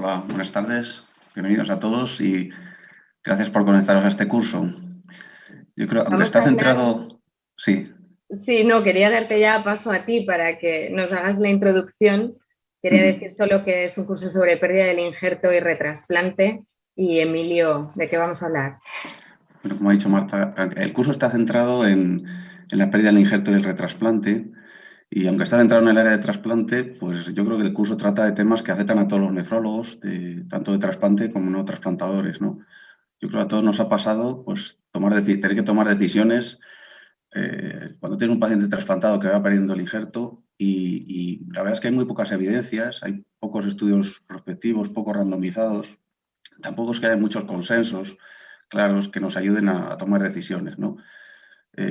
Hola, buenas tardes. Bienvenidos a todos y gracias por conectaros a este curso. Yo creo, aunque Vamos está a hablar. centrado... Sí. Sí, no, quería darte ya paso a ti para que nos hagas la introducción. Quería decir solo que es un curso sobre pérdida del injerto y retrasplante. Y Emilio, ¿de qué vamos a hablar? Bueno, como ha dicho Marta, el curso está centrado en la pérdida del injerto y el retrasplante. Y aunque está centrado en el área de trasplante, pues yo creo que el curso trata de temas que afectan a todos los nefrólogos, tanto de trasplante como no trasplantadores, ¿no? Yo creo que a todos nos ha pasado pues, tener que tomar decisiones cuando tienes un paciente trasplantado que va perdiendo el injerto y la verdad es que hay muy pocas evidencias, hay pocos estudios prospectivos, poco randomizados, tampoco es que haya muchos consensos claros que nos ayuden a tomar decisiones, ¿no?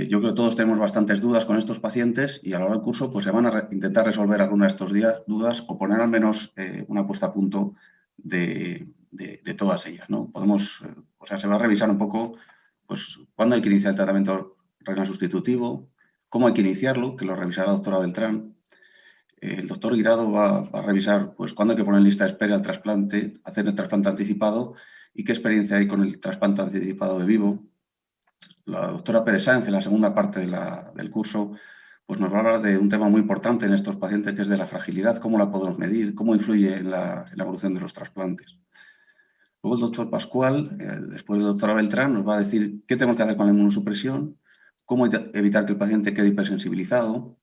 Yo creo que todos tenemos bastantes dudas con estos pacientes y a lo largo del curso pues, se van a intentar resolver algunas de estas dudas o poner al menos una puesta a punto de todas ellas, ¿no? Se va a revisar un poco pues, cuándo hay que iniciar el tratamiento renal sustitutivo, cómo hay que iniciarlo, que lo revisará la doctora Beltrán. El doctor Guirado va a revisar pues, cuándo hay que poner en lista de espera el trasplante, hacer el trasplante anticipado y qué experiencia hay con el trasplante anticipado de vivo. La doctora Pérez Sáenz, en la segunda parte del curso, pues nos va a hablar de un tema muy importante en estos pacientes, que es de la fragilidad, cómo la podemos medir, cómo influye en la evolución de los trasplantes. Luego el doctor Pascual, después del doctor Beltrán, nos va a decir qué tenemos que hacer con la inmunosupresión, cómo evitar que el paciente quede hipersensibilizado.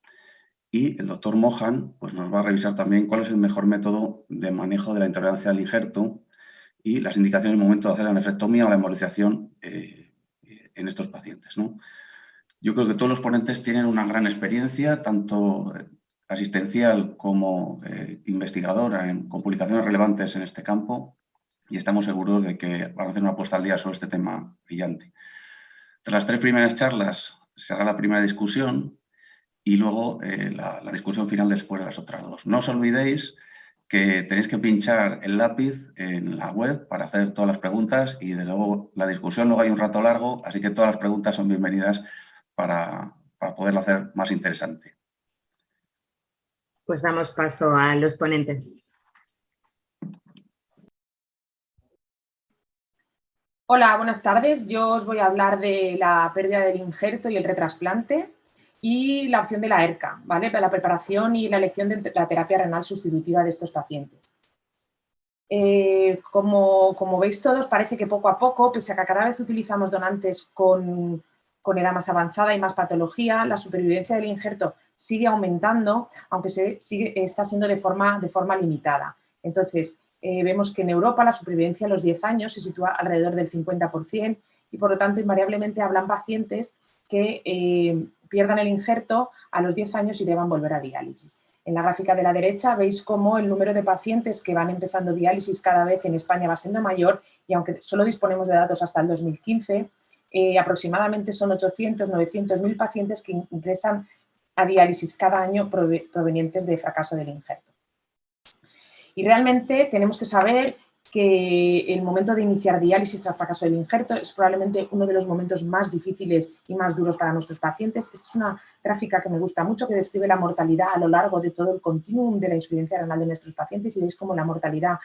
Y el doctor Mohan pues nos va a revisar también cuál es el mejor método de manejo de la intolerancia al injerto y las indicaciones en el momento de hacer la nefrectomía o la embolización en estos pacientes, ¿no? Yo creo que todos los ponentes tienen una gran experiencia, tanto asistencial como investigadora, con publicaciones relevantes en este campo, y estamos seguros de que van a hacer una puesta al día sobre este tema brillante. Tras las 3 primeras charlas se hará la primera discusión y luego la discusión final después de las otras 2. No os olvidéis que tenéis que pinchar el lápiz en la web para hacer todas las preguntas y, de luego, la discusión luego hay un rato largo, así que todas las preguntas son bienvenidas para poderlo hacer más interesante. Pues damos paso a los ponentes. Hola, buenas tardes. Yo os voy a hablar de la pérdida del injerto y el retrasplante y la opción de la ERCA, ¿vale? Para la preparación y la elección de la terapia renal sustitutiva de estos pacientes. Como veis todos, parece que poco a poco, pese a que cada vez utilizamos donantes con edad más avanzada y más patología, la supervivencia del injerto sigue aumentando, aunque está siendo de forma limitada. Entonces, vemos que en Europa la supervivencia a los 10 años se sitúa alrededor del 50% y, por lo tanto, invariablemente hablan pacientes que pierdan el injerto a los 10 años y deban volver a diálisis. En la gráfica de la derecha veis cómo el número de pacientes que van empezando diálisis cada vez en España va siendo mayor y, aunque solo disponemos de datos hasta el 2015, aproximadamente son 800, 900 mil pacientes que ingresan a diálisis cada año provenientes de fracaso del injerto. Y realmente tenemos que saber que el momento de iniciar diálisis tras fracaso del injerto es probablemente uno de los momentos más difíciles y más duros para nuestros pacientes. Esta es una gráfica que me gusta mucho, que describe la mortalidad a lo largo de todo el continuum de la insuficiencia renal de nuestros pacientes, y veis cómo la mortalidad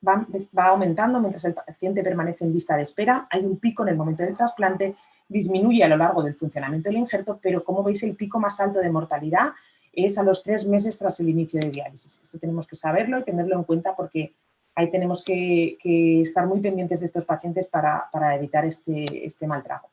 va aumentando mientras el paciente permanece en lista de espera. Hay un pico en el momento del trasplante, disminuye a lo largo del funcionamiento del injerto, pero como veis el pico más alto de mortalidad es a los 3 meses tras el inicio de diálisis. Esto tenemos que saberlo y tenerlo en cuenta, porque ahí tenemos que estar muy pendientes de estos pacientes para evitar este mal trago.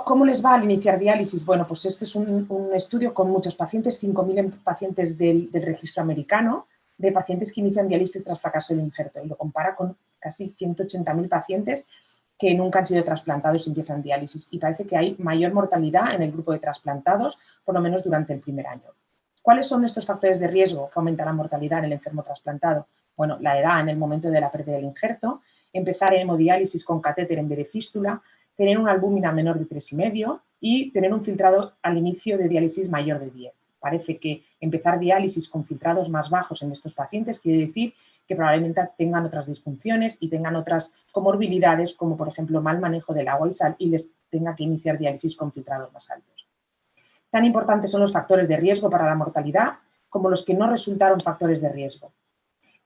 ¿Cómo les va al iniciar diálisis? Bueno, pues este es un estudio con muchos pacientes, 5.000 pacientes del registro americano, de pacientes que inician diálisis tras fracaso del injerto, y lo compara con casi 180.000 pacientes que nunca han sido trasplantados y empiezan diálisis, y parece que hay mayor mortalidad en el grupo de trasplantados, por lo menos durante el primer año. ¿Cuáles son estos factores de riesgo que aumentan la mortalidad en el enfermo trasplantado? Bueno, la edad en el momento de la pérdida del injerto, empezar hemodiálisis con catéter en vez de fístula, tener una albúmina menor de 3,5 y tener un filtrado al inicio de diálisis mayor de 10. Parece que empezar diálisis con filtrados más bajos en estos pacientes quiere decir que probablemente tengan otras disfunciones y tengan otras comorbilidades, como por ejemplo mal manejo del agua y sal, y les tenga que iniciar diálisis con filtrados más altos. Tan importantes son los factores de riesgo para la mortalidad como los que no resultaron factores de riesgo,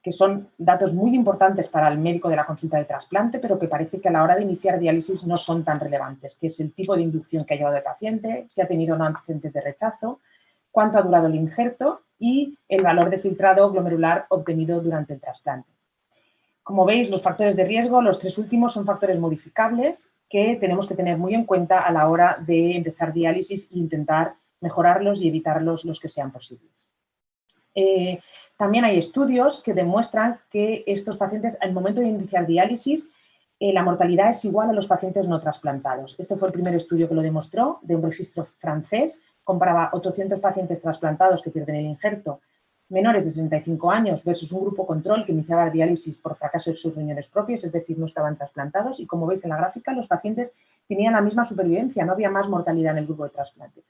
que son datos muy importantes para el médico de la consulta de trasplante, pero que parece que a la hora de iniciar diálisis no son tan relevantes, que es el tipo de inducción que ha llevado el paciente, si ha tenido o no antecedentes de rechazo, cuánto ha durado el injerto y el valor de filtrado glomerular obtenido durante el trasplante. Como veis, los factores de riesgo, los 3 últimos, son factores modificables que tenemos que tener muy en cuenta a la hora de empezar diálisis e intentar mejorarlos y evitarlos los que sean posibles. También hay estudios que demuestran que estos pacientes, al momento de iniciar diálisis, la mortalidad es igual a los pacientes no trasplantados. Este fue el primer estudio que lo demostró, de un registro francés, comparaba 800 pacientes trasplantados que pierden el injerto, menores de 65 años versus un grupo control que iniciaba diálisis por fracaso de sus riñones propios, es decir, no estaban trasplantados, y como veis en la gráfica, los pacientes tenían la misma supervivencia, no había más mortalidad en el grupo de trasplante.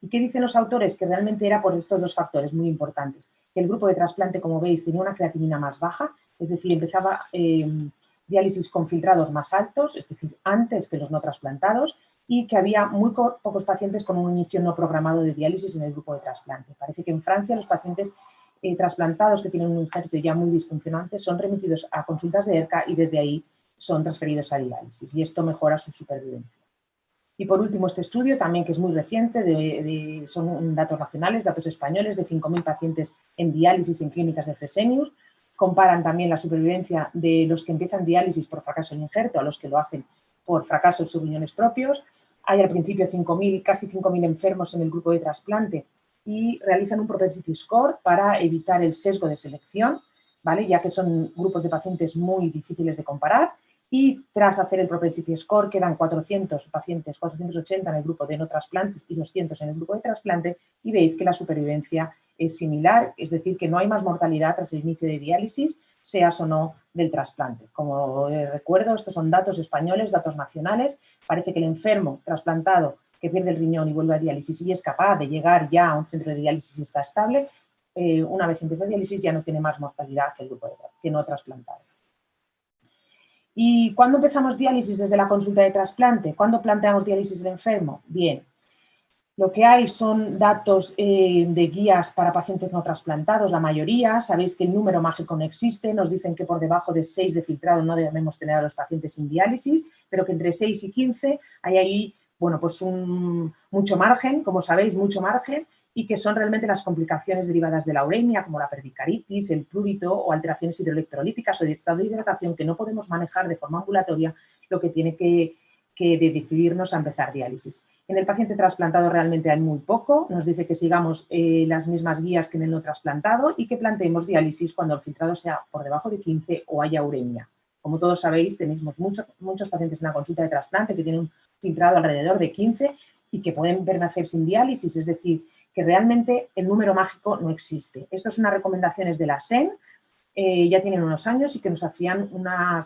¿Y qué dicen los autores? Que realmente era por estos 2 factores muy importantes. Que el grupo de trasplante, como veis, tenía una creatinina más baja, es decir, empezaba diálisis con filtrados más altos, es decir, antes que los no trasplantados, y que había muy pocos pacientes con un inicio no programado de diálisis en el grupo de trasplante. Parece que en Francia los pacientes trasplantados que tienen un injerto ya muy disfuncionante son remitidos a consultas de ERCA y desde ahí son transferidos a diálisis, y esto mejora su supervivencia. Y por último, este estudio también, que es muy reciente, son datos nacionales, datos españoles, de 5.000 pacientes en diálisis en clínicas de Fresenius. Comparan también la supervivencia de los que empiezan diálisis por fracaso en injerto a los que lo hacen por fracaso en sus riñones propios. Hay al principio casi 5.000 enfermos en el grupo de trasplante y realizan un propensity score para evitar el sesgo de selección, ¿vale? Ya que son grupos de pacientes muy difíciles de comparar. Y tras hacer el propensity score quedan 400 pacientes, 480 en el grupo de no trasplantes y 200 en el grupo de trasplante, y veis que la supervivencia es similar, es decir, que no hay más mortalidad tras el inicio de diálisis, seas o no del trasplante. Como recuerdo, estos son datos españoles, datos nacionales. Parece que el enfermo trasplantado que pierde el riñón y vuelve a diálisis y es capaz de llegar ya a un centro de diálisis y está estable, una vez empieza diálisis ya no tiene más mortalidad que el grupo que no trasplantado. ¿Y cuándo empezamos diálisis desde la consulta de trasplante? ¿Cuándo planteamos diálisis del enfermo? Bien, lo que hay son datos de guías para pacientes no trasplantados, la mayoría. Sabéis que el número mágico no existe, nos dicen que por debajo de 6 de filtrado no debemos tener a los pacientes sin diálisis, pero que entre 6 y 15 hay ahí, bueno, pues mucho margen, como sabéis, mucho margen, y que son realmente las complicaciones derivadas de la uremia, como la pericaritis, el prurito o alteraciones hidroelectrolíticas o de estado de hidratación que no podemos manejar de forma ambulatoria, lo que tiene que decidirnos a empezar diálisis. En el paciente trasplantado realmente hay muy poco, nos dice que sigamos las mismas guías que en el no trasplantado y que planteemos diálisis cuando el filtrado sea por debajo de 15 o haya uremia. Como todos sabéis, tenemos muchos pacientes en la consulta de trasplante que tienen un filtrado alrededor de 15 y que pueden permanecer sin diálisis, es decir, que realmente el número mágico no existe. Estas son unas recomendaciones de la SEN, ya tienen unos años y que nos hacían una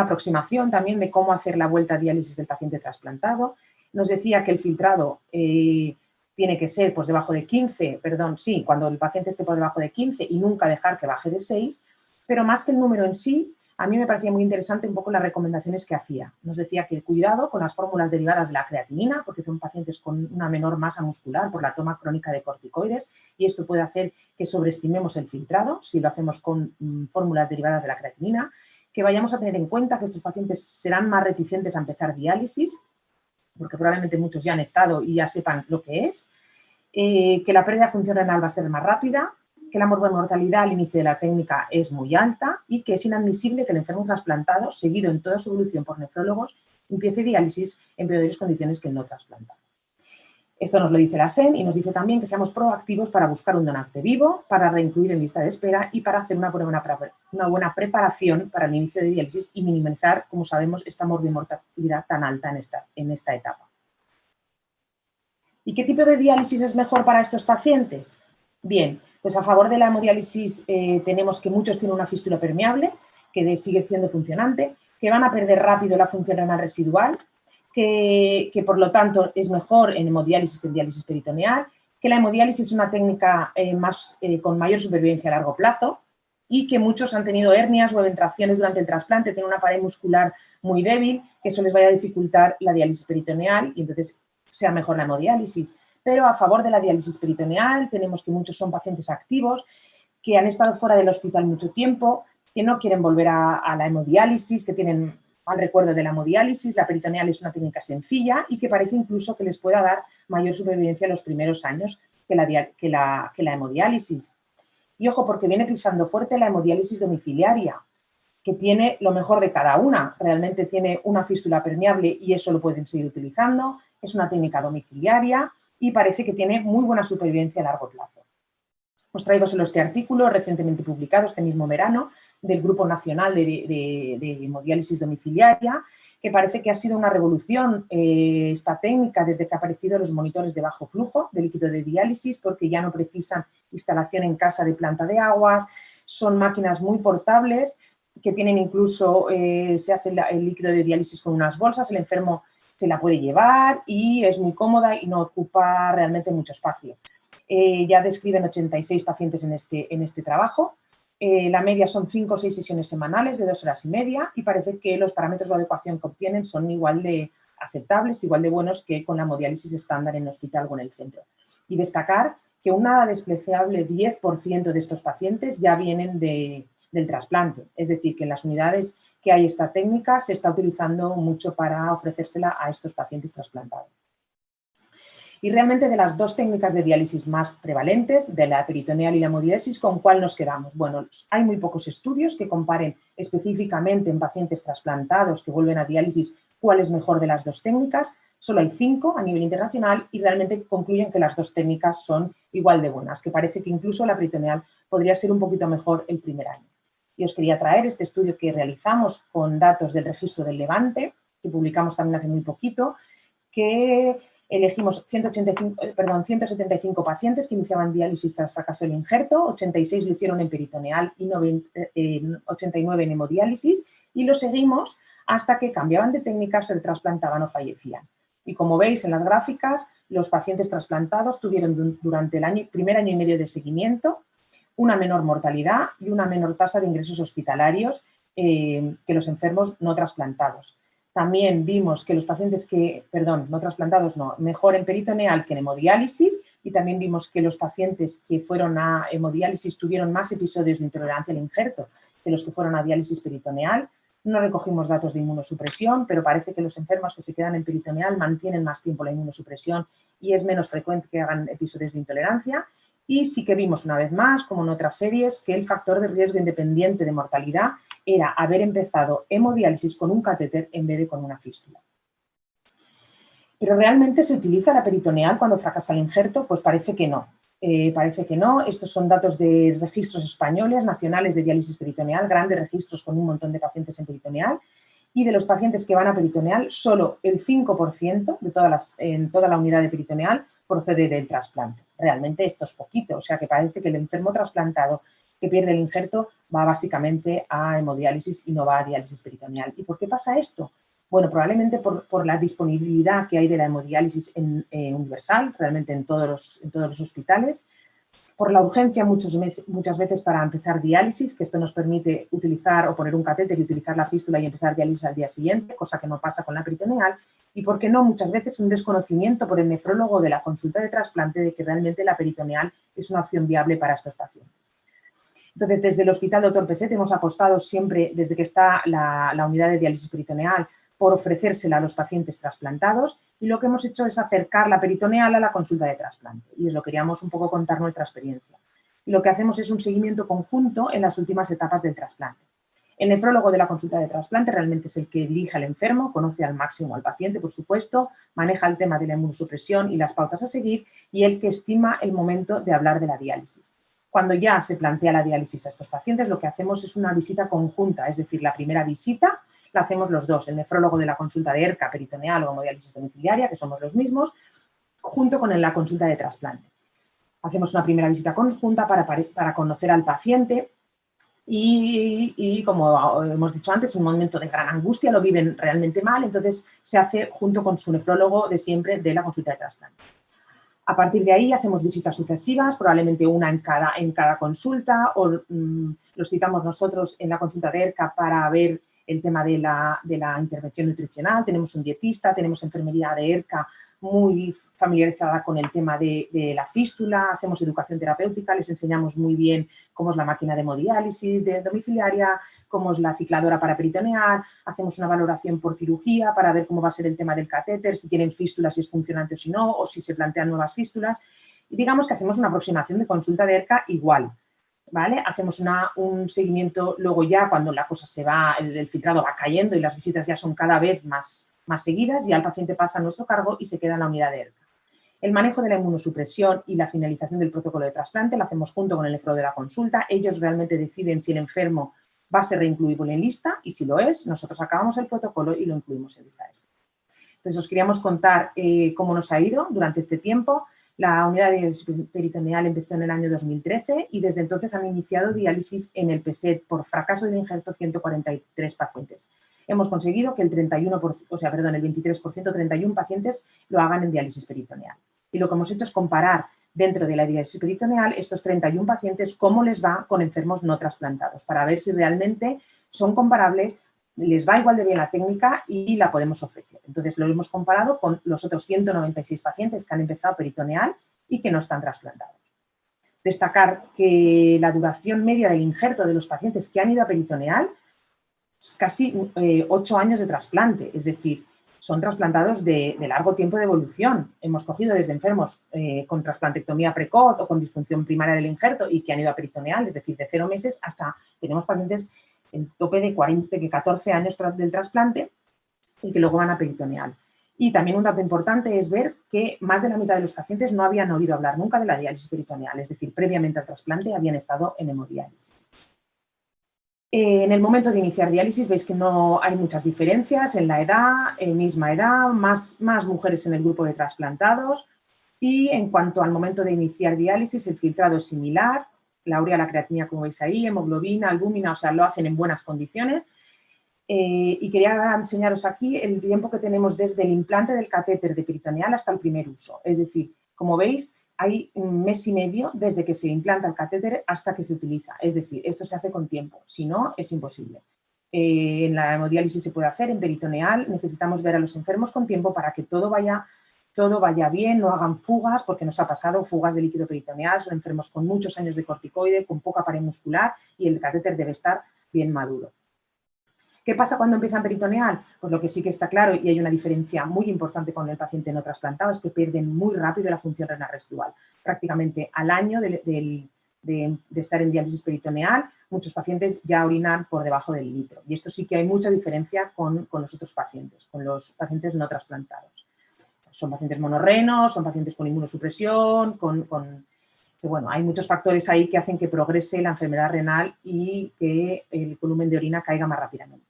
aproximación también de cómo hacer la vuelta a diálisis del paciente trasplantado. Nos decía que el filtrado tiene que ser pues, debajo de 15, cuando el paciente esté por debajo de 15 y nunca dejar que baje de 6, pero más que el número en sí, a mí me parecía muy interesante un poco las recomendaciones que hacía. Nos decía que cuidado con las fórmulas derivadas de la creatinina, porque son pacientes con una menor masa muscular por la toma crónica de corticoides, y esto puede hacer que sobreestimemos el filtrado si lo hacemos con fórmulas derivadas de la creatinina, que vayamos a tener en cuenta que estos pacientes serán más reticentes a empezar diálisis, porque probablemente muchos ya han estado y ya sepan lo que es, que la pérdida de función renal va a ser más rápida, que la mortalidad al inicio de la técnica es muy alta y que es inadmisible que el enfermo trasplantado, seguido en toda su evolución por nefrólogos, empiece diálisis en peores condiciones que el no trasplantado. Esto nos lo dice la SEN y nos dice también que seamos proactivos para buscar un donante vivo, para reincluir en lista de espera y para hacer una buena preparación para el inicio de diálisis y minimizar, como sabemos, esta mortalidad tan alta en esta etapa. ¿Y qué tipo de diálisis es mejor para estos pacientes? Bien, pues a favor de la hemodiálisis tenemos que muchos tienen una fístula permeable, que sigue siendo funcionante, que van a perder rápido la función renal residual, que por lo tanto es mejor en hemodiálisis que en diálisis peritoneal, que la hemodiálisis es una técnica con mayor supervivencia a largo plazo y que muchos han tenido hernias o eventraciones durante el trasplante, tienen una pared muscular muy débil, que eso les vaya a dificultar la diálisis peritoneal y entonces sea mejor la hemodiálisis. Pero a favor de la diálisis peritoneal tenemos que muchos son pacientes activos, que han estado fuera del hospital mucho tiempo, que no quieren volver a la hemodiálisis, que tienen mal recuerdo de la hemodiálisis, la peritoneal es una técnica sencilla y que parece incluso que les pueda dar mayor supervivencia en los primeros años que la hemodiálisis. Y ojo, porque viene pisando fuerte la hemodiálisis domiciliaria, que tiene lo mejor de cada una. Realmente tiene una fístula permeable y eso lo pueden seguir utilizando. Es una técnica domiciliaria y parece que tiene muy buena supervivencia a largo plazo. Os traigo solo este artículo recientemente publicado este mismo verano del Grupo Nacional de Hemodiálisis Domiciliaria, que parece que ha sido una revolución esta técnica desde que han aparecido los monitores de bajo flujo de líquido de diálisis, porque ya no precisan instalación en casa de planta de aguas, son máquinas muy portables que tienen incluso, se hace el líquido de diálisis con unas bolsas, el enfermo se la puede llevar y es muy cómoda y no ocupa realmente mucho espacio. Ya describen 86 pacientes en este trabajo. La media son 5 o 6 sesiones semanales de 2 horas y media y parece que los parámetros de adecuación que obtienen son igual de aceptables, igual de buenos que con la hemodiálisis estándar en el hospital o en el centro. Y destacar que un nada despreciable 10% de estos pacientes ya vienen del trasplante, es decir, que en las unidades que hay esta técnica se está utilizando mucho para ofrecérsela a estos pacientes trasplantados. Y realmente de las dos técnicas de diálisis más prevalentes, de la peritoneal y la hemodiálisis, ¿con cuál nos quedamos? Bueno, hay muy pocos estudios que comparen específicamente en pacientes trasplantados que vuelven a diálisis cuál es mejor de las dos técnicas. Solo hay 5 a nivel internacional y realmente concluyen que las dos técnicas son igual de buenas, que parece que incluso la peritoneal podría ser un poquito mejor el primer año. Y os quería traer este estudio que realizamos con datos del registro del Levante, que publicamos también hace muy poquito, que elegimos 175 pacientes que iniciaban diálisis tras fracaso del injerto, 86 lo hicieron en peritoneal y 89 en hemodiálisis y los seguimos hasta que cambiaban de técnica, se trasplantaban o fallecían. Y como veis en las gráficas, los pacientes trasplantados tuvieron durante el primer año y medio de seguimiento una menor mortalidad y una menor tasa de ingresos hospitalarios que los enfermos no trasplantados. También vimos que los pacientes no trasplantados, mejor en peritoneal que en hemodiálisis y también vimos que los pacientes que fueron a hemodiálisis tuvieron más episodios de intolerancia al injerto que los que fueron a diálisis peritoneal. No recogimos datos de inmunosupresión, pero parece que los enfermos que se quedan en peritoneal mantienen más tiempo la inmunosupresión y es menos frecuente que hagan episodios de intolerancia. Y sí que vimos una vez más, como en otras series, que el factor de riesgo independiente de mortalidad era haber empezado hemodiálisis con un catéter en vez de con una fístula. ¿Pero realmente se utiliza la peritoneal cuando fracasa el injerto? Pues parece que no. Estos son datos de registros españoles, nacionales de diálisis peritoneal, grandes registros con un montón de pacientes en peritoneal. Y de los pacientes que van a peritoneal, solo el 5% en toda la unidad de peritoneal procede del trasplante. Realmente esto es poquito, o sea que parece que el enfermo trasplantado que pierde el injerto va básicamente a hemodiálisis y no va a diálisis peritoneal. ¿Y por qué pasa esto? Bueno, probablemente por la disponibilidad que hay de la hemodiálisis universal, realmente en todos los hospitales, por la urgencia muchas veces para empezar diálisis, que esto nos permite utilizar o poner un catéter y utilizar la fístula y empezar diálisis al día siguiente, cosa que no pasa con la peritoneal, y por qué no, muchas veces un desconocimiento por el nefrólogo de la consulta de trasplante de que realmente la peritoneal es una opción viable para estos pacientes. Entonces, desde el Hospital Dr. Peset hemos apostado siempre, desde que está la unidad de diálisis peritoneal, por ofrecérsela a los pacientes trasplantados y lo que hemos hecho es acercar la peritoneal a la consulta de trasplante y os lo queríamos un poco contar nuestra experiencia. Y lo que hacemos es un seguimiento conjunto en las últimas etapas del trasplante. El nefrólogo de la consulta de trasplante realmente es el que dirige al enfermo, conoce al máximo al paciente, por supuesto, maneja el tema de la inmunosupresión y las pautas a seguir y el que estima el momento de hablar de la diálisis. Cuando ya se plantea la diálisis a estos pacientes, lo que hacemos es una visita conjunta, es decir, la primera visita la hacemos los dos, el nefrólogo de la consulta de ERCA, peritoneal o hemodiálisis domiciliaria, que somos los mismos, junto con la consulta de trasplante. Hacemos una primera visita conjunta para conocer al paciente y como hemos dicho antes, un momento de gran angustia, lo viven realmente mal, entonces se hace junto con su nefrólogo de siempre de la consulta de trasplante. A partir de ahí hacemos visitas sucesivas, probablemente una en cada consulta, o los citamos nosotros en la consulta de ERCA para ver el tema de la intervención nutricional. Tenemos un dietista, tenemos enfermería de ERCA muy familiarizada con el tema de la fístula, hacemos educación terapéutica, les enseñamos muy bien cómo es la máquina de hemodiálisis domiciliaria, cómo es la cicladora para peritoneal, hacemos una valoración por cirugía para ver cómo va a ser el tema del catéter, si tienen fístulas, si es funcionante o si no, o si se plantean nuevas fístulas. Y digamos que hacemos una aproximación de consulta de ERCA igual, ¿vale? Hacemos un seguimiento luego ya cuando la cosa se va, el filtrado va cayendo y las visitas ya son cada vez más seguidas, ya el paciente pasa a nuestro cargo y se queda en la unidad de ERCA. El manejo de la inmunosupresión y la finalización del protocolo de trasplante lo hacemos junto con el nefro de la consulta. Ellos realmente deciden si el enfermo va a ser reincluible en lista y si lo es, nosotros acabamos el protocolo y lo incluimos en lista de espera. Entonces, os queríamos contar cómo nos ha ido durante este tiempo. La unidad de diálisis peritoneal empezó en el año 2013 y desde entonces han iniciado diálisis en el PESET por fracaso del injerto 143 pacientes. Hemos conseguido que el 23%, 31 pacientes lo hagan en diálisis peritoneal. Y lo que hemos hecho es comparar dentro de la diálisis peritoneal estos 31 pacientes cómo les va con enfermos no trasplantados para ver si realmente son comparables, les va igual de bien la técnica y la podemos ofrecer. Entonces lo hemos comparado con los otros 196 pacientes que han empezado peritoneal y que no están trasplantados. Destacar que la duración media del injerto de los pacientes que han ido a peritoneal es casi 8 años de trasplante, es decir, son trasplantados de largo tiempo de evolución. Hemos cogido desde enfermos con trasplantectomía precoz o con disfunción primaria del injerto y que han ido a peritoneal, es decir, de 0 meses hasta, tenemos pacientes en tope de 14 años del trasplante y que luego van a peritoneal. Y también un dato importante es ver que más de la mitad de los pacientes no habían oído hablar nunca de la diálisis peritoneal, es decir, previamente al trasplante habían estado en hemodiálisis. En el momento de iniciar diálisis veis que no hay muchas diferencias en la edad, misma edad, más mujeres en el grupo de trasplantados y en cuanto al momento de iniciar diálisis el filtrado es similar, la urea, la creatinina como veis ahí, hemoglobina, albúmina, o sea, lo hacen en buenas condiciones. Y quería enseñaros aquí el tiempo que tenemos desde el implante del catéter de peritoneal hasta el primer uso. Es decir, como veis, hay 1 mes y medio desde que se implanta el catéter hasta que se utiliza. Es decir, esto se hace con tiempo, si no, es imposible. En la hemodiálisis se puede hacer, en peritoneal necesitamos ver a los enfermos con tiempo para que todo vaya bien, no hagan fugas, porque nos ha pasado fugas de líquido peritoneal, son enfermos con muchos años de corticoide, con poca pared muscular y el catéter debe estar bien maduro. ¿Qué pasa cuando empiezan peritoneal? Pues lo que sí que está claro, y hay una diferencia muy importante con el paciente no trasplantado, es que pierden muy rápido la función renal residual. Prácticamente al año de estar en diálisis peritoneal, muchos pacientes ya orinan por debajo del litro. Y esto sí que hay mucha diferencia con los otros pacientes, con los pacientes no trasplantados. Son pacientes monorrenos, son pacientes con inmunosupresión, que bueno, hay muchos factores ahí que hacen que progrese la enfermedad renal y que el volumen de orina caiga más rápidamente.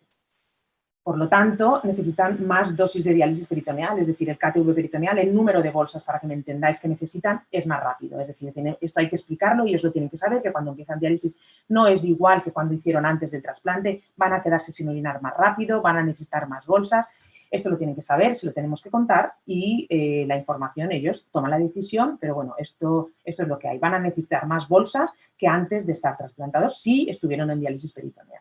Por lo tanto, necesitan más dosis de diálisis peritoneal, es decir, el KTV peritoneal, el número de bolsas, para que me entendáis, que necesitan es más rápido. Es decir, esto hay que explicarlo y ellos lo tienen que saber, que cuando empiezan diálisis no es igual que cuando hicieron antes del trasplante, van a quedarse sin orinar más rápido, van a necesitar más bolsas. Esto lo tienen que saber, se lo tenemos que contar y la información, ellos toman la decisión, pero bueno, esto es lo que hay. Van a necesitar más bolsas que antes de estar trasplantados si estuvieron en diálisis peritoneal.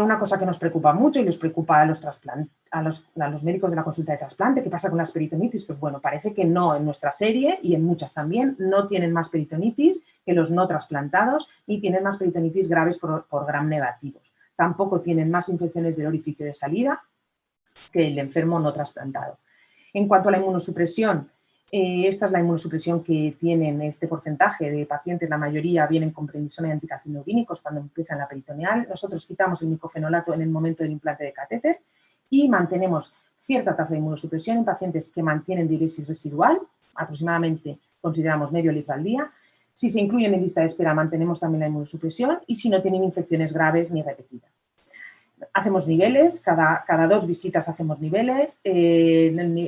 Una cosa que nos preocupa mucho y les preocupa a los médicos de la consulta de trasplante, ¿qué pasa con las peritonitis? Pues bueno, parece que no, en nuestra serie y en muchas también, no tienen más peritonitis que los no trasplantados ni tienen más peritonitis graves por gram negativos. Tampoco tienen más infecciones del orificio de salida que el enfermo no trasplantado. En cuanto a la inmunosupresión, esta es la inmunosupresión que tienen este porcentaje de pacientes, la mayoría vienen con prednisona y anticarcinogénicos cuando empiezan la peritoneal. Nosotros quitamos el micofenolato en el momento del implante de catéter y mantenemos cierta tasa de inmunosupresión en pacientes que mantienen diuresis residual, aproximadamente consideramos medio litro al día. Si se incluyen en lista de espera, mantenemos también la inmunosupresión y si no tienen infecciones graves ni repetidas. Hacemos niveles, cada 2 visitas hacemos niveles.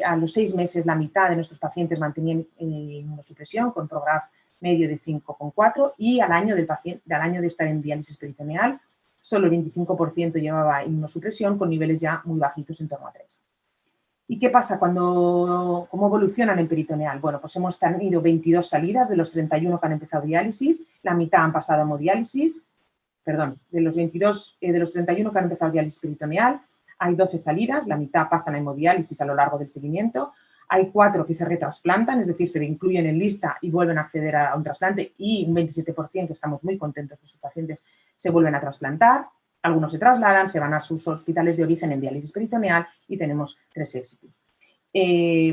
A los 6 meses la mitad de nuestros pacientes mantenían inmunosupresión con Prograf medio de 5,4 y al año de estar en diálisis peritoneal solo el 25% llevaba inmunosupresión con niveles ya muy bajitos en torno a 3. ¿Y qué pasa cómo evolucionan en peritoneal? Bueno, pues hemos tenido 22 salidas de los 31 que han empezado diálisis, la mitad han pasado a hemodiálisis. Perdón, de los 31 que han empezado diálisis peritoneal, hay 12 salidas, la mitad pasan a hemodiálisis a lo largo del seguimiento, Hay 4 que se retrasplantan, es decir, se incluyen en lista y vuelven a acceder a un trasplante, y un 27%, que estamos muy contentos de sus pacientes, se vuelven a trasplantar. Algunos se trasladan, se van a sus hospitales de origen en diálisis peritoneal y tenemos 3 éxitos.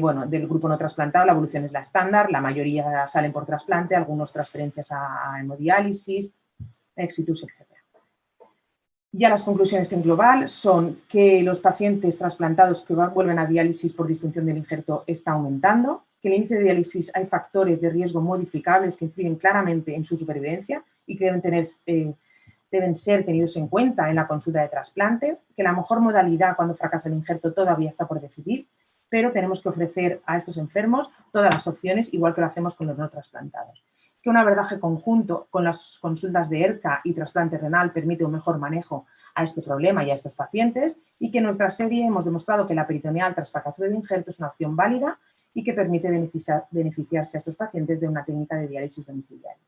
Bueno, del grupo no trasplantado la evolución es la estándar, la mayoría salen por trasplante, algunos transferencias a hemodiálisis, éxitos, etc. Ya las conclusiones en global son que los pacientes trasplantados que vuelven a diálisis por disfunción del injerto está aumentando, que en el índice de diálisis hay factores de riesgo modificables que influyen claramente en su supervivencia y que deben ser tenidos en cuenta en la consulta de trasplante, que la mejor modalidad cuando fracasa el injerto todavía está por decidir, pero tenemos que ofrecer a estos enfermos todas las opciones, igual que lo hacemos con los no trasplantados. Que un abordaje conjunto con las consultas de ERCA y trasplante renal permite un mejor manejo a este problema y a estos pacientes, y que en nuestra serie hemos demostrado que la peritoneal tras fracasado de injerto es una opción válida y que permite beneficiarse a estos pacientes de una técnica de diálisis domiciliaria.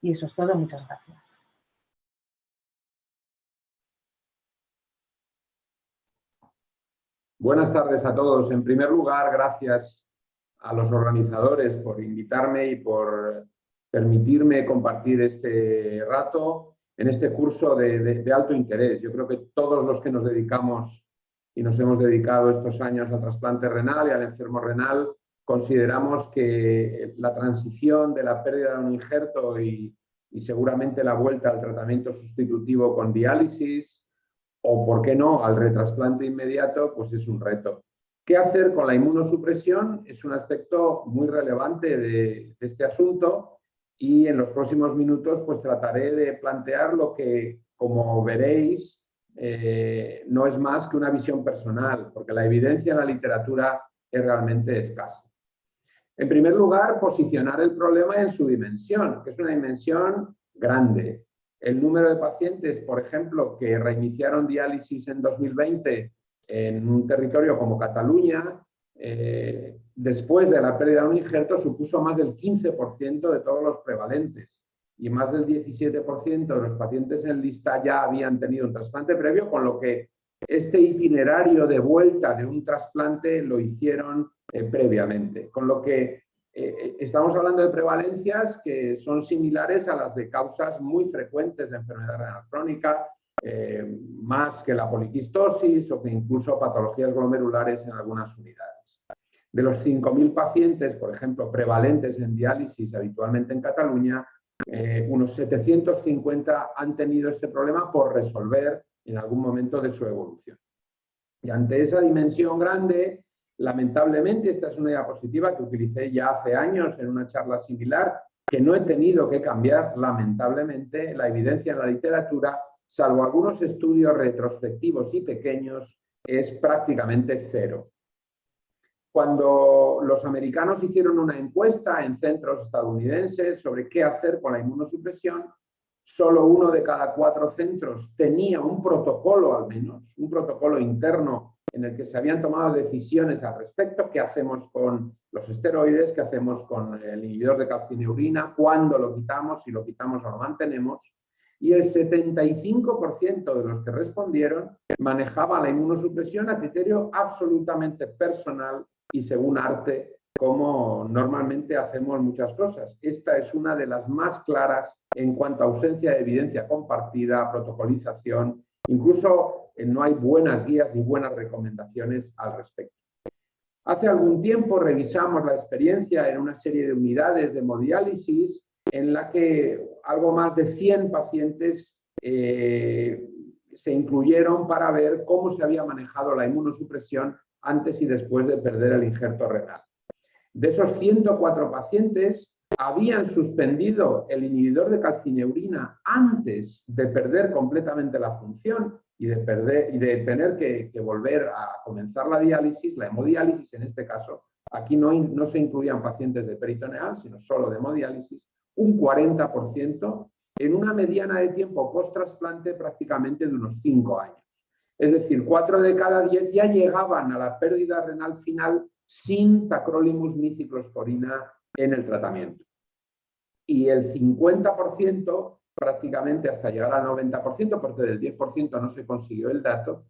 Y eso es todo, muchas gracias. Buenas tardes a todos. En primer lugar, gracias a los organizadores por invitarme y por permitirme compartir este rato en este curso de alto interés. Yo creo que todos los que nos dedicamos y nos hemos dedicado estos años al trasplante renal y al enfermo renal consideramos que la transición de la pérdida de un injerto y seguramente la vuelta al tratamiento sustitutivo con diálisis o, por qué no, al retrasplante inmediato, pues es un reto. ¿Qué hacer con la inmunosupresión? Es un aspecto muy relevante de este asunto, y en los próximos minutos pues trataré de plantear lo que, como veréis, no es más que una visión personal, porque la evidencia en la literatura es realmente escasa. En primer lugar, posicionar el problema en su dimensión, que es una dimensión grande. El número de pacientes, por ejemplo, que reiniciaron diálisis en 2020 en un territorio como Cataluña, después de la pérdida de un injerto, supuso más del 15% de todos los prevalentes, y más del 17% de los pacientes en lista ya habían tenido un trasplante previo, con lo que este itinerario de vuelta de un trasplante lo hicieron previamente. Con lo que estamos hablando de prevalencias que son similares a las de causas muy frecuentes de enfermedad renal crónica, más que la poliquistosis o que incluso patologías glomerulares en algunas unidades. De los 5.000 pacientes, por ejemplo, prevalentes en diálisis habitualmente en Cataluña, unos 750 han tenido este problema por resolver en algún momento de su evolución. Y ante esa dimensión grande, lamentablemente, esta es una diapositiva que utilicé ya hace años en una charla similar, que no he tenido que cambiar, lamentablemente, la evidencia en la literatura, salvo algunos estudios retrospectivos y pequeños, es prácticamente cero. Cuando los americanos hicieron una encuesta en centros estadounidenses sobre qué hacer con la inmunosupresión, solo 1 de cada 4 centros tenía un protocolo, al menos, un protocolo interno en el que se habían tomado decisiones al respecto. ¿Qué hacemos con los esteroides? ¿Qué hacemos con el inhibidor de calcineurina? ¿Cuándo lo quitamos? Si lo quitamos o lo mantenemos. Y el 75% de los que respondieron manejaba la inmunosupresión a criterio absolutamente personal y según arte, como normalmente hacemos muchas cosas. Esta es una de las más claras en cuanto a ausencia de evidencia compartida, protocolización. Incluso no hay buenas guías ni buenas recomendaciones al respecto. Hace algún tiempo revisamos la experiencia en una serie de unidades de hemodiálisis en la que algo más de 100 pacientes se incluyeron para ver cómo se había manejado la inmunosupresión antes y después de perder el injerto renal. De esos 104 pacientes, habían suspendido el inhibidor de calcineurina antes de perder completamente la función y de tener que volver a comenzar la diálisis, la hemodiálisis en este caso. Aquí no se incluían pacientes de peritoneal, sino solo de hemodiálisis, un 40% en una mediana de tiempo post-trasplante prácticamente de unos 5 años. Es decir, 4 de cada 10 ya llegaban a la pérdida renal final sin tacrolimus ni ciclosporina en el tratamiento. Y el 50%, prácticamente hasta llegar al 90%, porque del 10% no se consiguió el dato,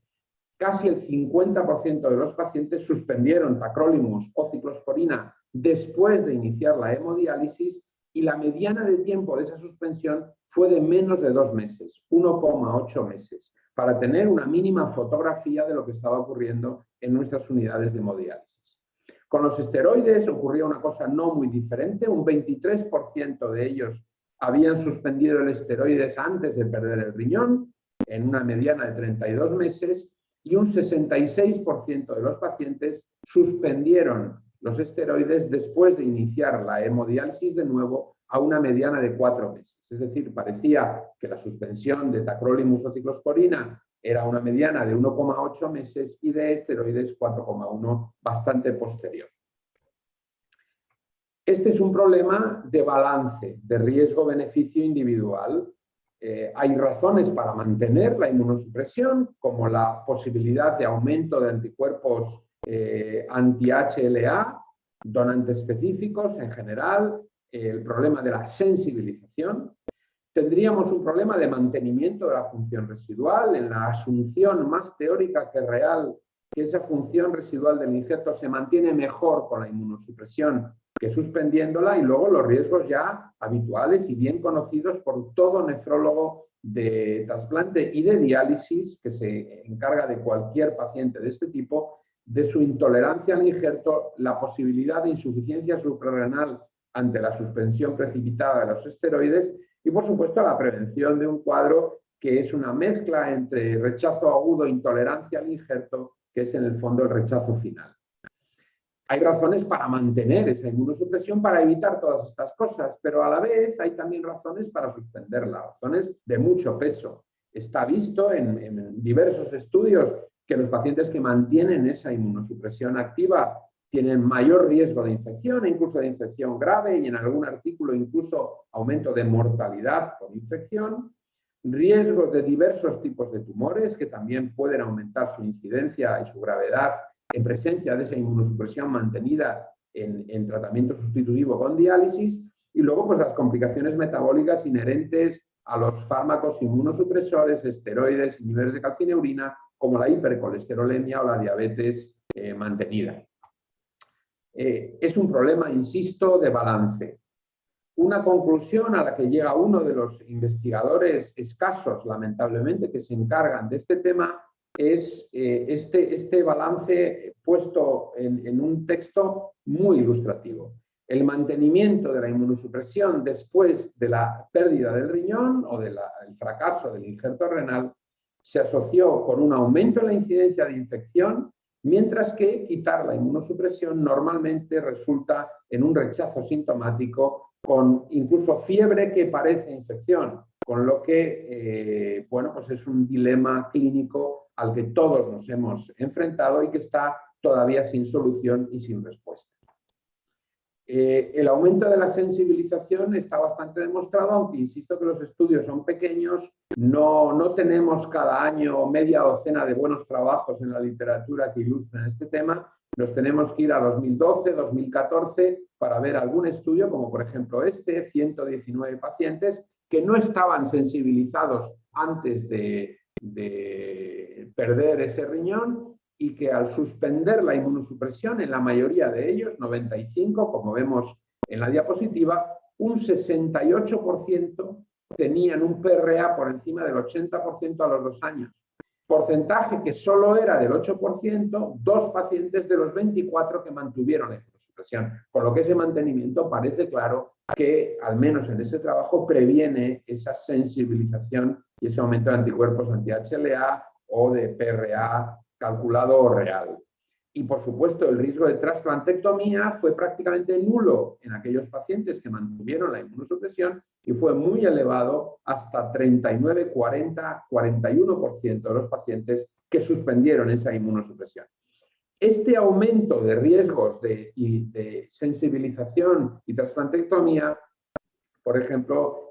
casi el 50% de los pacientes suspendieron tacrolimus o ciclosporina después de iniciar la hemodiálisis y la mediana de tiempo de esa suspensión fue de menos de 2 meses, 1,8 meses, para tener una mínima fotografía de lo que estaba ocurriendo en nuestras unidades de hemodiálisis. Con los esteroides ocurría una cosa no muy diferente, un 23% de ellos habían suspendido el esteroides antes de perder el riñón, en una mediana de 32 meses, y un 66% de los pacientes suspendieron los esteroides después de iniciar la hemodiálisis de nuevo a una mediana de 4 meses. Es decir, parecía que la suspensión de tacrolimus o ciclosporina era una mediana de 1,8 meses y de esteroides 4,1, bastante posterior. Este es un problema de balance, de riesgo-beneficio individual. Hay razones para mantener la inmunosupresión, como la posibilidad de aumento de anticuerpos anti-HLA, donantes específicos en general, el problema de la sensibilización. Tendríamos un problema de mantenimiento de la función residual, en la asunción más teórica que real, que esa función residual del injerto se mantiene mejor con la inmunosupresión que suspendiéndola, y luego los riesgos ya habituales y bien conocidos por todo nefrólogo de trasplante y de diálisis que se encarga de cualquier paciente de este tipo, de su intolerancia al injerto, la posibilidad de insuficiencia suprarrenal ante la suspensión precipitada de los esteroides y, por supuesto, la prevención de un cuadro que es una mezcla entre rechazo agudo e intolerancia al injerto, que es en el fondo el rechazo final. Hay razones para mantener esa inmunosupresión, para evitar todas estas cosas, pero a la vez hay también razones para suspenderla, razones de mucho peso. Está visto en diversos estudios que los pacientes que mantienen esa inmunosupresión activa tienen mayor riesgo de infección, incluso de infección grave, y en algún artículo incluso aumento de mortalidad por infección, riesgos de diversos tipos de tumores que también pueden aumentar su incidencia y su gravedad en presencia de esa inmunosupresión mantenida en tratamiento sustitutivo con diálisis, y luego pues las complicaciones metabólicas inherentes a los fármacos inmunosupresores, esteroides y niveles de calcineurina, como la hipercolesterolemia o la diabetes mantenida. Es un problema, insisto, de balance. Una conclusión a la que llega uno de los investigadores escasos, lamentablemente, que se encargan de este tema, es este balance puesto en un texto muy ilustrativo. El mantenimiento de la inmunosupresión después de la pérdida del riñón o del fracaso del injerto renal se asoció con un aumento en la incidencia de infección, mientras que quitar la inmunosupresión normalmente resulta en un rechazo sintomático con incluso fiebre que parece infección, con lo que bueno, pues es un dilema clínico al que todos nos hemos enfrentado y que está todavía sin solución y sin respuesta. El aumento de la sensibilización está bastante demostrado, aunque insisto que los estudios son pequeños, no tenemos cada año media docena de buenos trabajos en la literatura que ilustren este tema. Nos tenemos que ir a 2012, 2014 para ver algún estudio, como por ejemplo 119 pacientes que no estaban sensibilizados antes de perder ese riñón y que al suspender la inmunosupresión, en la mayoría de ellos, 95, como vemos en la diapositiva, un 68% tenían un PRA por encima del 80% a los 2 años. Porcentaje que solo era del 8%, 2 pacientes de los 24 que mantuvieron la inmunosupresión. Con lo que ese mantenimiento parece claro que, al menos en ese trabajo, previene esa sensibilización y ese aumento de anticuerpos anti-HLA o de PRA calculado o real. Y, por supuesto, el riesgo de trasplantectomía fue prácticamente nulo en aquellos pacientes que mantuvieron la inmunosupresión y fue muy elevado hasta 39, 40, 41% de los pacientes que suspendieron esa inmunosupresión. Este aumento de riesgos de sensibilización y trasplantectomía, por ejemplo,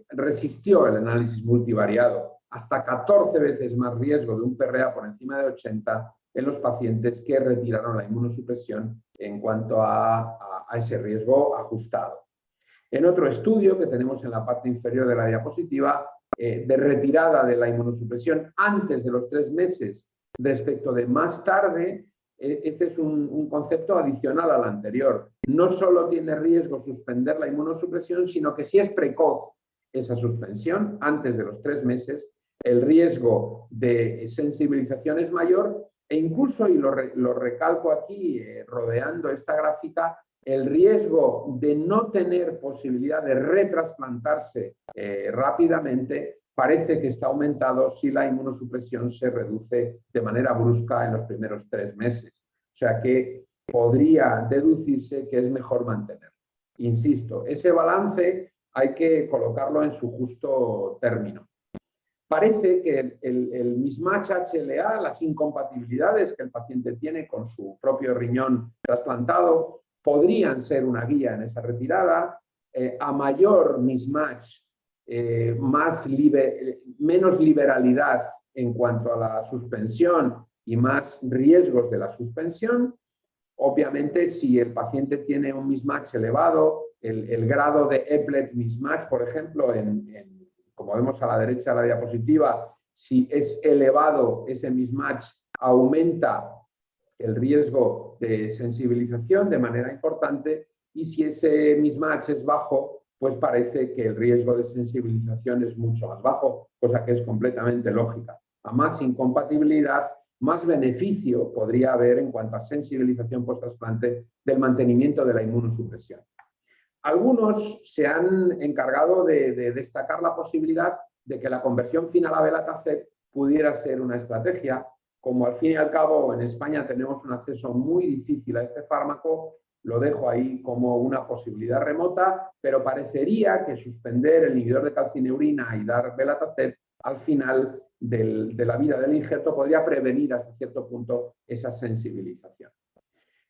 resistió el análisis multivariado, hasta 14 veces más riesgo de un PRA por encima de 80 en los pacientes que retiraron la inmunosupresión en cuanto a ese riesgo ajustado. En otro estudio que tenemos en la parte inferior de la diapositiva, de retirada de la inmunosupresión antes de los 3 meses respecto de más tarde, este es un concepto adicional al anterior. No solo tiene riesgo suspender la inmunosupresión, sino que si es precoz esa suspensión, antes de los 3 meses, el riesgo de sensibilización es mayor e incluso, y lo recalco aquí, rodeando esta gráfica, el riesgo de no tener posibilidad de retrasplantarse rápidamente parece que está aumentado si la inmunosupresión se reduce de manera brusca en los primeros 3 meses. O sea que podría deducirse que es mejor mantener. Insisto, ese balance hay que colocarlo en su justo término. Parece que el mismatch HLA, las incompatibilidades que el paciente tiene con su propio riñón trasplantado, podrían ser una guía en esa retirada. A mayor mismatch, menos liberalidad en cuanto a la suspensión y más riesgos de la suspensión. Obviamente, si el paciente tiene un mismatch elevado, el grado de Eplet mismatch, por ejemplo, como vemos a la derecha de la diapositiva, si es elevado ese mismatch, aumenta el riesgo de sensibilización de manera importante, y si ese mismatch es bajo, pues parece que el riesgo de sensibilización es mucho más bajo, cosa que es completamente lógica. A más incompatibilidad, más beneficio podría haber en cuanto a sensibilización post-trasplante del mantenimiento de la inmunosupresión. Algunos se han encargado de destacar la posibilidad de que la conversión final a Belatacept pudiera ser una estrategia. Como al fin y al cabo en España tenemos un acceso muy difícil a este fármaco, lo dejo ahí como una posibilidad remota, pero parecería que suspender el inhibidor de calcineurina y dar Belatacept al final de la vida del injerto podría prevenir hasta cierto punto esa sensibilización.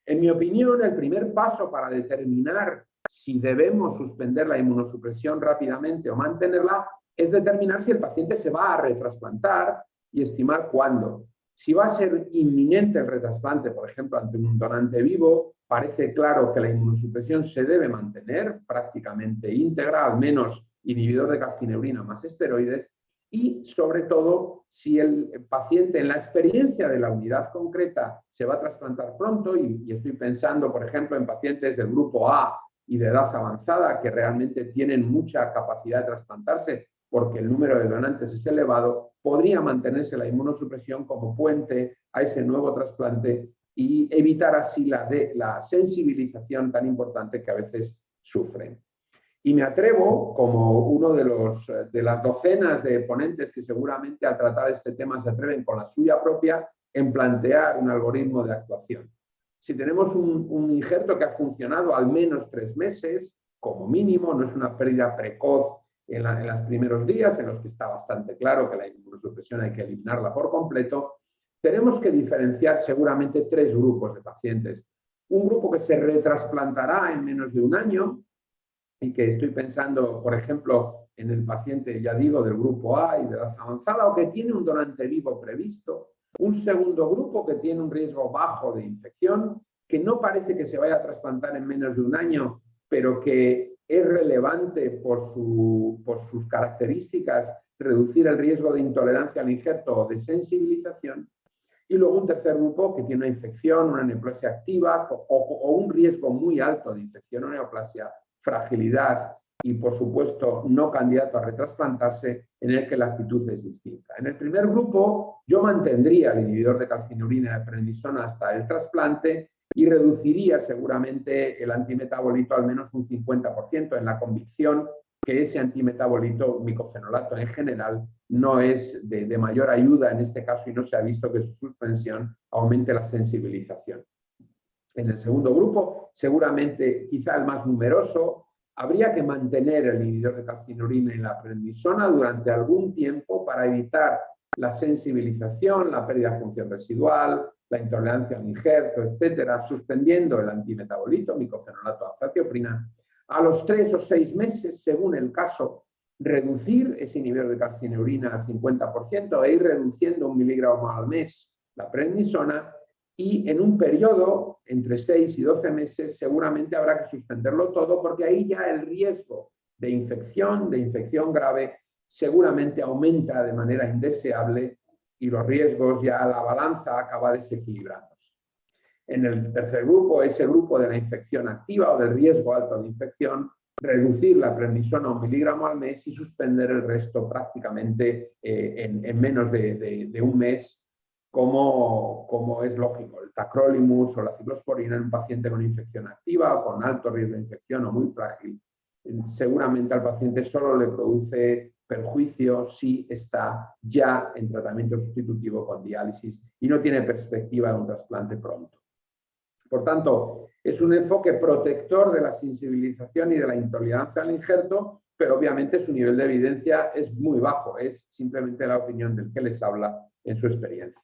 En mi opinión, el primer paso para determinar si debemos suspender la inmunosupresión rápidamente o mantenerla es determinar si el paciente se va a retrasplantar y estimar cuándo. Si va a ser inminente el retrasplante, por ejemplo, ante un donante vivo, parece claro que la inmunosupresión se debe mantener prácticamente íntegra, al menos inhibidor de calcineurina más esteroides, y sobre todo si el paciente en la experiencia de la unidad concreta se va a trasplantar pronto, y estoy pensando, por ejemplo, en pacientes del grupo A y de edad avanzada que realmente tienen mucha capacidad de trasplantarse porque el número de donantes es elevado, podría mantenerse la inmunosupresión como puente a ese nuevo trasplante y evitar así la sensibilización tan importante que a veces sufren. Y me atrevo, como uno de las docenas de ponentes que seguramente al tratar este tema se atreven con la suya propia, en plantear un algoritmo de actuación. Si tenemos un injerto que ha funcionado al menos 3 meses, como mínimo, no es una pérdida precoz en los primeros días, en los que está bastante claro que la inmunosupresión hay que eliminarla por completo, tenemos que diferenciar seguramente 3 grupos de pacientes. Un grupo que se retrasplantará en menos de un año, y que estoy pensando, por ejemplo, en el paciente, ya digo, del grupo A y de edad avanzada, o que tiene un donante vivo previsto. Un segundo grupo que tiene un riesgo bajo de infección, que no parece que se vaya a trasplantar en menos de un año, pero que es relevante por sus características reducir el riesgo de intolerancia al injerto o de sensibilización. Y luego un tercer grupo que tiene una infección, una neoplasia activa o un riesgo muy alto de infección o neoplasia, fragilidad y, por supuesto, no candidato a retrasplantarse, en el que la actitud es distinta. En el primer grupo, yo mantendría el inhibidor de calcineurina de prednisona hasta el trasplante y reduciría seguramente el antimetabolito al menos un 50%, en la convicción que ese antimetabolito, micofenolato en general, no es de mayor ayuda en este caso y no se ha visto que su suspensión aumente la sensibilización. En el segundo grupo, seguramente quizá el más numeroso, habría que mantener el inhibidor de calcineurina en la prednisona durante algún tiempo para evitar la sensibilización, la pérdida de función residual, la intolerancia al injerto, etcétera, suspendiendo el antimetabolito, micofenolato azatioprina. A los 3 o 6 meses, según el caso, reducir ese inhibidor de calcineurina al 50% e ir reduciendo 1 miligramo al mes la prednisona. Y en un periodo entre 6 y 12 meses seguramente habrá que suspenderlo todo, porque ahí ya el riesgo de infección grave, seguramente aumenta de manera indeseable y los riesgos, ya la balanza acaba desequilibrándose. En el tercer grupo, ese grupo de la infección activa o del riesgo alto de infección, reducir la prednisona a 1 miligramo al mes y suspender el resto prácticamente en menos de un mes, como es lógico. El tacrolimus o la ciclosporina en un paciente con infección activa o con alto riesgo de infección o muy frágil, seguramente al paciente solo le produce perjuicio si está ya en tratamiento sustitutivo con diálisis y no tiene perspectiva de un trasplante pronto. Por tanto, es un enfoque protector de la sensibilización y de la intolerancia al injerto, pero obviamente su nivel de evidencia es muy bajo, es simplemente la opinión del que les habla en su experiencia.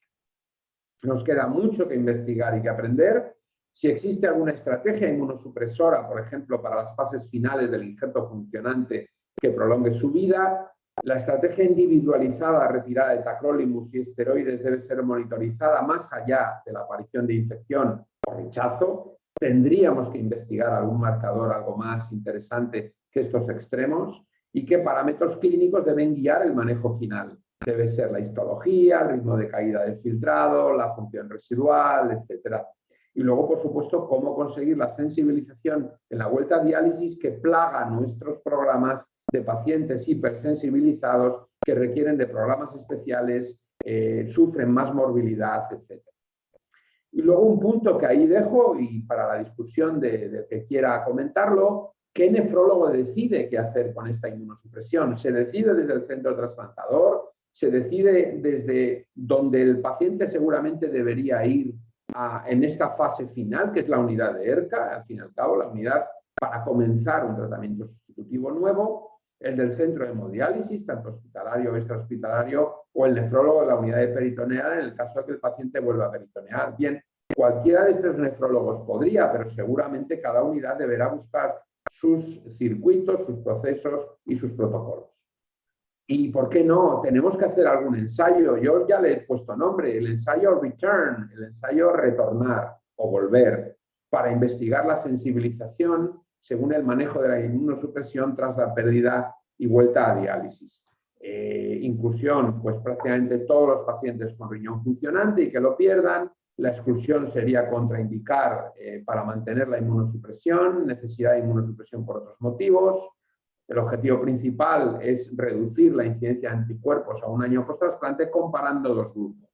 Nos queda mucho que investigar y que aprender. Si existe alguna estrategia inmunosupresora, por ejemplo, para las fases finales del injerto funcionante que prolongue su vida, la estrategia individualizada retirada de tacrolimus y esteroides debe ser monitorizada más allá de la aparición de infección o rechazo. Tendríamos que investigar algún marcador algo más interesante que estos extremos y qué parámetros clínicos deben guiar el manejo final. Debe ser la histología, el ritmo de caída del filtrado, la función residual, etc. Y luego, por supuesto, cómo conseguir la sensibilización en la vuelta a diálisis que plaga nuestros programas de pacientes hipersensibilizados que requieren de programas especiales, sufren más morbilidad, etc. Y luego un punto que ahí dejo, y para la discusión de que quiera comentarlo, ¿qué nefrólogo decide qué hacer con esta inmunosupresión? ¿Se decide desde el centro trasplantador? ¿Se decide desde donde el paciente seguramente debería ir en esta fase final, que es la unidad de ERCA, al fin y al cabo, la unidad para comenzar un tratamiento sustitutivo nuevo, el del centro de hemodiálisis, tanto hospitalario o extrahospitalario, o el nefrólogo de la unidad de peritoneal en el caso de que el paciente vuelva a peritonear? Bien, cualquiera de estos nefrólogos podría, pero seguramente cada unidad deberá buscar sus circuitos, sus procesos y sus protocolos. ¿Y por qué no? Tenemos que hacer algún ensayo. Yo ya le he puesto nombre, el ensayo Return, el ensayo retornar o volver, para investigar la sensibilización según el manejo de la inmunosupresión tras la pérdida y vuelta a diálisis. Inclusión, pues prácticamente todos los pacientes con riñón funcionante y que lo pierdan. La exclusión sería contraindicar para mantener la inmunosupresión, necesidad de inmunosupresión por otros motivos. El objetivo principal es reducir la incidencia de anticuerpos a un año post-trasplante comparando dos grupos.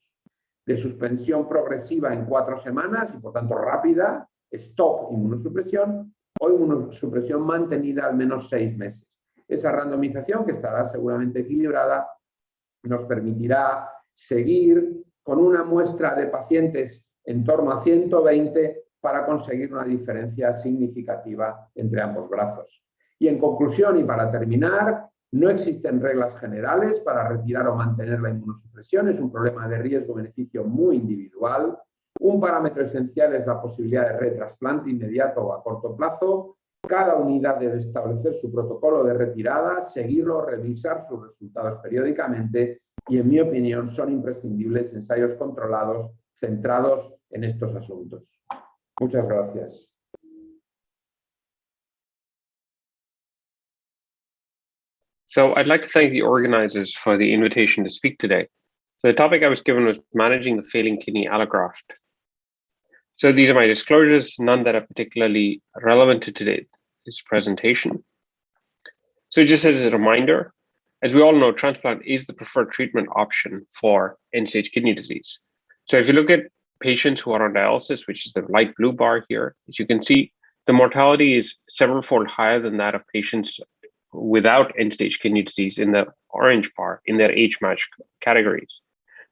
De suspensión progresiva en 4 semanas y por tanto rápida, stop inmunosupresión, o inmunosupresión mantenida al menos 6 meses. Esa randomización, que estará seguramente equilibrada, nos permitirá seguir con una muestra de pacientes en torno a 120 para conseguir una diferencia significativa entre ambos brazos. Y en conclusión, y para terminar, no existen reglas generales para retirar o mantener la inmunosupresión. Es un problema de riesgo-beneficio muy individual. Un parámetro esencial es la posibilidad de retrasplante inmediato o a corto plazo. Cada unidad debe establecer su protocolo de retirada, seguirlo, revisar sus resultados periódicamente y, en mi opinión, son imprescindibles ensayos controlados centrados en estos asuntos. Muchas gracias. So I'd like to thank the organizers for the invitation to speak today. So the topic I was given was managing the failing kidney allograft. So these are my disclosures, none that are particularly relevant to today's presentation. So just as a reminder, as we all know, transplant is the preferred treatment option for end-stage kidney disease. So if you look at patients who are on dialysis, which is the light blue bar here, as you can see, the mortality is several-fold higher than that of patients without end-stage kidney disease in the orange bar in their age-matched categories.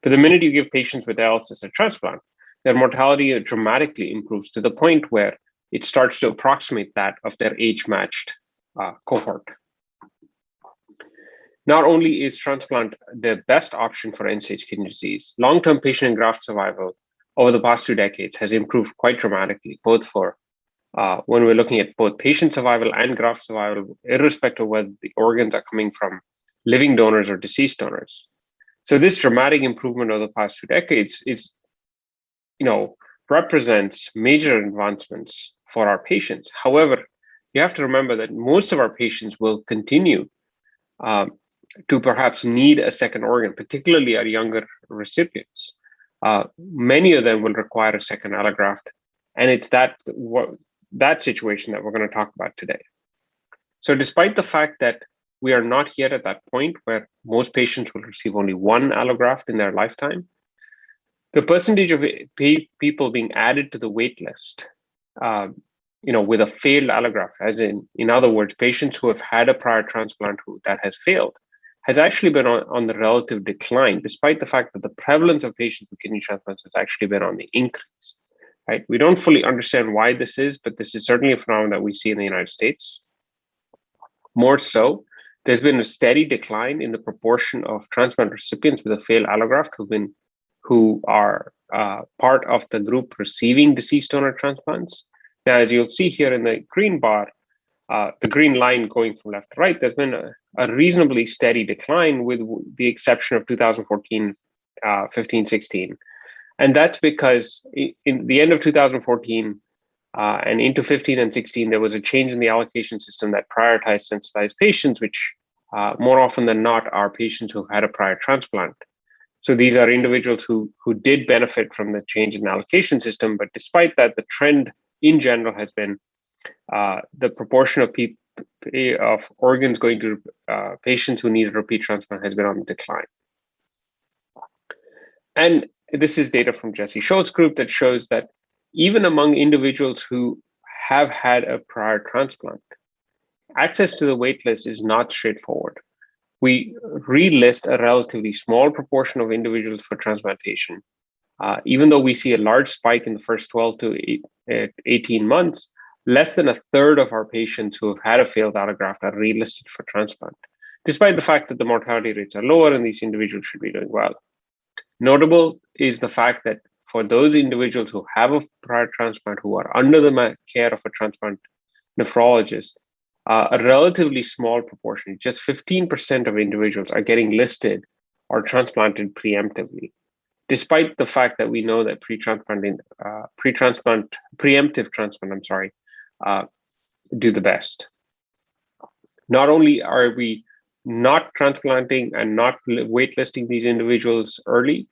But the minute you give patients with dialysis a transplant, their mortality dramatically improves to the point where it starts to approximate that of their age-matched cohort. Not only is transplant the best option for end-stage kidney disease, long-term patient and graft survival over the past 2 decades has improved quite dramatically, both for when we're looking at both patient survival and graft survival, irrespective of whether the organs are coming from living donors or deceased donors. So this dramatic improvement over the past 2 decades is, represents major advancements for our patients. However, you have to remember that most of our patients will continue to perhaps need a second organ, particularly our younger recipients, many of them will require a second allograft. And it's that situation that we're going to talk about today. So despite the fact that we are not yet at that point where most patients will receive only one allograft in their lifetime, the percentage of people being added to the wait list, with a failed allograft, as in other words, patients who have had a prior transplant that has failed, has actually been on the relative decline, despite the fact that the prevalence of patients with kidney transplants has actually been on the increase. Right? We don't fully understand why this is, but this is certainly a phenomenon that we see in the United States. More so, there's been a steady decline in the proportion of transplant recipients with a failed allograft who are part of the group receiving deceased donor transplants. Now, as you'll see here in the green bar, the green line going from left to right, there's been a reasonably steady decline with the exception of 2014, 15, 16. And that's because in the end of 2014 and into 15 and 16, there was a change in the allocation system that prioritized sensitized patients, which more often than not are patients who've had a prior transplant. So these are individuals who did benefit from the change in the allocation system, but despite that, the trend in general has been the proportion of organs going to patients who need a repeat transplant has been on the decline. And this is data from Jesse Schultz's group that shows that even among individuals who have had a prior transplant, access to the waitlist is not straightforward. We relist a relatively small proportion of individuals for transplantation. Even though we see a large spike in the first 12 to 18 months, less than a third of our patients who have had a failed allograft are relisted for transplant, despite the fact that the mortality rates are lower and these individuals should be doing well. Notable is the fact that for those individuals who have a prior transplant, who are under the care of a transplant nephrologist, a relatively small proportion, just 15% of individuals are getting listed or transplanted preemptively, despite the fact that we know that preemptive transplant, do the best. Not only are we not transplanting and not waitlisting these individuals early,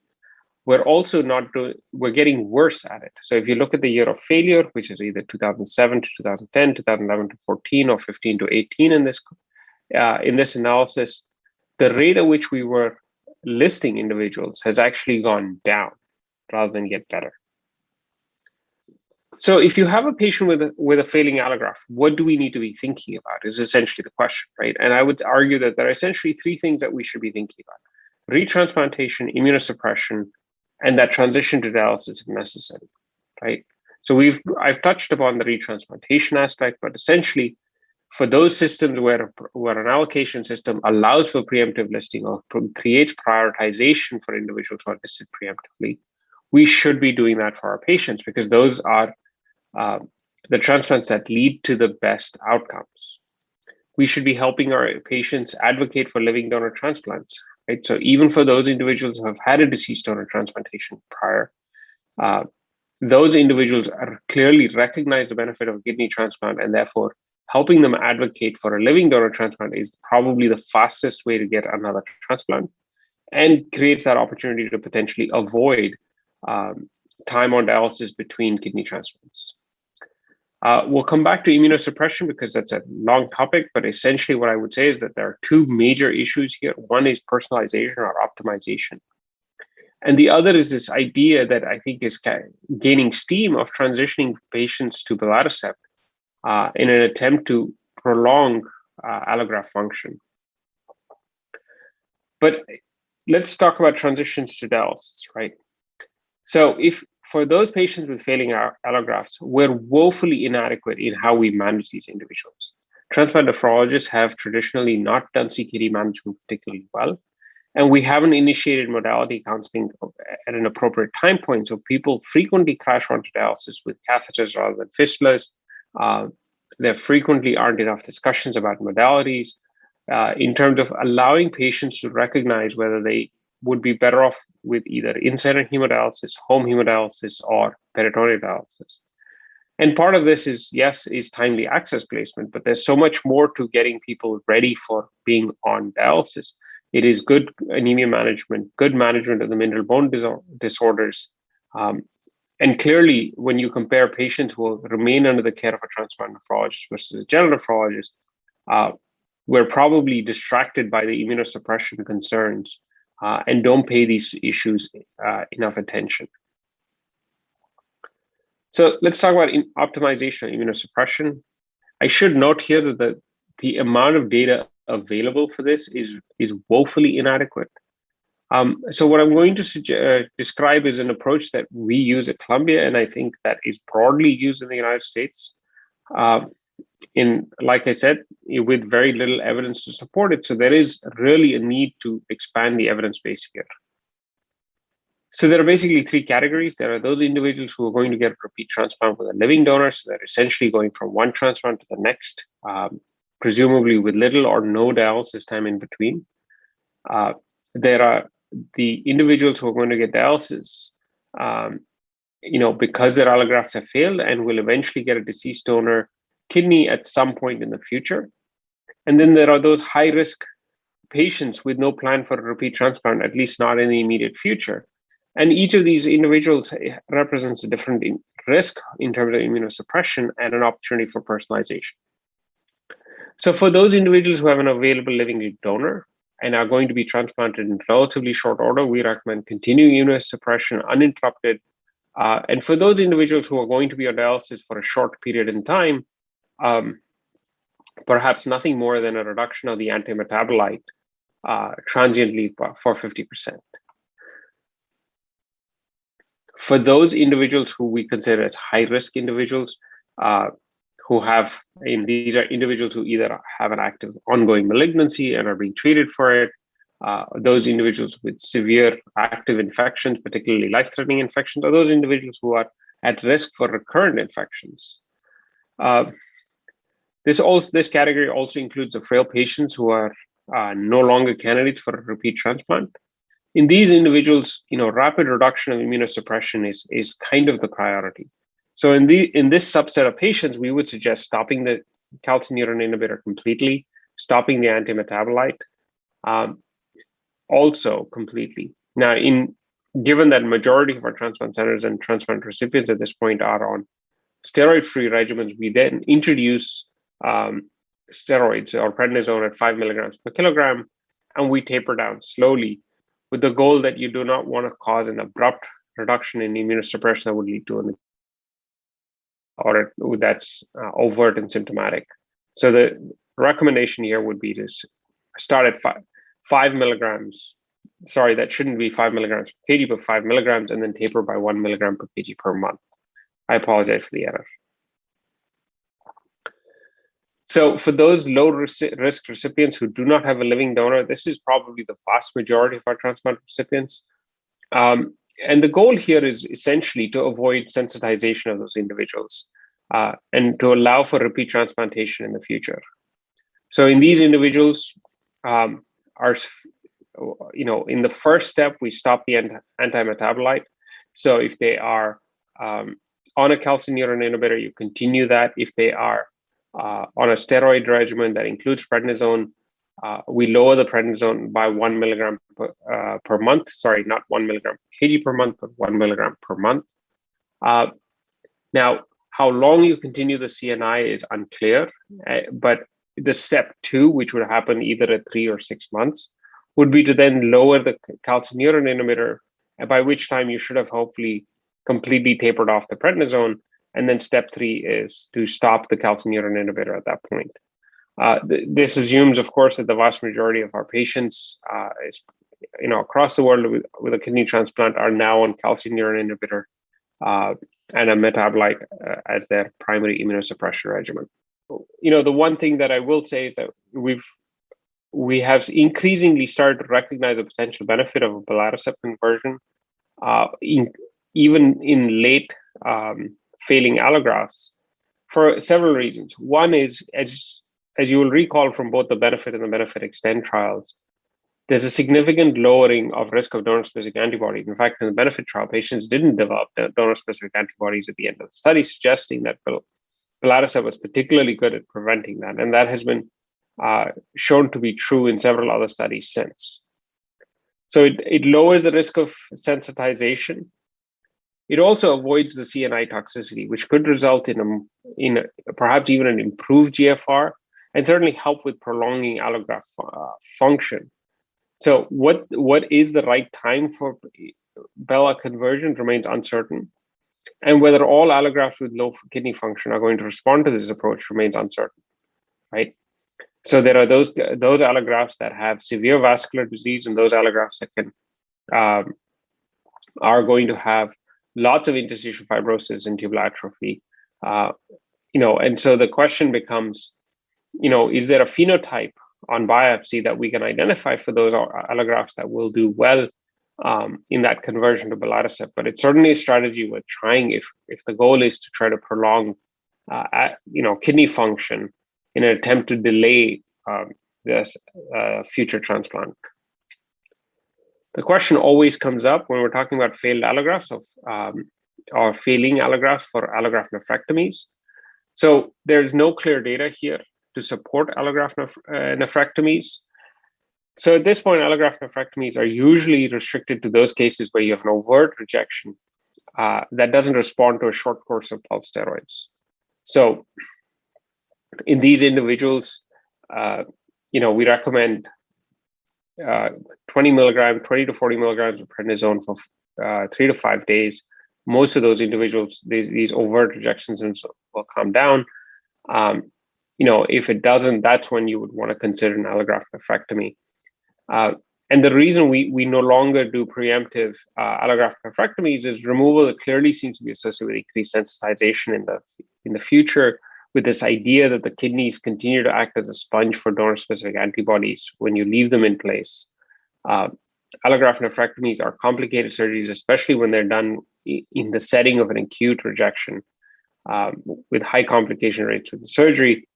we're getting worse at it. So if you look at the year of failure, which is either 2007 to 2010, 2011 to 14, or 15 to 18 in this analysis, the rate at which we were listing individuals has actually gone down rather than get better. So if you have a patient with a failing allograft, what do we need to be thinking about is essentially the question, right? And I would argue that there are essentially three things that we should be thinking about: retransplantation, immunosuppression, and that transition to dialysis if necessary, right? So I've touched upon the retransplantation aspect, but essentially for those systems where an allocation system allows for preemptive listing or creates prioritization for individuals who are listed preemptively, we should be doing that for our patients because those are the transplants that lead to the best outcomes. We should be helping our patients advocate for living donor transplants. Right? So even for those individuals who have had a deceased donor transplantation prior, those individuals are clearly recognize the benefit of a kidney transplant, and therefore helping them advocate for a living donor transplant is probably the fastest way to get another transplant and creates that opportunity to potentially avoid time on dialysis between kidney transplants. We'll come back to immunosuppression because that's a long topic, but essentially what I would say is that there are two major issues here. One is personalization or optimization. And the other is this idea that I think is gaining steam of transitioning patients to belatacept in an attempt to prolong allograft function. But let's talk about transitions to dialysis, right? So if for those patients with failing allografts, we're woefully inadequate in how we manage these individuals. Transplant nephrologists have traditionally not done CKD management particularly well, and we haven't initiated modality counseling at an appropriate time point. So people frequently crash onto dialysis with catheters rather than fistulas. There frequently aren't enough discussions about modalities in terms of allowing patients to recognize whether they would be better off with either in-center hemodialysis, home hemodialysis, or peritoneal dialysis. And part of this is timely access placement, but there's so much more to getting people ready for being on dialysis It is good anemia management, good management of the mineral bone disorders. And clearly, when you compare patients who will remain under the care of a transplant nephrologist versus a general nephrologist, we're probably distracted by the immunosuppression concerns and don't pay these issues enough attention. So let's talk about optimization of immunosuppression. I should note here that the amount of data available for this is woefully inadequate. So what I'm going to describe is an approach that we use at Columbia, and I think that is broadly used in the United States. Like I said, with very little evidence to support it. So there is really a need to expand the evidence base here. So there are basically three categories. There are those individuals who are going to get a repeat transplant with a living donor. So they're essentially going from one transplant to the next, presumably with little or no dialysis time in between. There are the individuals who are going to get dialysis, because their allografts have failed and will eventually get a deceased donor kidney at some point in the future. And then there are those high-risk patients with no plan for a repeat transplant, at least not in the immediate future. And each of these individuals represents a different risk in terms of immunosuppression and an opportunity for personalization. So for those individuals who have an available living donor and are going to be transplanted in relatively short order, we recommend continuing immunosuppression uninterrupted. And for those individuals who are going to be on dialysis for a short period in time, perhaps nothing more than a reduction of the antimetabolite transiently for 50%. For those individuals who we consider as high-risk individuals, these are individuals who either have an active ongoing malignancy and are being treated for it, those individuals with severe active infections, particularly life-threatening infections, or those individuals who are at risk for recurrent infections. This category also includes the frail patients who are no longer candidates for a repeat transplant. In these individuals, rapid reduction of immunosuppression is kind of the priority. So in this subset of patients, we would suggest stopping the calcineurin inhibitor completely, stopping the antimetabolite, also completely. Now, given that majority of our transplant centers and transplant recipients at this point are on steroid-free regimens, we then introduce steroids or prednisone at 5 milligrams per kilogram, and we taper down slowly with the goal that you do not want to cause an abrupt reduction in immunosuppression that would lead to that's overt and symptomatic. So the recommendation here would be to start at 5 milligrams. Sorry, that shouldn't be 5 milligrams per kg, but 5 milligrams, and then taper by 1 milligram per kg per month. I apologize for the error. So for those low-risk recipients who do not have a living donor, this is probably the vast majority of our transplant recipients. And the goal here is essentially to avoid sensitization of those individuals and to allow for repeat transplantation in the future. So in these individuals, in the first step, we stop the antimetabolite. So if they are on a calcineurin inhibitor, you continue that. If they are on a steroid regimen that includes prednisone, we lower the prednisone by 1 milligram per month. Sorry, not 1 milligram per kg per month, but 1 milligram per month. Now, how long you continue the CNI is unclear, but the step 2, which would happen either at 3 or 6 months, would be to then lower the calcineurin inhibitor, by which time you should have hopefully completely tapered off the prednisone. And then step 3 is to stop the calcineurin inhibitor at that point. This assumes, of course, that the vast majority of our patients across the world with a kidney transplant are now on calcineurin inhibitor and a metabolite as their primary immunosuppression regimen. The one thing that I will say is that we have increasingly started to recognize the potential benefit of a belatacept conversion, even in late failing allografts, for several reasons. One is, as you will recall from both the BENEFIT and the BENEFIT Extend trials, there's a significant lowering of risk of donor-specific antibodies. In fact, in the BENEFIT trial, patients didn't develop donor-specific antibodies at the end of the study, suggesting that belatacept was particularly good at preventing that. And that has been shown to be true in several other studies since. So it lowers the risk of sensitization. It also avoids the CNI toxicity, which could result in perhaps even an improved GFR, and certainly help with prolonging allograft function. So what is the right time for BELA conversion remains uncertain. And whether all allografts with low kidney function are going to respond to this approach remains uncertain, right? So there are those allografts that have severe vascular disease, and those allografts that can are going to have lots of interstitial fibrosis and tubular atrophy. And so the question becomes, is there a phenotype on biopsy that we can identify for those allografts that will do well in that conversion to belatacept? But it's certainly a strategy we're trying if the goal is to try to prolong, kidney function in an attempt to delay this future transplant. The question always comes up when we're talking about failed allografts or failing allografts for allograft nephrectomies. So there's no clear data here to support allograft nephrectomies. So at this point, allograft nephrectomies are usually restricted to those cases where you have an overt rejection that doesn't respond to a short course of pulse steroids. So in these individuals, we recommend 20 to 40 milligrams of prednisone for 3 to 5 days. Most of those individuals, these overt rejections will calm down. If it doesn't, that's when you would want to consider an allograft nephrectomy. And the reason we no longer do preemptive allograft nephrectomies is removal that clearly seems to be associated with increased sensitization in the future, with this idea that the kidneys continue to act as a sponge for donor-specific antibodies when you leave them in place. Allograft nephrectomies are complicated surgeries, especially when they're done in the setting of an acute rejection with high complication rates with the surgery.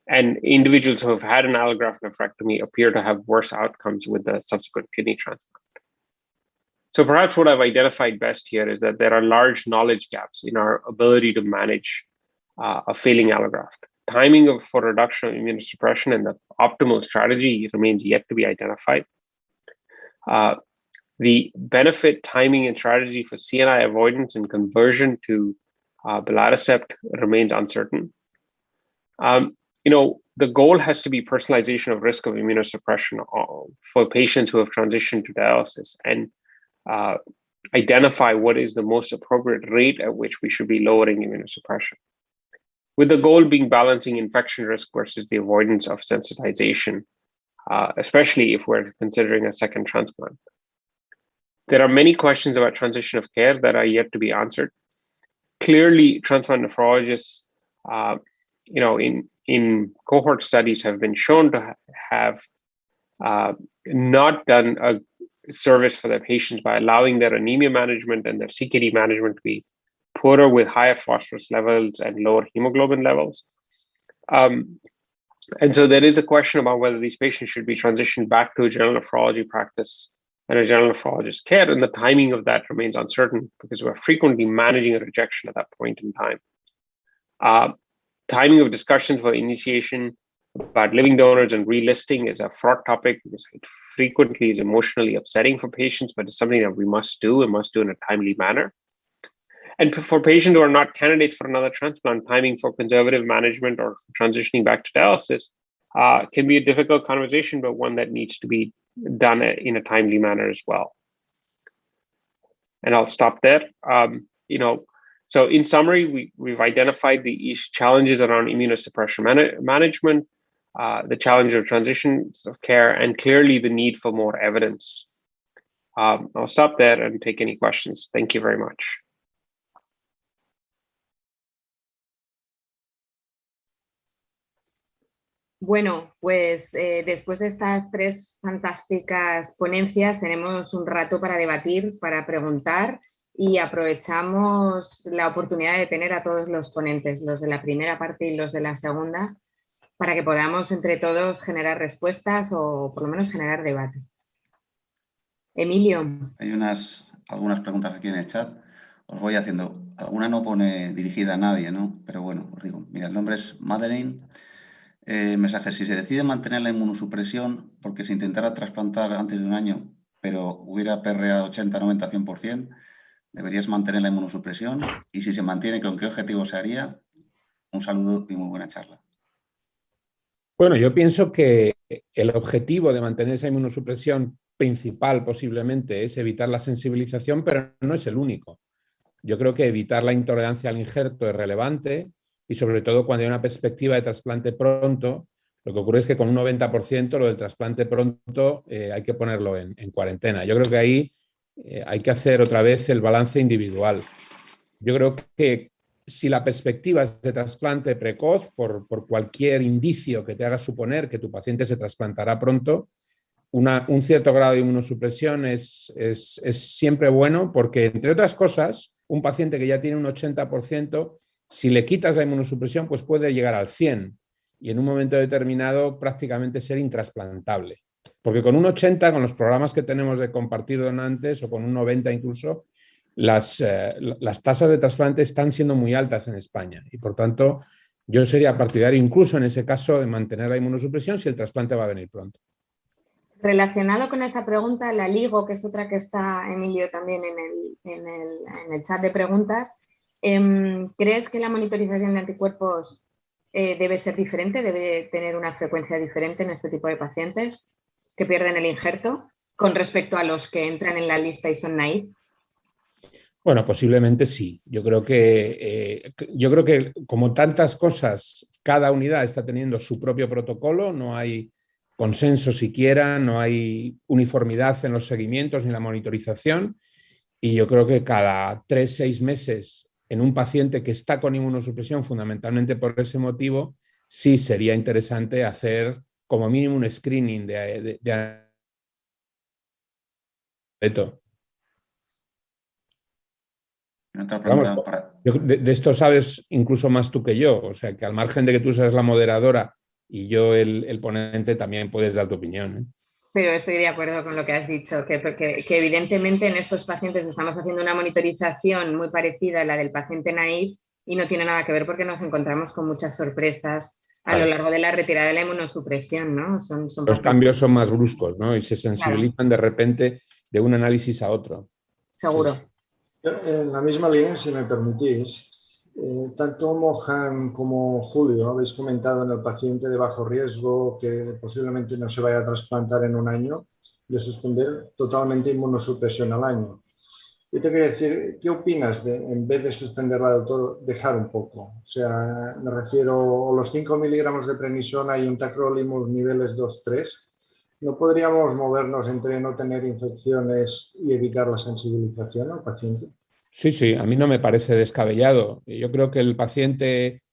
And individuals who have had an allograft nephrectomy appear to have worse outcomes with the subsequent kidney transplant. So perhaps what I've identified best here is that there are large knowledge gaps in our ability to manage a failing allograft. Timing for reduction of immunosuppression and the optimal strategy remains yet to be identified. The benefit, timing, and strategy for CNI avoidance and conversion to belatacept remains uncertain. The goal has to be personalization of risk of immunosuppression for patients who have transitioned to dialysis, and identify what is the most appropriate rate at which we should be lowering immunosuppression, with the goal being balancing infection risk versus the avoidance of sensitization, especially if we're considering a second transplant. There are many questions about transition of care that are yet to be answered. Clearly, transplant nephrologists, in cohort studies have been shown to have not done a service for their patients by allowing their anemia management and their CKD management to be poorer with higher phosphorus levels and lower hemoglobin levels. And so there is a question about whether these patients should be transitioned back to a general nephrology practice and a general nephrologist care, and the timing of that remains uncertain because we're frequently managing a rejection at that point in time. Timing of discussions for initiation about living donors and relisting is a fraught topic because it frequently is emotionally upsetting for patients, but it's something that we must do and must do in a timely manner. And for patients who are not candidates for another transplant, timing for conservative management or transitioning back to dialysis can be a difficult conversation, but one that needs to be done in a timely manner as well. And I'll stop there. So in summary, we've identified the challenges around immunosuppression management, the challenge of transitions of care, and clearly the need for more evidence. I'll stop there and take any questions. Thank you very much. Bueno, pues después de estas 3 fantásticas ponencias tenemos un rato para debatir, para preguntar, y aprovechamos la oportunidad de tener a todos los ponentes, los de la primera parte y los de la segunda, para que podamos entre todos generar respuestas o por lo menos generar debate. Emilio. Hay algunas preguntas aquí en el chat. Os voy haciendo. Alguna no pone dirigida a nadie, ¿no? Pero bueno, os digo. Mira, el nombre es Madeleine mensaje. Si se decide mantener la inmunosupresión porque se intentara trasplantar antes de un año, pero hubiera PRA 80, 90, 100%, deberías mantener la inmunosupresión. Y si se mantiene, ¿con qué objetivo se haría? Un saludo y muy buena charla. Bueno, yo pienso que el objetivo de mantener esa inmunosupresión principal posiblemente es evitar la sensibilización, pero no es el único. Yo creo que evitar la intolerancia al injerto es relevante y sobre todo cuando hay una perspectiva de trasplante pronto, lo que ocurre es que con un 90% lo del trasplante pronto hay que ponerlo en cuarentena. Yo creo que ahí hay que hacer otra vez el balance individual. Yo creo que si la perspectiva es de trasplante precoz, por cualquier indicio que te haga suponer que tu paciente se trasplantará pronto, un cierto grado de inmunosupresión es siempre bueno porque, entre otras cosas, un paciente que ya tiene un 80%, si le quitas la inmunosupresión, pues puede llegar al 100% y en un momento determinado prácticamente ser intrasplantable. Porque con un 80%, con los programas que tenemos de compartir donantes, o con un 90% incluso, las tasas de trasplante están siendo muy altas en España y, por tanto, yo sería partidario incluso en ese caso de mantener la inmunosupresión si el trasplante va a venir pronto. Relacionado con esa pregunta, la ligo, que es otra que está Emilio también en el chat de preguntas. ¿Crees que la monitorización de anticuerpos debe ser diferente, debe tener una frecuencia diferente en este tipo de pacientes que pierden el injerto con respecto a los que entran en la lista y son naive? Bueno, posiblemente sí. Yo creo que como tantas cosas, cada unidad está teniendo su propio protocolo, no hay consenso siquiera, no hay uniformidad en los seguimientos ni la monitorización, y yo creo que cada 3-6 meses en un paciente que está con inmunosupresión, fundamentalmente por ese motivo, sí sería interesante hacer como mínimo un screening de Vamos, de esto sabes incluso más tú que yo, o sea que al margen de que tú seas la moderadora y yo el ponente, también puedes dar tu opinión, ¿eh? Pero estoy de acuerdo con lo que has dicho, que evidentemente en estos pacientes estamos haciendo una monitorización muy parecida a la del paciente naive y no tiene nada que ver porque nos encontramos con muchas sorpresas a lo largo de la retirada de la inmunosupresión, ¿no? Los cambios son más bruscos, ¿no? Y se sensibilizan de repente de un análisis a otro. Seguro. En la misma línea, si me permitís, tanto Mohan como Julio habéis comentado en el paciente de bajo riesgo que posiblemente no se vaya a trasplantar en un año, de suspender totalmente inmunosupresión al año. Yo te quería decir, ¿qué opinas de, en vez de suspenderla del todo, dejar un poco? O sea, me refiero a los 5 miligramos de prednisona y un tacrolimus niveles 2-3. ¿No podríamos movernos entre no tener infecciones y evitar la sensibilización al paciente? Sí, sí, a mí no me parece descabellado. Yo creo que el paciente,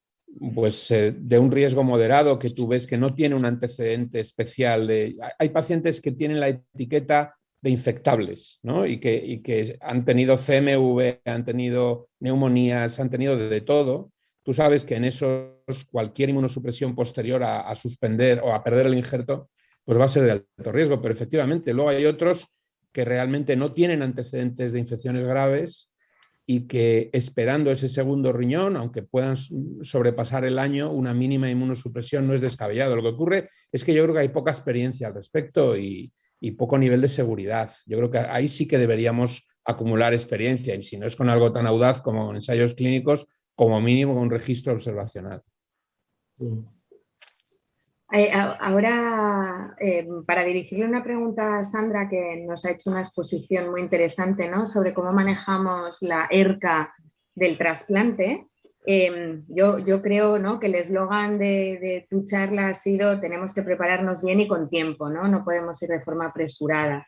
pues, de un riesgo moderado, que tú ves que no tiene un antecedente especial Hay pacientes que tienen la etiqueta de infectables, ¿no? Y que han tenido CMV, han tenido neumonías, han tenido de todo. Tú sabes que en esos cualquier inmunosupresión posterior a suspender o a perder el injerto, pues va a ser de alto riesgo. Pero efectivamente, luego hay otros que realmente no tienen antecedentes de infecciones graves y que, esperando ese segundo riñón, aunque puedan sobrepasar el año, una mínima inmunosupresión no es descabellado. Lo que ocurre es que yo creo que hay poca experiencia al respecto y poco nivel de seguridad. Yo creo que ahí sí que deberíamos acumular experiencia, y si no es con algo tan audaz como ensayos clínicos, como mínimo con un registro observacional. Sí. Ahora, para dirigirle una pregunta a Sandra, que nos ha hecho una exposición muy interesante, ¿no?, sobre cómo manejamos la ERCA del trasplante. Yo creo, ¿no?, que el eslogan de tu charla ha sido: tenemos que prepararnos bien y con tiempo, ¿no? No podemos ir de forma apresurada.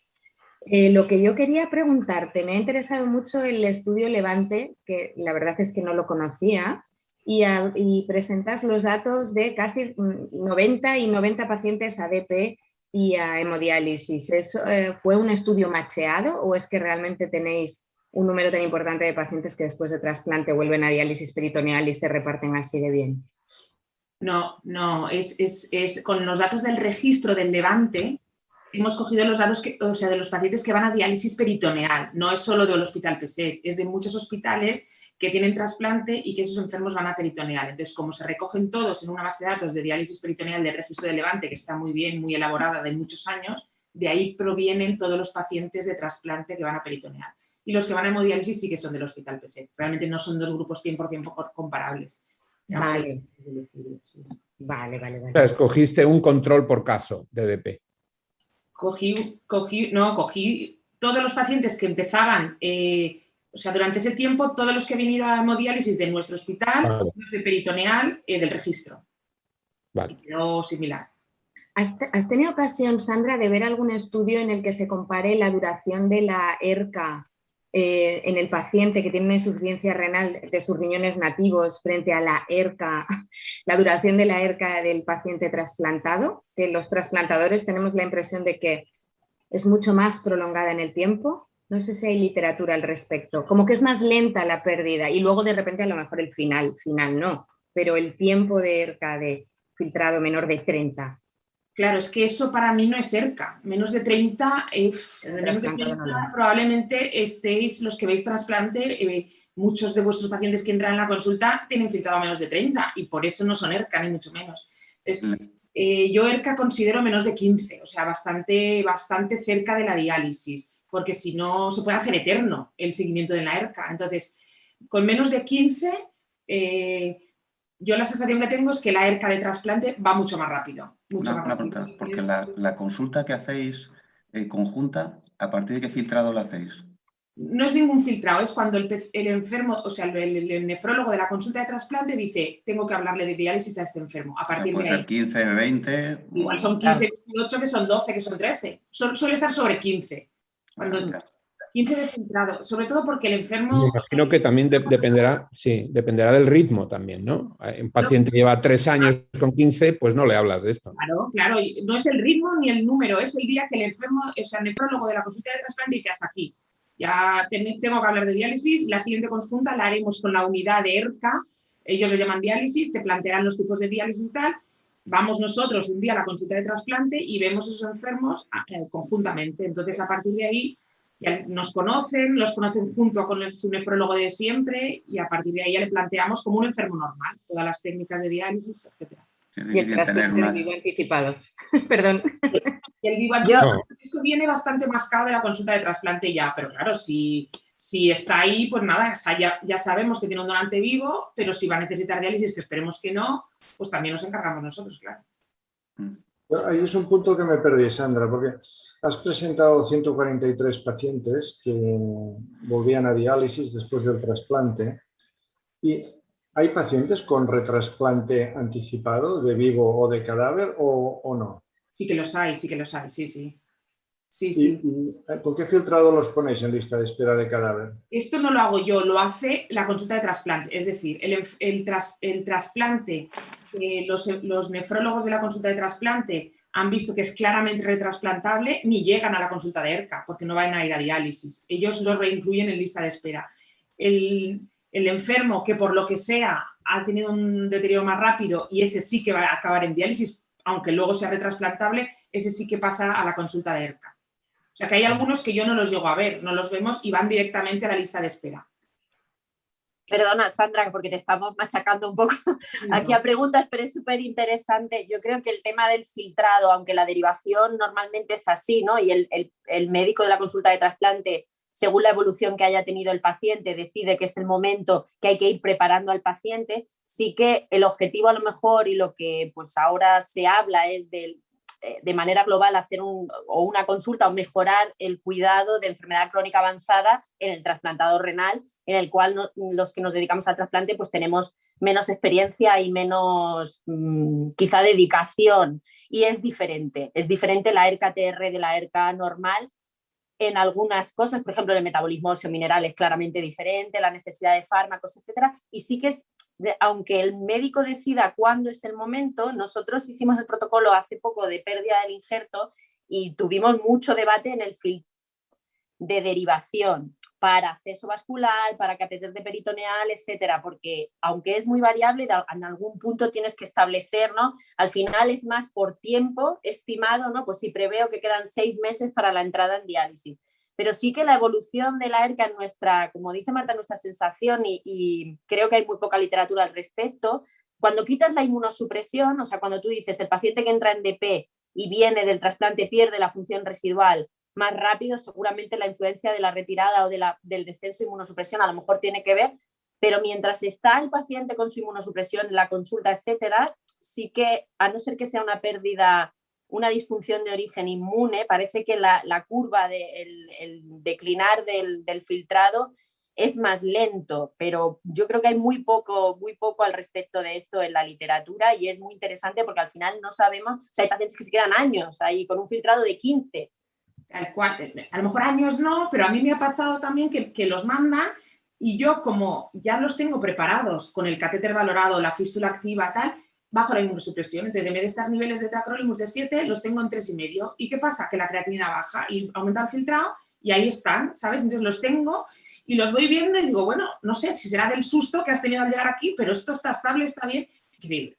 Lo que yo quería preguntarte, me ha interesado mucho el estudio Levante, que la verdad es que no lo conocía, y presentas los datos de casi 90 pacientes ADP y a hemodiálisis. ¿Eso fue un estudio macheado o es que realmente tenéis un número tan importante de pacientes que después de trasplante vuelven a diálisis peritoneal y se reparten así de bien? No, es con los datos del registro del Levante. Hemos cogido los datos de los pacientes que van a diálisis peritoneal. No es solo del Hospital PSEC, es de muchos hospitales que tienen trasplante y que esos enfermos van a peritoneal. Entonces, como se recogen todos en una base de datos de diálisis peritoneal del Registro de Levante, que está muy bien, muy elaborada, de muchos años, de ahí provienen todos los pacientes de trasplante que van a peritoneal. Y los que van a hemodiálisis sí que son del Hospital PSEC. Realmente no son dos grupos 100% comparables. Vale. Vale. O sea, escogiste un control por caso de EDP. Cogí todos los pacientes que empezaban, o sea, durante ese tiempo, todos los que han venido a hemodiálisis de nuestro hospital, Vale. los de peritoneal del registro. Vale. Y quedó similar. ¿Has tenido ocasión, Sandra, de ver algún estudio en el que se compare la duración de la ERCA en el paciente que tiene una insuficiencia renal de sus riñones nativos frente a la ERCA, la duración de la ERCA del paciente trasplantado? Que los trasplantadores tenemos la impresión de que es mucho más prolongada en el tiempo. No sé si hay literatura al respecto. Como que es más lenta la pérdida y luego de repente a lo mejor el final no, pero el tiempo de ERCA de filtrado menor de 30. Claro, es que eso para mí no es ERCA. Menos de 30, probablemente estéis, los que veis trasplante, muchos de vuestros pacientes que entran en la consulta tienen filtrado menos de 30 y por eso no son ERCA, ni mucho menos. Entonces, yo ERCA considero menos de 15, o sea, bastante cerca de la diálisis, porque si no se puede hacer eterno el seguimiento de la ERCA. Entonces, con menos de 15... yo la sensación que tengo es que la ERCA de trasplante va mucho más rápido. Una pregunta, porque la consulta que hacéis conjunta, ¿a partir de qué filtrado la hacéis? No es ningún filtrado, es cuando el enfermo, o sea, el nefrólogo de la consulta de trasplante dice, tengo que hablarle de diálisis a este enfermo. A partir de ahí. Puede ser 15, 20... Igual son 15, 18, que son 12, que son 13. Suele estar sobre 15. Cuando 15 de filtrado, sobre todo porque el enfermo... Me imagino que también dependerá del ritmo también, ¿no? Un paciente lleva 3 años con 15, pues no le hablas de esto. Claro, no es el ritmo ni el número, es el día que el enfermo, o sea, el nefrólogo de la consulta de trasplante dice hasta aquí. Ya tengo que hablar de diálisis, la siguiente consulta la haremos con la unidad de ERCA, ellos le llaman diálisis, te plantearán los tipos de diálisis y tal. Vamos nosotros un día a la consulta de trasplante y vemos esos enfermos conjuntamente. Entonces, a partir de ahí... ya los conocen junto con su nefrólogo de siempre y a partir de ahí ya le planteamos como un enfermo normal, todas las técnicas de diálisis, etc. Y el trasplante de vivo anticipado. Perdón. Y el vivo anticipado, eso viene bastante mascado de la consulta de trasplante ya, pero claro, si está ahí, pues nada, ya sabemos que tiene un donante vivo, pero si va a necesitar diálisis, que esperemos que no, pues también nos encargamos nosotros, claro. Ahí es un punto que me perdí, Sandra, porque has presentado 143 pacientes que volvían a diálisis después del trasplante. ¿Y hay pacientes con retrasplante anticipado de vivo o de cadáver o no? Sí que los hay, sí. ¿Y con qué filtrado los ponéis en lista de espera de cadáver? Esto no lo hago yo, lo hace la consulta de trasplante. Es decir, el trasplante, los nefrólogos de la consulta de trasplante han visto que es claramente retrasplantable, ni llegan a la consulta de ERCA, porque no van a ir a diálisis. Ellos lo reincluyen en lista de espera. El enfermo que por lo que sea ha tenido un deterioro más rápido y ese sí que va a acabar en diálisis, aunque luego sea retrasplantable, ese sí que pasa a la consulta de ERCA. O sea que hay algunos que yo no los llego a ver, no los vemos y van directamente a la lista de espera. Perdona, Sandra, porque te estamos machacando un poco aquí a preguntas, pero es súper interesante. Yo creo que el tema del filtrado, aunque la derivación normalmente es así, ¿no? Y el médico de la consulta de trasplante, según la evolución que haya tenido el paciente, decide que es el momento que hay que ir preparando al paciente, sí que el objetivo a lo mejor y lo que pues ahora se habla es de manera global hacer una consulta o mejorar el cuidado de enfermedad crónica avanzada en el trasplantado renal, en el cual los que nos dedicamos al trasplante pues tenemos menos experiencia y menos quizá dedicación, y es diferente la ERCA-TR de la ERCA normal en algunas cosas. Por ejemplo, el metabolismo óseo mineral es claramente diferente, la necesidad de fármacos, etcétera, y sí que es, aunque el médico decida cuándo es el momento, nosotros hicimos el protocolo hace poco de pérdida del injerto y tuvimos mucho debate en el filtro de derivación para acceso vascular, para catéter de peritoneal, etcétera, porque aunque es muy variable, en algún punto tienes que establecer, ¿no? Al final es más por tiempo estimado, ¿no? Pues si preveo que quedan 6 meses para la entrada en diálisis, pero sí que la evolución de la ERCA en nuestra, como dice Marta, nuestra sensación, y creo que hay muy poca literatura al respecto, cuando quitas la inmunosupresión, o sea, cuando tú dices el paciente que entra en DP y viene del trasplante pierde la función residual más rápido, seguramente la influencia de la retirada o del descenso de inmunosupresión a lo mejor tiene que ver, pero mientras está el paciente con su inmunosupresión, la consulta, etcétera, sí que, a no ser que sea una pérdida, una disfunción de origen inmune, parece que la curva el declinar del filtrado es más lento, pero yo creo que hay muy poco al respecto de esto en la literatura y es muy interesante porque al final no sabemos, o sea, hay pacientes que se quedan años ahí con un filtrado de 15. Tal cual, a lo mejor años no, pero a mí me ha pasado también que los mandan y yo como ya los tengo preparados con el catéter valorado, la fístula activa, tal, bajo la inmunosupresión. Entonces, en vez de estar niveles de tacrolimus de 7, los tengo en 3,5. ¿Y qué pasa? Que la creatinina baja y aumenta el filtrado y ahí están, ¿sabes? Entonces los tengo y los voy viendo y digo, bueno, no sé si será del susto que has tenido al llegar aquí, pero esto está estable, está bien. Es decir,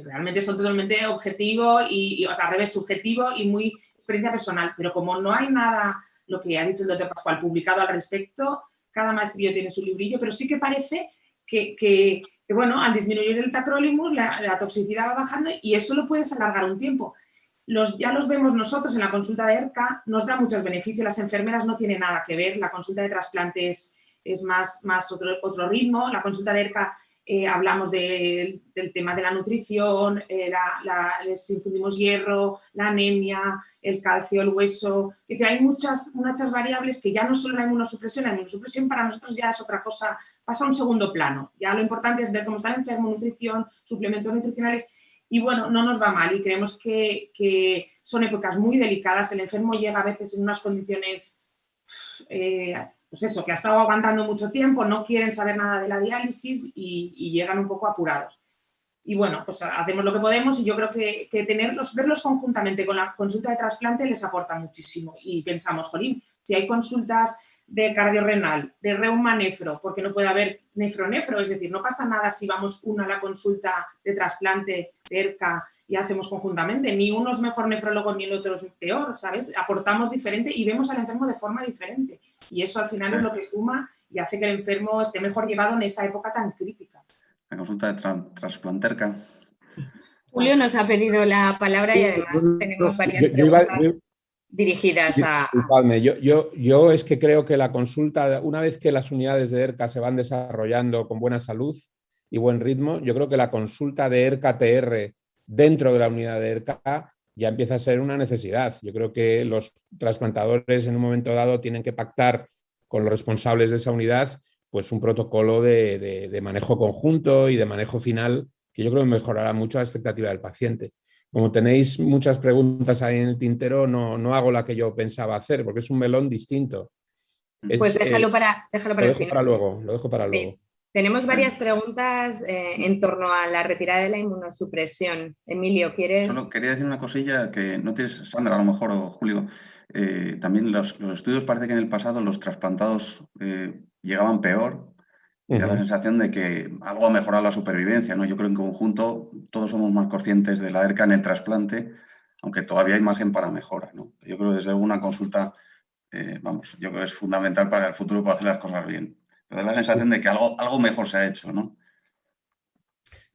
realmente son totalmente objetivo y o sea, al revés, subjetivo y muy experiencia personal. Pero como no hay nada, lo que ha dicho el doctor Pascual, publicado al respecto, cada maestrillo tiene su librillo, pero sí que parece que bueno, al disminuir el tacrolimus, la toxicidad va bajando y eso lo puedes alargar un tiempo. Ya los vemos nosotros en la consulta de ERCA, nos da muchos beneficios, las enfermeras no tienen nada que ver, la consulta de trasplante es más otro ritmo, la consulta de ERCA hablamos del tema de la nutrición, les infundimos hierro, la anemia, el calcio, el hueso, es decir, hay muchas variables que ya no solo la inmunosupresión para nosotros ya es otra cosa, pasa a un segundo plano, ya lo importante es ver cómo está el enfermo, nutrición, suplementos nutricionales. Y bueno, no nos va mal y creemos que son épocas muy delicadas. El enfermo llega a veces en unas condiciones, pues eso, que ha estado aguantando mucho tiempo, no quieren saber nada de la diálisis y llegan un poco apurados. Y bueno, pues hacemos lo que podemos y yo creo que verlos conjuntamente con la consulta de trasplante les aporta muchísimo. Y pensamos, jolín, si hay consultas de cardiorrenal, de reuma nefro, porque no puede haber nefro-nefro, es decir, no pasa nada si vamos una a la consulta de trasplante de ERCA y hacemos conjuntamente, ni uno es mejor nefrólogo ni el otro es peor, ¿sabes? Aportamos diferente y vemos al enfermo de forma diferente y eso al final es lo que suma y hace que el enfermo esté mejor llevado en esa época tan crítica. La consulta de trasplante ERCA. Julio nos ha pedido la palabra y además tenemos varias preguntas dirigidas a... Yo es que creo que la consulta, una vez que las unidades de ERCA se van desarrollando con buena salud y buen ritmo, yo creo que la consulta de ERCA-TR dentro de la unidad de ERCA ya empieza a ser una necesidad. Yo creo que los trasplantadores en un momento dado tienen que pactar con los responsables de esa unidad pues un protocolo de manejo conjunto y de manejo final que yo creo que mejorará mucho la expectativa del paciente. Como tenéis muchas preguntas ahí en el tintero, no hago la que yo pensaba hacer, porque es un melón distinto. Pues déjalo para el final. Lo dejo para luego. Sí. Tenemos varias preguntas en torno a la retirada de la inmunosupresión. Emilio, ¿quieres...? Solo quería decir una cosilla que no tienes, Sandra, a lo mejor, o Julio. También los estudios parece que en el pasado los trasplantados llegaban peor. Y da la sensación de que algo ha mejorado la supervivencia, ¿no? Yo creo que en conjunto todos somos más conscientes de la ERCA en el trasplante, aunque todavía hay margen para mejora, ¿no? Yo creo que desde alguna consulta, yo creo que es fundamental para el futuro para hacer las cosas bien. Pero da la sensación de que algo mejor se ha hecho, ¿no?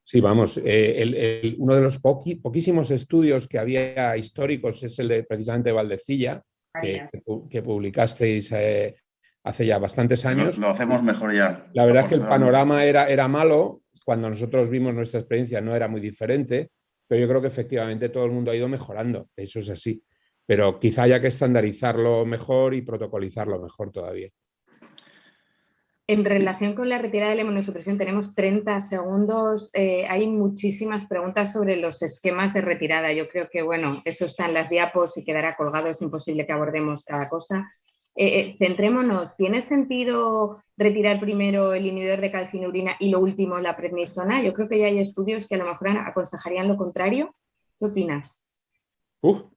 Sí, vamos, uno de los poquísimos estudios que había históricos es el de precisamente Valdecilla, que publicasteis hace ya bastantes años. Lo hacemos mejor ya. La verdad es que el panorama era malo. Cuando nosotros vimos nuestra experiencia no era muy diferente, pero yo creo que efectivamente todo el mundo ha ido mejorando. Eso es así. Pero quizá haya que estandarizarlo mejor y protocolizarlo mejor todavía. En relación con la retirada de la inmunosupresión, tenemos 30 segundos. Hay muchísimas preguntas sobre los esquemas de retirada. Yo creo que, bueno, eso está en las diapos y quedará colgado. Es imposible que abordemos cada cosa. Centrémonos, ¿tiene sentido retirar primero el inhibidor de calcinurina y lo último la prednisona? Yo creo que ya hay estudios que a lo mejor aconsejarían lo contrario. ¿Qué opinas?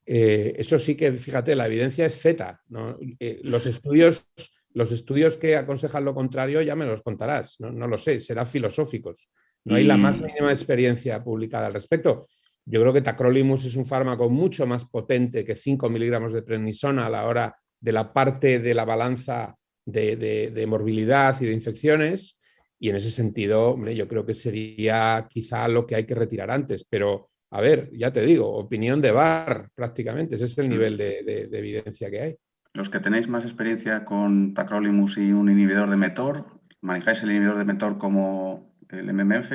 Eso sí que, fíjate, la evidencia es Z, ¿no? Los estudios que aconsejan lo contrario ya me los contarás, no lo sé, serán filosóficos. No hay la más mínima experiencia publicada al respecto. Yo creo que tacrolimus es un fármaco mucho más potente que 5 miligramos de prednisona a la hora la parte de la balanza de morbilidad y de infecciones, y en ese sentido, hombre, yo creo que sería quizá lo que hay que retirar antes, pero a ver, ya te digo, opinión de bar prácticamente, ese es el nivel de evidencia que hay. Los que tenéis más experiencia con tacrolimus y un inhibidor de mTOR, ¿manejáis el inhibidor de mTOR como el MMF?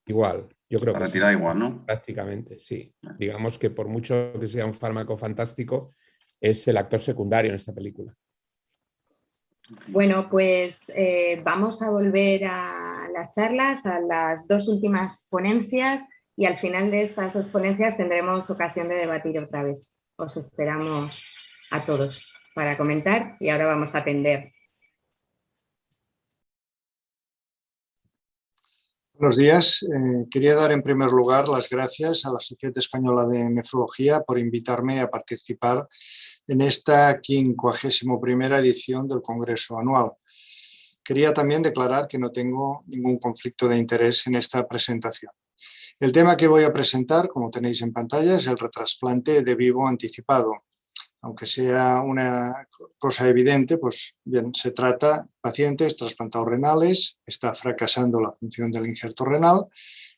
Igual, yo creo La que sí, retirada igual, ¿no? prácticamente, sí. Digamos que por mucho que sea un fármaco fantástico, es el actor secundario en esta película. Bueno, pues vamos a volver a las charlas, a las dos últimas ponencias, y al final de estas dos ponencias tendremos ocasión de debatir otra vez. Os esperamos a todos para comentar y ahora vamos a atender. Buenos días. Quería dar en primer lugar las gracias a la Sociedad Española de Nefrología por invitarme a participar en esta 51ª edición del Congreso Anual. Quería también declarar que no tengo ningún conflicto de interés en esta presentación. El tema que voy a presentar, como tenéis en pantalla, es el retrasplante de vivo anticipado. Aunque sea una cosa evidente, pues bien, se trata de pacientes trasplantados renales, está fracasando la función del injerto renal,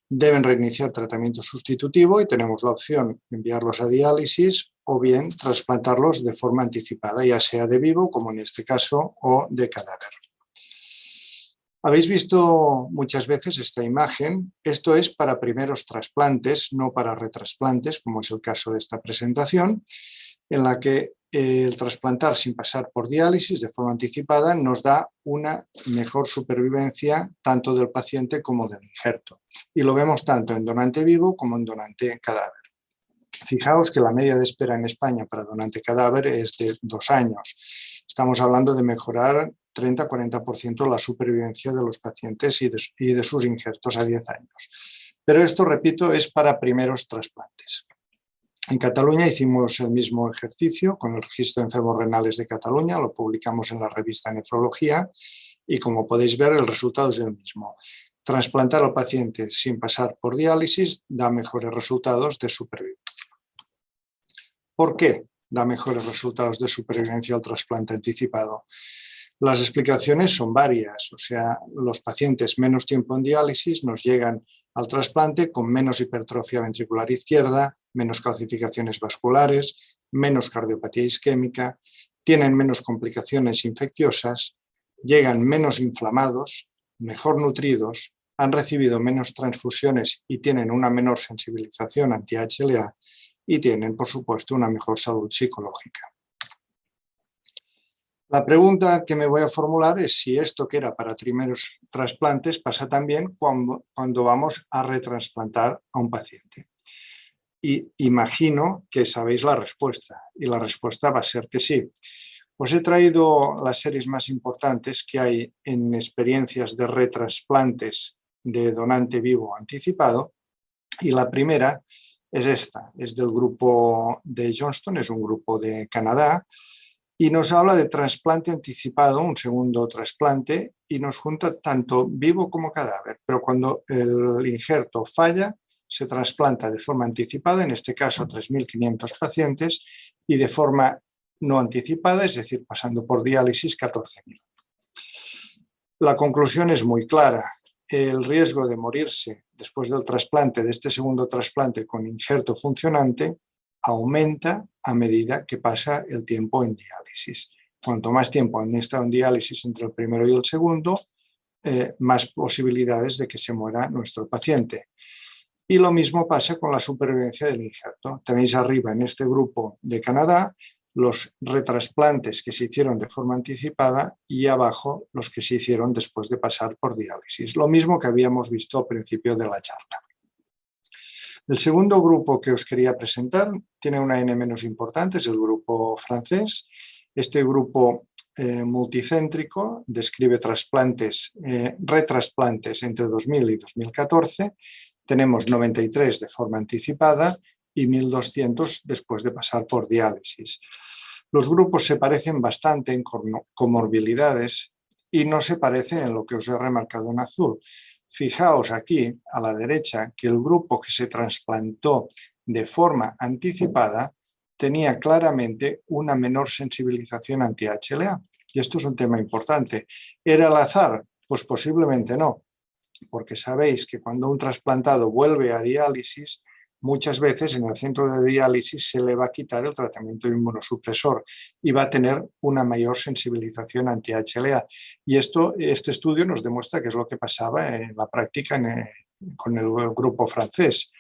deben reiniciar tratamiento sustitutivo y tenemos la opción de enviarlos a diálisis o bien trasplantarlos de forma anticipada, ya sea de vivo, como en este caso, o de cadáver. Habéis visto muchas veces esta imagen. Esto es para primeros trasplantes, no para retrasplantes, como es el caso de esta presentación, en la que el trasplantar sin pasar por diálisis de forma anticipada nos da una mejor supervivencia tanto del paciente como del injerto. Y lo vemos tanto en donante vivo como en donante cadáver. Fijaos que la media de espera en España para donante cadáver es de 2 años. Estamos hablando de mejorar 30-40% la supervivencia de los pacientes y de sus injertos a 10 años. Pero esto, repito, es para primeros trasplantes. En Cataluña hicimos el mismo ejercicio con el Registro de Enfermos Renales de Cataluña, lo publicamos en la revista Nefrología y como podéis ver el resultado es el mismo. Trasplantar al paciente sin pasar por diálisis da mejores resultados de supervivencia. ¿Por qué da mejores resultados de supervivencia al trasplante anticipado? Las explicaciones son varias, o sea, los pacientes menos tiempo en diálisis nos llegan al trasplante con menos hipertrofia ventricular izquierda, menos calcificaciones vasculares, menos cardiopatía isquémica, tienen menos complicaciones infecciosas, llegan menos inflamados, mejor nutridos, han recibido menos transfusiones y tienen una menor sensibilización anti-HLA y tienen, por supuesto, una mejor salud psicológica. La pregunta que me voy a formular es si esto que era para primeros trasplantes pasa también cuando vamos a retransplantar a un paciente. Y imagino que sabéis la respuesta, y la respuesta va a ser que sí. Os he traído las series más importantes que hay en experiencias de retrasplantes de donante vivo anticipado, y la primera es esta, es del grupo de Johnston, es un grupo de Canadá, y nos habla de trasplante anticipado, un segundo trasplante, y nos junta tanto vivo como cadáver, pero cuando el injerto falla, se trasplanta de forma anticipada, en este caso 3.500 pacientes, y de forma no anticipada, es decir, pasando por diálisis 14.000. La conclusión es muy clara. El riesgo de morirse después del trasplante, de este segundo trasplante con injerto funcionante, aumenta a medida que pasa el tiempo en diálisis. Cuanto más tiempo han estado en diálisis entre el primero y el segundo, más posibilidades de que se muera nuestro paciente. Y lo mismo pasa con la supervivencia del injerto. Tenéis arriba en este grupo de Canadá los retrasplantes que se hicieron de forma anticipada y abajo los que se hicieron después de pasar por diálisis. Lo mismo que habíamos visto al principio de la charla. El segundo grupo que os quería presentar tiene una N menos importante, es el grupo francés. Este grupo multicéntrico describe retrasplantes entre 2000 y 2014. Tenemos 93 de forma anticipada y 1.200 después de pasar por diálisis. Los grupos se parecen bastante en comorbilidades y no se parecen en lo que os he remarcado en azul. Fijaos aquí a la derecha que el grupo que se trasplantó de forma anticipada tenía claramente una menor sensibilización anti-HLA. Y esto es un tema importante. ¿Era al azar? Pues posiblemente no, porque sabéis que cuando un trasplantado vuelve a diálisis, muchas veces en el centro de diálisis se le va a quitar el tratamiento inmunosupresor y va a tener una mayor sensibilización anti-HLA. Y este estudio nos demuestra que es lo que pasaba en la práctica con el grupo francés.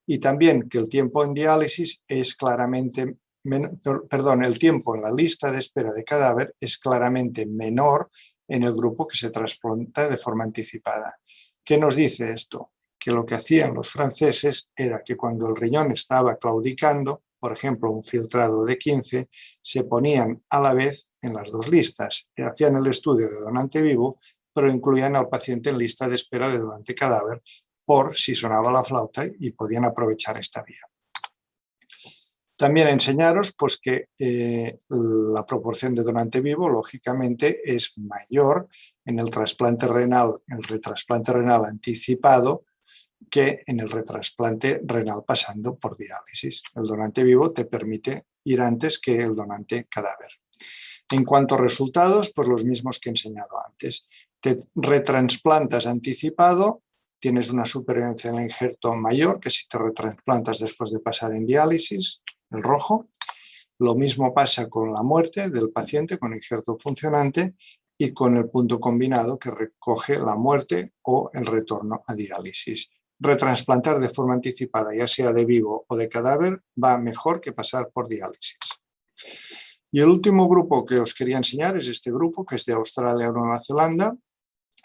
Y también que el tiempo en diálisis es claramente, el tiempo en la lista de espera de cadáver es claramente menor en el grupo que se trasplanta de forma anticipada. ¿Qué nos dice esto? Que lo que hacían los franceses era que cuando el riñón estaba claudicando, por ejemplo, un filtrado de 15, se ponían a la vez en las dos listas. Hacían el estudio de donante vivo, pero incluían al paciente en lista de espera de donante cadáver por si sonaba la flauta y podían aprovechar esta vía. También enseñaros pues, que la proporción de donante vivo, lógicamente, es mayor en el trasplante renal, el retrasplante renal anticipado, que en el retrasplante renal pasando por diálisis. El donante vivo te permite ir antes que el donante cadáver. En cuanto a resultados, pues los mismos que he enseñado antes. Te retransplantas anticipado, tienes una supervivencia del injerto mayor que si te retransplantas después de pasar en diálisis, el rojo. Lo mismo pasa con la muerte del paciente con injerto funcionante y con el punto combinado que recoge la muerte o el retorno a diálisis. Retransplantar de forma anticipada, ya sea de vivo o de cadáver, va mejor que pasar por diálisis. Y el último grupo que os quería enseñar es este grupo, que es de Australia o Nueva Zelanda,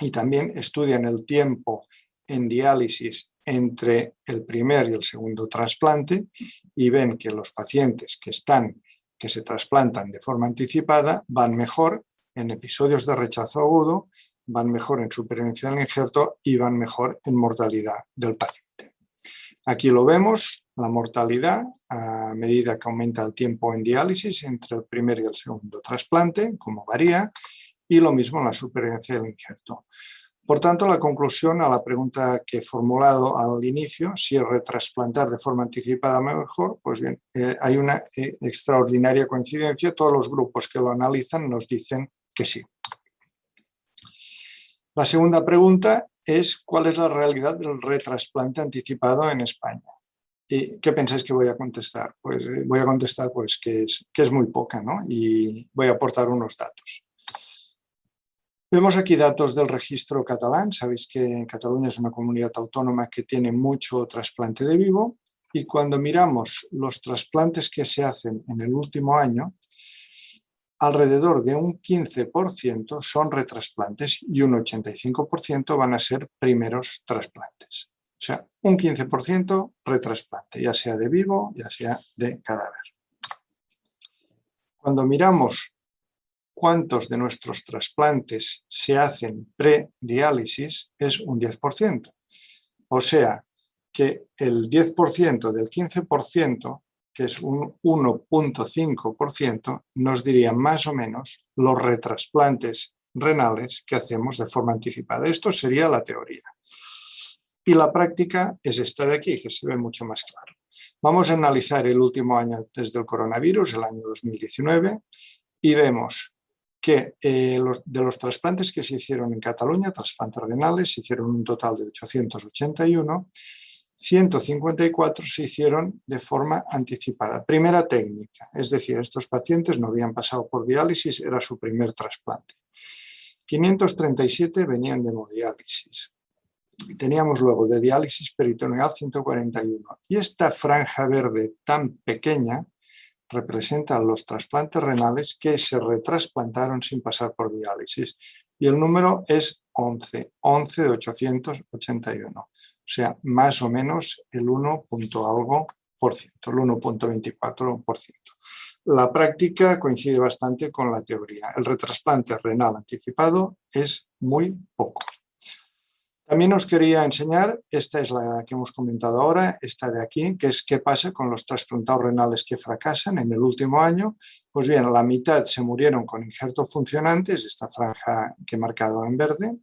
y también estudian el tiempo en diálisis entre el primer y el segundo trasplante y ven que los pacientes que se trasplantan de forma anticipada van mejor en episodios de rechazo agudo, van mejor en supervivencia del injerto y van mejor en mortalidad del paciente. Aquí lo vemos, la mortalidad a medida que aumenta el tiempo en diálisis entre el primer y el segundo trasplante, como varía, y lo mismo en la supervivencia del injerto. Por tanto, la conclusión a la pregunta que he formulado al inicio, si es retrasplantar de forma anticipada mejor, pues bien, hay una extraordinaria coincidencia. Todos los grupos que lo analizan nos dicen que sí. La segunda pregunta es ¿cuál es la realidad del retrasplante anticipado en España? ¿Y qué pensáis que voy a contestar? Pues voy a contestar pues, que es muy poca, ¿no? Y voy a aportar unos datos. Vemos aquí datos del registro catalán. Sabéis que Cataluña es una comunidad autónoma que tiene mucho trasplante de vivo y cuando miramos los trasplantes que se hacen en el último año, alrededor de un 15% son retrasplantes y un 85% van a ser primeros trasplantes. O sea, un 15% retrasplante, ya sea de vivo, ya sea de cadáver. Cuando miramos cuántos de nuestros trasplantes se hacen prediálisis, es un 10%. O sea, que el 10% del 15%, que es un 1,5%, nos diría más o menos los retrasplantes renales que hacemos de forma anticipada. Esto sería la teoría. Y la práctica es esta de aquí, que se ve mucho más claro. Vamos a analizar el último año desde el coronavirus, el año 2019, y vemos que de los trasplantes que se hicieron en Cataluña, trasplantes renales, se hicieron un total de 881, 154 se hicieron de forma anticipada. Primera técnica, es decir, estos pacientes no habían pasado por diálisis, era su primer trasplante. 537 venían de hemodiálisis. Teníamos luego de diálisis peritoneal 141. Y esta franja verde tan pequeña representa los trasplantes renales que se retrasplantaron sin pasar por diálisis. Y el número es 11 de 881. O sea, más o menos el 1 punto algo por ciento, el 1,24%. La práctica coincide bastante con la teoría. El retrasplante renal anticipado es muy poco. También os quería enseñar, esta es la que hemos comentado ahora, esta de aquí, que es qué pasa con los trasplantados renales que fracasan en el último año. Pues bien, la mitad se murieron con injerto funcionante, es esta franja que he marcado en verde.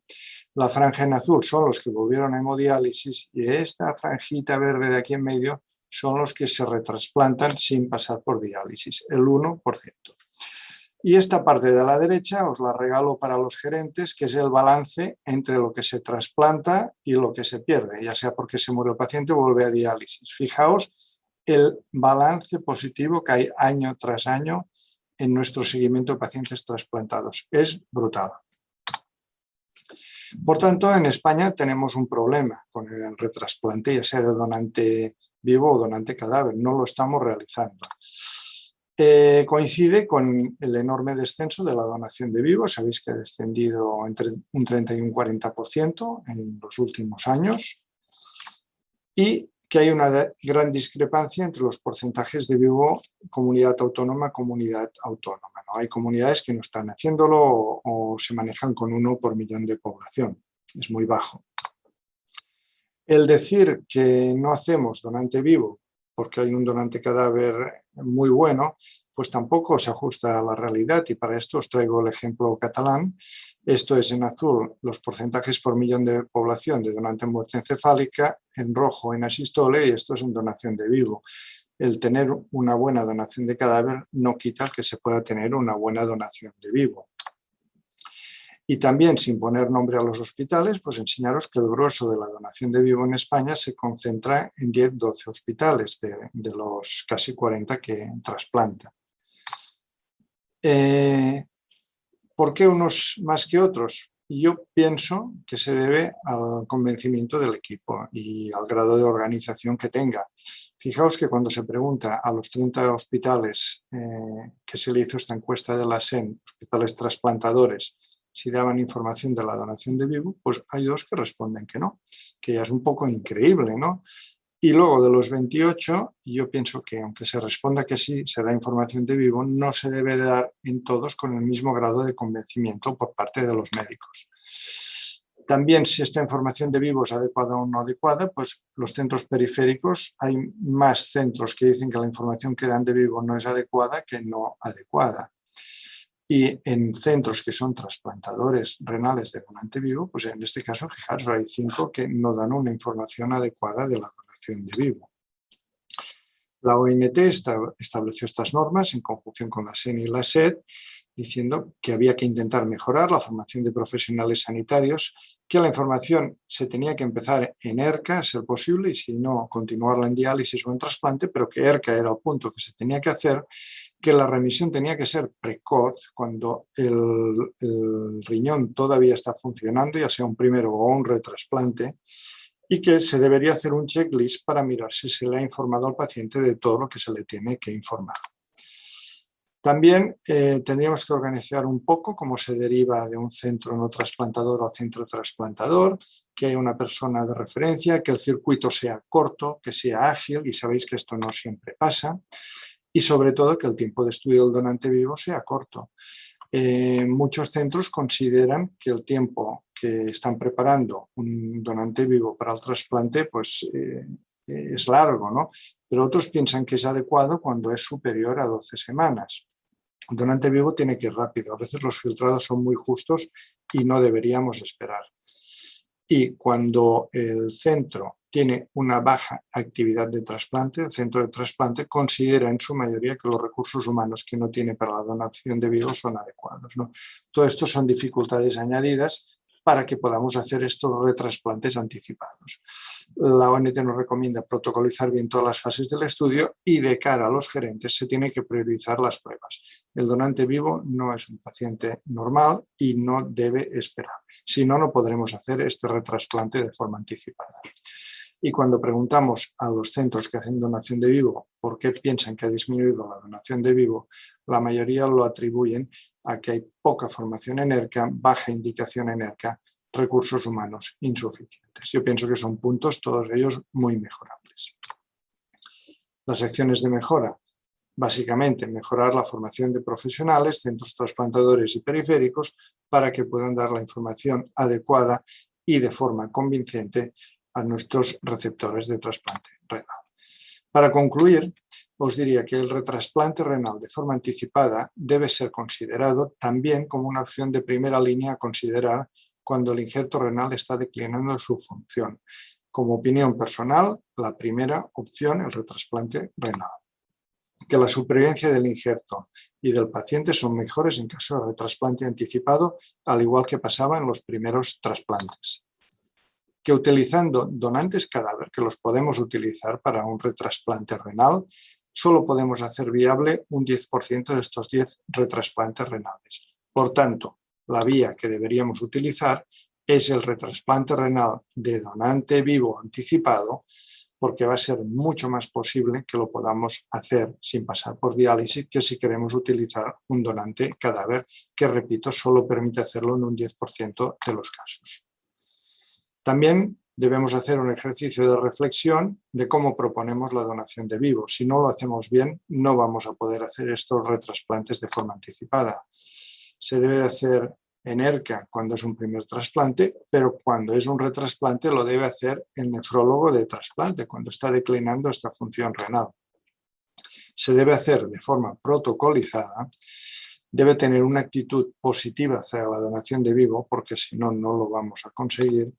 La franja en azul son los que volvieron a hemodiálisis y esta franjita verde de aquí en medio son los que se retrasplantan sin pasar por diálisis, el 1%. Y esta parte de la derecha os la regalo para los gerentes, que es el balance entre lo que se trasplanta y lo que se pierde, ya sea porque se muere el paciente o vuelve a diálisis. Fijaos el balance positivo que hay año tras año en nuestro seguimiento de pacientes trasplantados. Es brutal. Por tanto, en España tenemos un problema con el retrasplante, ya sea de donante vivo o donante cadáver. No lo estamos realizando. Coincide con el enorme descenso de la donación de vivo. Sabéis que ha descendido entre un 30 y un 40% en los últimos años y que hay una gran discrepancia entre los porcentajes de vivo comunidad autónoma. ¿No? Hay comunidades que no están haciéndolo o se manejan con 1 por millón de población. Es muy bajo. El decir que no hacemos donante vivo porque hay un donante cadáver muy bueno, pues tampoco se ajusta a la realidad, y para esto os traigo el ejemplo catalán. Esto es en azul los porcentajes por millón de población de donante en muerte encefálica, en rojo en asistole, y esto es en donación de vivo. El tener una buena donación de cadáver no quita que se pueda tener una buena donación de vivo. Y también, sin poner nombre a los hospitales, pues enseñaros que el grueso de la donación de vivo en España se concentra en 10-12 hospitales de los casi 40 que trasplantan. ¿Por qué unos más que otros? Yo pienso que se debe al convencimiento del equipo y al grado de organización que tenga. Fijaos que cuando se pregunta a los 30 hospitales que se le hizo esta encuesta de la SEN, hospitales trasplantadores, si daban información de la donación de vivo, pues hay 2 que responden que no, que ya es un poco increíble, ¿no? Y luego de los 28, yo pienso que aunque se responda que sí, se da información de vivo, no se debe dar en todos con el mismo grado de convencimiento por parte de los médicos. También, si esta información de vivo es adecuada o no adecuada, pues los centros periféricos, hay más centros que dicen que la información que dan de vivo no es adecuada que no adecuada. Y en centros que son trasplantadores renales de donante vivo, pues en este caso, fijaros, hay 5 que no dan una información adecuada de la donación de vivo. La OMT estableció estas normas en conjunción con la SEN y la SED, diciendo que había que intentar mejorar la formación de profesionales sanitarios, que la información se tenía que empezar en ERCA, a ser posible, y si no, continuarla en diálisis o en trasplante, pero que ERCA era el punto que se tenía que hacer, que la remisión tenía que ser precoz cuando el riñón todavía está funcionando, ya sea un primero o un retrasplante, y que se debería hacer un checklist para mirar si se le ha informado al paciente de todo lo que se le tiene que informar. También tendríamos que organizar un poco cómo se deriva de un centro no trasplantador a centro trasplantador, que haya una persona de referencia, que el circuito sea corto, que sea ágil, y sabéis que esto no siempre pasa, y sobre todo que el tiempo de estudio del donante vivo sea corto. Muchos centros consideran que el tiempo que están preparando un donante vivo para el trasplante pues, es largo, ¿no? Pero otros piensan que es adecuado cuando es superior a 12 semanas. El donante vivo tiene que ir rápido, a veces los filtrados son muy justos y no deberíamos esperar. Y cuando el centro tiene una baja actividad de trasplante, el centro de trasplante considera en su mayoría que los recursos humanos que no tiene para la donación de vivo son adecuados, ¿no? Todo esto son dificultades añadidas para que podamos hacer estos retrasplantes anticipados. La ONT nos recomienda protocolizar bien todas las fases del estudio y de cara a los gerentes se tiene que priorizar las pruebas. El donante vivo no es un paciente normal y no debe esperar. Si no, no podremos hacer este retrasplante de forma anticipada. Y cuando preguntamos a los centros que hacen donación de vivo por qué piensan que ha disminuido la donación de vivo, la mayoría lo atribuyen a que hay poca formación en ERCA, baja indicación en ERCA, recursos humanos insuficientes. Yo pienso que son puntos, todos ellos, muy mejorables. Las acciones de mejora, básicamente mejorar la formación de profesionales, centros trasplantadores y periféricos para que puedan dar la información adecuada y de forma convincente a nuestros receptores de trasplante renal. Para concluir, os diría que el retrasplante renal de forma anticipada debe ser considerado también como una opción de primera línea a considerar cuando el injerto renal está declinando su función. Como opinión personal, la primera opción, el retrasplante renal. Que la supervivencia del injerto y del paciente son mejores en caso de retrasplante anticipado, al igual que pasaba en los primeros trasplantes. Que utilizando donantes cadáver, que los podemos utilizar para un retrasplante renal, solo podemos hacer viable un 10% de estos 10 retrasplantes renales. Por tanto, la vía que deberíamos utilizar es el retrasplante renal de donante vivo anticipado, porque va a ser mucho más posible que lo podamos hacer sin pasar por diálisis que si queremos utilizar un donante cadáver, que repito, solo permite hacerlo en un 10% de los casos. También debemos hacer un ejercicio de reflexión de cómo proponemos la donación de vivo. Si no lo hacemos bien, no vamos a poder hacer estos retrasplantes de forma anticipada. Se debe hacer en ERCA cuando es un primer trasplante, pero cuando es un retrasplante lo debe hacer el nefrólogo de trasplante, cuando está declinando esta función renal. Se debe hacer de forma protocolizada, debe tener una actitud positiva hacia la donación de vivo, porque si no, no lo vamos a conseguir.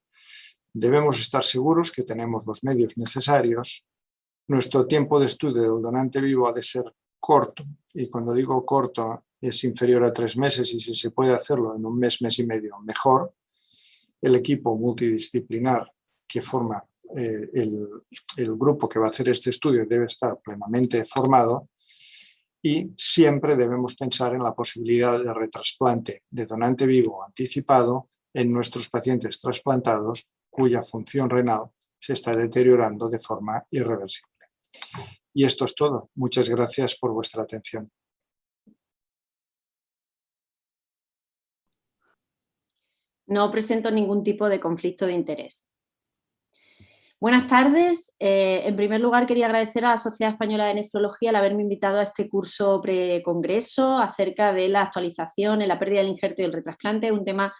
Debemos estar seguros que tenemos los medios necesarios. Nuestro tiempo de estudio del donante vivo ha de ser corto, y cuando digo corto es inferior a 3 meses, y si se puede hacerlo en un mes, mes y medio, mejor. El equipo multidisciplinar que forma el grupo que va a hacer este estudio debe estar plenamente formado, y siempre debemos pensar en la posibilidad de retrasplante de donante vivo anticipado en nuestros pacientes trasplantados cuya función renal se está deteriorando de forma irreversible. Y esto es todo. Muchas gracias por vuestra atención. No presento ningún tipo de conflicto de interés. Buenas tardes. En primer lugar, quería agradecer a la Sociedad Española de Nefrología el haberme invitado a este curso precongreso acerca de la actualización en la pérdida del injerto y el retrasplante, un tema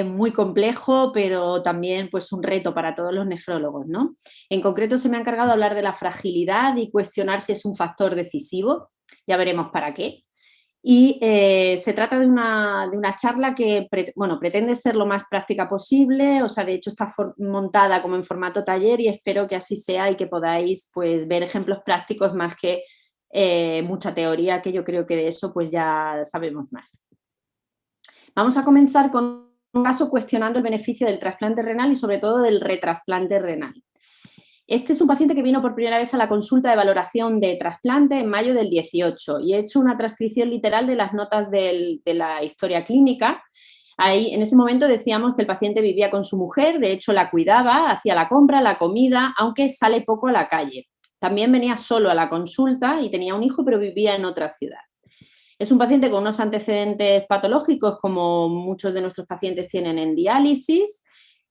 muy complejo, pero también pues, un reto para todos los nefrólogos, ¿no? En concreto, se me ha encargado hablar de la fragilidad y cuestionar si es un factor decisivo. Ya veremos para qué. Y se trata de una charla que pretende ser lo más práctica posible, o sea, de hecho está montada como en formato taller y espero que así sea y que podáis pues, ver ejemplos prácticos más que mucha teoría, que yo creo que de eso pues ya sabemos más. Vamos a comenzar con un caso cuestionando el beneficio del trasplante renal y sobre todo del retrasplante renal. Este es un paciente que vino por primera vez a la consulta de valoración de trasplante en mayo del 18 y he hecho una transcripción literal de las notas de la historia clínica. Ahí, en ese momento decíamos que el paciente vivía con su mujer, de hecho la cuidaba, hacía la compra, la comida, aunque sale poco a la calle. También venía solo a la consulta y tenía un hijo, pero vivía en otra ciudad. Es un paciente con unos antecedentes patológicos, como muchos de nuestros pacientes tienen en diálisis,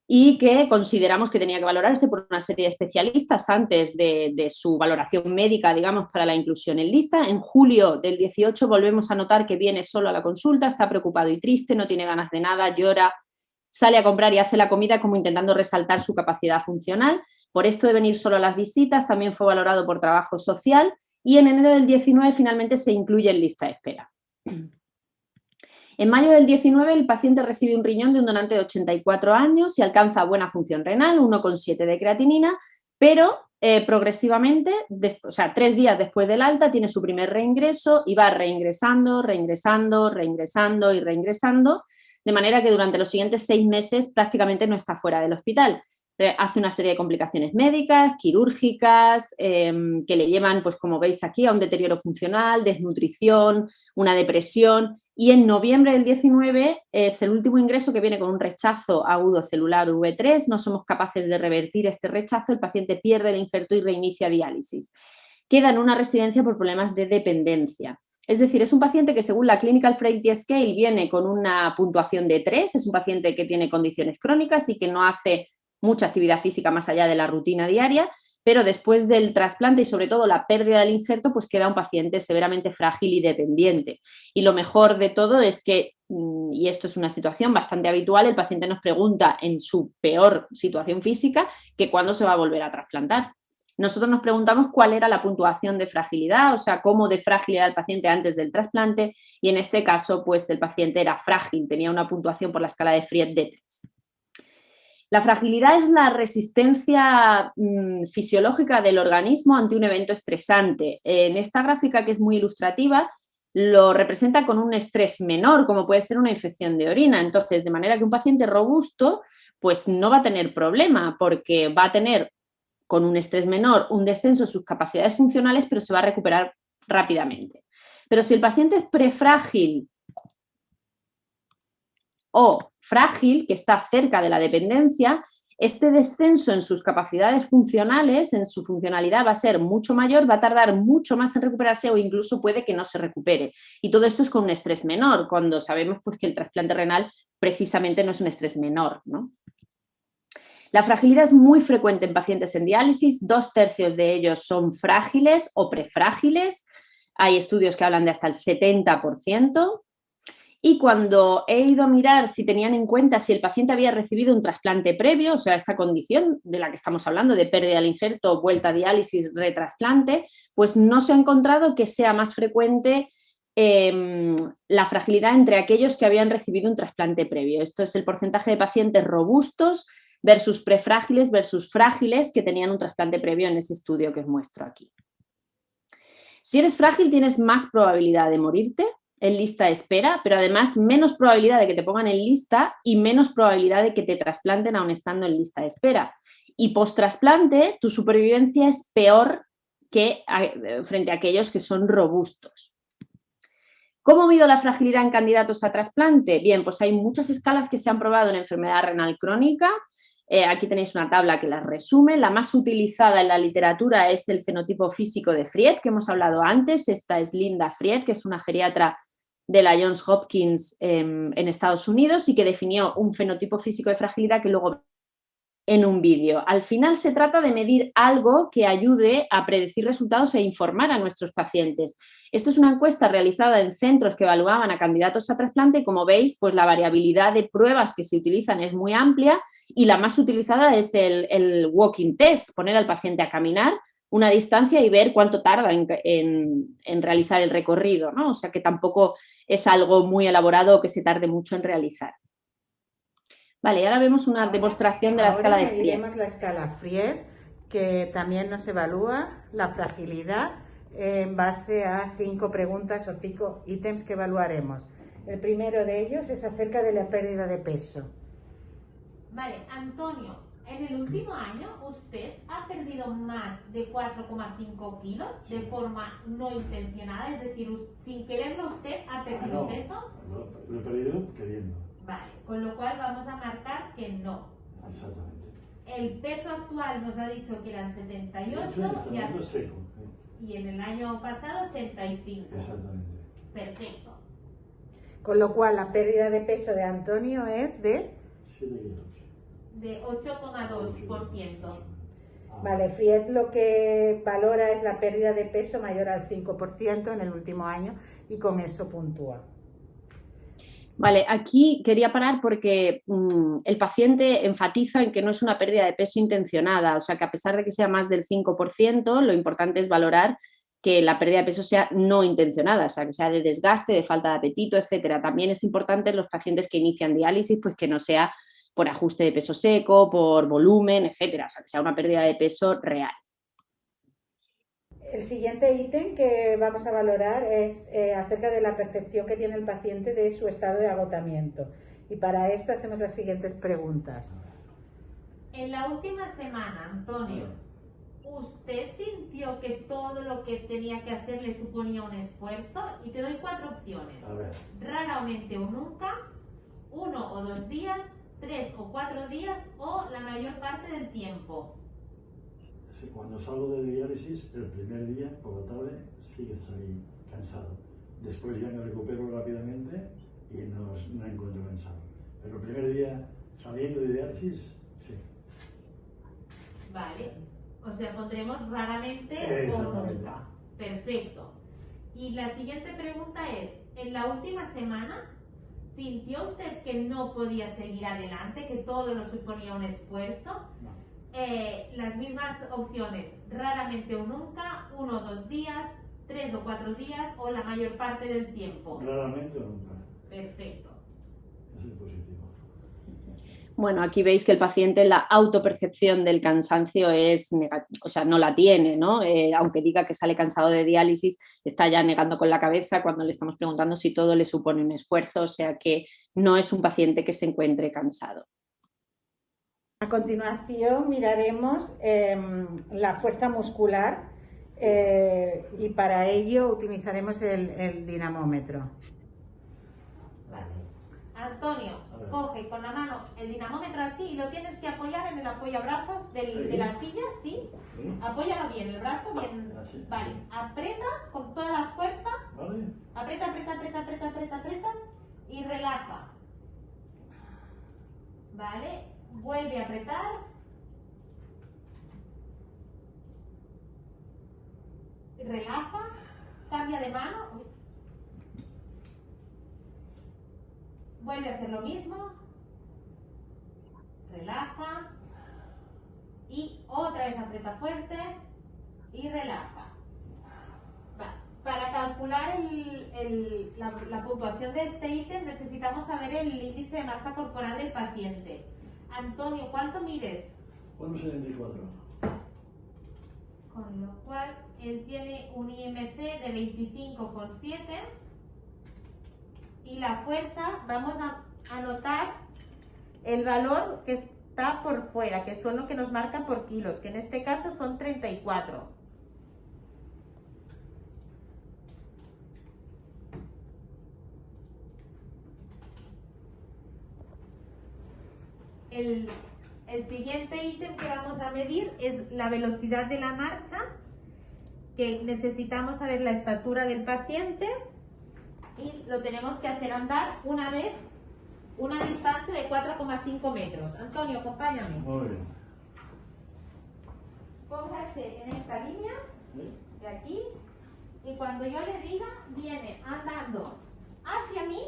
y que consideramos que tenía que valorarse por una serie de especialistas antes de su valoración médica, digamos, para la inclusión en lista. En julio del 18 volvemos a notar que viene solo a la consulta, está preocupado y triste, no tiene ganas de nada, llora, sale a comprar y hace la comida como intentando resaltar su capacidad funcional. Por esto de venir solo a las visitas, también fue valorado por trabajo social y en enero del 19 finalmente se incluye en lista de espera. En mayo del 19 el paciente recibe un riñón de un donante de 84 años y alcanza buena función renal, 1,7 de creatinina, pero progresivamente, o sea, 3 días después del alta, tiene su primer reingreso y va reingresando, reingresando, reingresando y reingresando, de manera que durante los siguientes 6 meses prácticamente no está fuera del hospital. Hace una serie de complicaciones médicas, quirúrgicas, que le llevan, pues como veis aquí, a un deterioro funcional, desnutrición, una depresión. Y en noviembre del 19 es el último ingreso que viene con un rechazo agudo celular V3. No somos capaces de revertir este rechazo, el paciente pierde el injerto y reinicia diálisis. Queda en una residencia por problemas de dependencia. Es decir, es un paciente que según la Clinical Frailty Scale viene con una puntuación de 3, es un paciente que tiene condiciones crónicas y que no hace mucha actividad física más allá de la rutina diaria, pero después del trasplante y sobre todo la pérdida del injerto, pues queda un paciente severamente frágil y dependiente. Y lo mejor de todo es que, y esto es una situación bastante habitual, el paciente nos pregunta en su peor situación física que cuándo se va a volver a trasplantar. Nosotros nos preguntamos cuál era la puntuación de fragilidad, o sea, cómo de frágil era el paciente antes del trasplante, y en este caso, pues el paciente era frágil, tenía una puntuación por la escala de Fried de 3. La fragilidad es la resistencia fisiológica del organismo ante un evento estresante. En esta gráfica, que es muy ilustrativa, lo representa con un estrés menor, como puede ser una infección de orina. Entonces, de manera que un paciente robusto pues no va a tener problema, porque va a tener con un estrés menor un descenso de sus capacidades funcionales, pero se va a recuperar rápidamente. Pero si el paciente es prefrágil o frágil, que está cerca de la dependencia, este descenso en sus capacidades funcionales, en su funcionalidad, va a ser mucho mayor, va a tardar mucho más en recuperarse o incluso puede que no se recupere. Y todo esto es con un estrés menor, cuando sabemos pues, que el trasplante renal precisamente no es un estrés menor, ¿no? La fragilidad es muy frecuente en pacientes en diálisis, 2/3 de ellos son frágiles o prefrágiles, hay estudios que hablan de hasta el 70%. Y cuando he ido a mirar si tenían en cuenta si el paciente había recibido un trasplante previo, o sea, esta condición de la que estamos hablando, de pérdida del injerto, vuelta a diálisis, retrasplante, pues no se ha encontrado que sea más frecuente la fragilidad entre aquellos que habían recibido un trasplante previo. Esto es el porcentaje de pacientes robustos versus prefrágiles versus frágiles que tenían un trasplante previo en ese estudio que os muestro aquí. Si eres frágil, tienes más probabilidad de morirte en lista de espera, pero además menos probabilidad de que te pongan en lista y menos probabilidad de que te trasplanten aún estando en lista de espera. Y post-trasplante, tu supervivencia es peor que frente a aquellos que son robustos. ¿Cómo mido la fragilidad en candidatos a trasplante? Bien, pues hay muchas escalas que se han probado en enfermedad renal crónica. Aquí tenéis una tabla que las resume. La más utilizada en la literatura es el fenotipo físico de Fried, que hemos hablado antes. Esta es Linda Fried, que es una geriatra de la Johns Hopkins en Estados Unidos y que definió un fenotipo físico de fragilidad que luego en un vídeo. Al final se trata de medir algo que ayude a predecir resultados e informar a nuestros pacientes. Esto es una encuesta realizada en centros que evaluaban a candidatos a trasplante y como veis, pues la variabilidad de pruebas que se utilizan es muy amplia y la más utilizada es el walking test, poner al paciente a caminar una distancia y ver cuánto tarda en realizar el recorrido, ¿no? O sea que tampoco es algo muy elaborado que se tarde mucho en realizar. Vale, y ahora vemos una demostración de la escala de Fried. Mediremos la escala Fried, que también nos evalúa la fragilidad en base a 5 preguntas o 5 ítems que evaluaremos. El primero de ellos es acerca de la pérdida de peso. Vale, Antonio, en el último año usted ha perdido más de 4,5 kilos de forma no intencionada, es decir, sin quererlo usted ha perdido peso. No, lo he perdido queriendo. Vale, con lo cual vamos a marcar que no. Exactamente. El peso actual nos ha dicho que eran 78 y en el año pasado 85. Exactamente. Perfecto. Con lo cual la pérdida de peso de Antonio es de 7 kilos. De 8,2%. Vale, Fried lo que valora es la pérdida de peso mayor al 5% en el último año y con eso puntúa. Vale, aquí quería parar porque el paciente enfatiza en que no es una pérdida de peso intencionada, o sea que a pesar de que sea más del 5%, lo importante es valorar que la pérdida de peso sea no intencionada, o sea que sea de desgaste, de falta de apetito, etcétera. También es importante en los pacientes que inician diálisis, pues que no sea por ajuste de peso seco, por volumen, etcétera, o sea que sea una pérdida de peso real. El siguiente ítem que vamos a valorar es acerca de la percepción que tiene el paciente de su estado de agotamiento. Y para esto hacemos las siguientes preguntas. En la última semana, Antonio, ¿usted sintió que todo lo que tenía que hacer le suponía un esfuerzo? Y te doy 4 opciones. A ver. Raramente o nunca, 1 o 2 días, 3 o 4 días o la mayor parte del tiempo. Cuando salgo de diálisis, el primer día, por la tarde, sigues ahí cansado. Después ya me recupero rápidamente y no encuentro cansado. Pero el primer día, saliendo de diálisis, sí. Vale. O sea, pondremos raramente o nunca. Perfecto. Y la siguiente pregunta es, ¿en la última semana sintió usted que no podía seguir adelante, que todo lo suponía un esfuerzo? No. Las mismas opciones, raramente o nunca, 1 o 2 días, 3 o 4 días o la mayor parte del tiempo. Raramente o nunca. Perfecto. Es el positivo. Bueno, aquí veis que el paciente la autopercepción del cansancio es o sea, no la tiene, ¿no? Aunque diga que sale cansado de diálisis, está ya negando con la cabeza cuando le estamos preguntando si todo le supone un esfuerzo, o sea que no es un paciente que se encuentre cansado. A continuación miraremos la fuerza muscular y para ello utilizaremos el dinamómetro. Antonio, coge con la mano el dinamómetro así y lo tienes que apoyar en el apoyabrazos de la silla, ¿sí? Apóyalo bien, el brazo bien. Vale, aprieta con toda la fuerza. Aprieta, aprieta, aprieta, aprieta, aprieta, aprieta y relaja. Vale, vuelve a apretar. Relaja, cambia de mano. Vuelve a hacer lo mismo, relaja y otra vez aprieta fuerte y relaja. Para calcular la puntuación de este ítem necesitamos saber el índice de masa corporal del paciente. Antonio, ¿cuánto mides? 1,74. Con lo cual, él tiene un IMC de 25,7. Y la fuerza, vamos a anotar el valor que está por fuera, que son lo que nos marcan por kilos, que en este caso son 34. El siguiente ítem que vamos a medir es la velocidad de la marcha, que necesitamos saber la estatura del paciente. Y lo tenemos que hacer andar una vez, una distancia de 4,5 metros. Antonio, acompáñame. Muy bien. Póngase en esta línea, de aquí, y cuando yo le diga, viene andando hacia mí,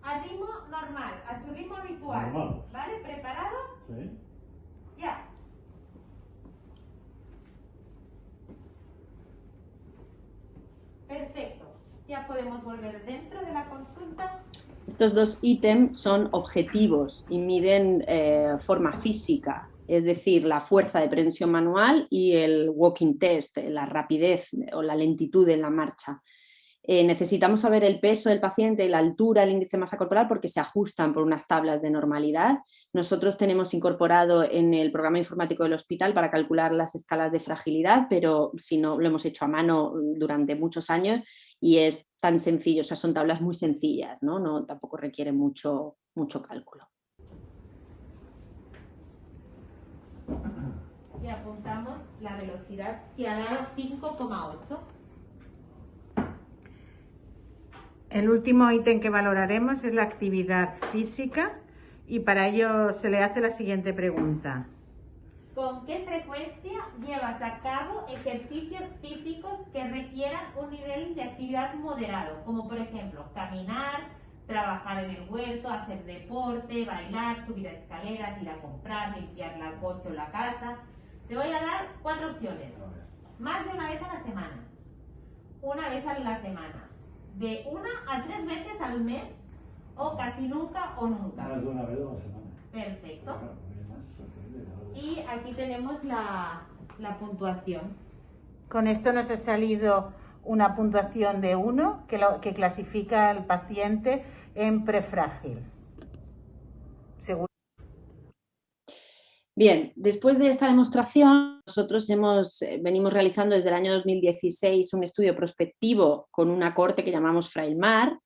a ritmo normal, a su ritmo habitual. Normal. ¿Vale? ¿Preparado? Sí. Ya. Perfecto. Ya podemos volver dentro de la consulta. Estos dos ítems son objetivos y miden forma física, es decir, la fuerza de prensión manual y el walking test, la rapidez o la lentitud en la marcha. Necesitamos saber el peso del paciente, la altura, el índice de masa corporal porque se ajustan por unas tablas de normalidad. Nosotros tenemos incorporado en el programa informático del hospital para calcular las escalas de fragilidad, pero si no, lo hemos hecho a mano durante muchos años y es tan sencillo, o sea, son tablas muy sencillas, ¿no? Tampoco requiere mucho cálculo. Y apuntamos la velocidad que ha dado 5,8. El último ítem que valoraremos es la actividad física y para ello se le hace la siguiente pregunta. ¿Con qué frecuencia llevas a cabo ejercicios físicos que requieran un nivel de actividad moderado? Como por ejemplo, caminar, trabajar en el huerto, hacer deporte, bailar, subir escaleras, ir a comprar, limpiar el coche o la casa. Te voy a dar 4 opciones. Más de una vez a la semana. Una vez a la semana. De 1 a 3 veces al mes o casi nunca o nunca. Más de una vez a la semana. Perfecto. Y aquí tenemos la puntuación. Con esto nos ha salido una puntuación de 1 que clasifica al paciente en prefrágil. Bien, después de esta demostración, nosotros venimos realizando desde el año 2016 un estudio prospectivo con una cohorte que llamamos Frailmar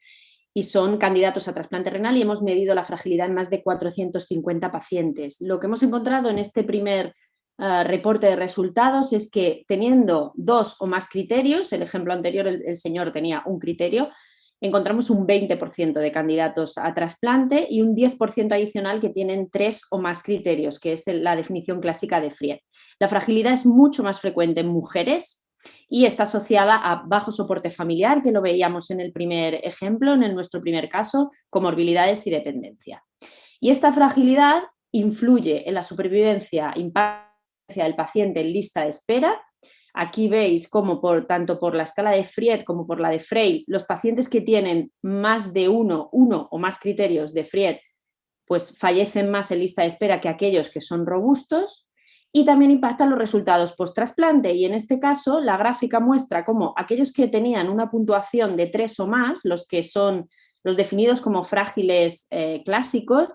y son candidatos a trasplante renal y hemos medido la fragilidad en más de 450 pacientes. Lo que hemos encontrado en este primer reporte de resultados es que teniendo 2 o más criterios, el ejemplo anterior el señor tenía un criterio, encontramos un 20% de candidatos a trasplante y un 10% adicional que tienen 3 o más criterios, que es la definición clásica de Fried. La fragilidad es mucho más frecuente en mujeres y está asociada a bajo soporte familiar, que lo veíamos en el primer ejemplo, en nuestro primer caso, comorbilidades y dependencia. Y esta fragilidad influye en la supervivencia, impacta del paciente en lista de espera. Aquí veis cómo tanto por la escala de Fried como por la de Frail, los pacientes que tienen más de uno o más criterios de Fried pues fallecen más en lista de espera que aquellos que son robustos, y también impactan los resultados post-trasplante. Y en este caso, la gráfica muestra cómo aquellos que tenían una puntuación de 3 o más, los que son los definidos como frágiles clásicos,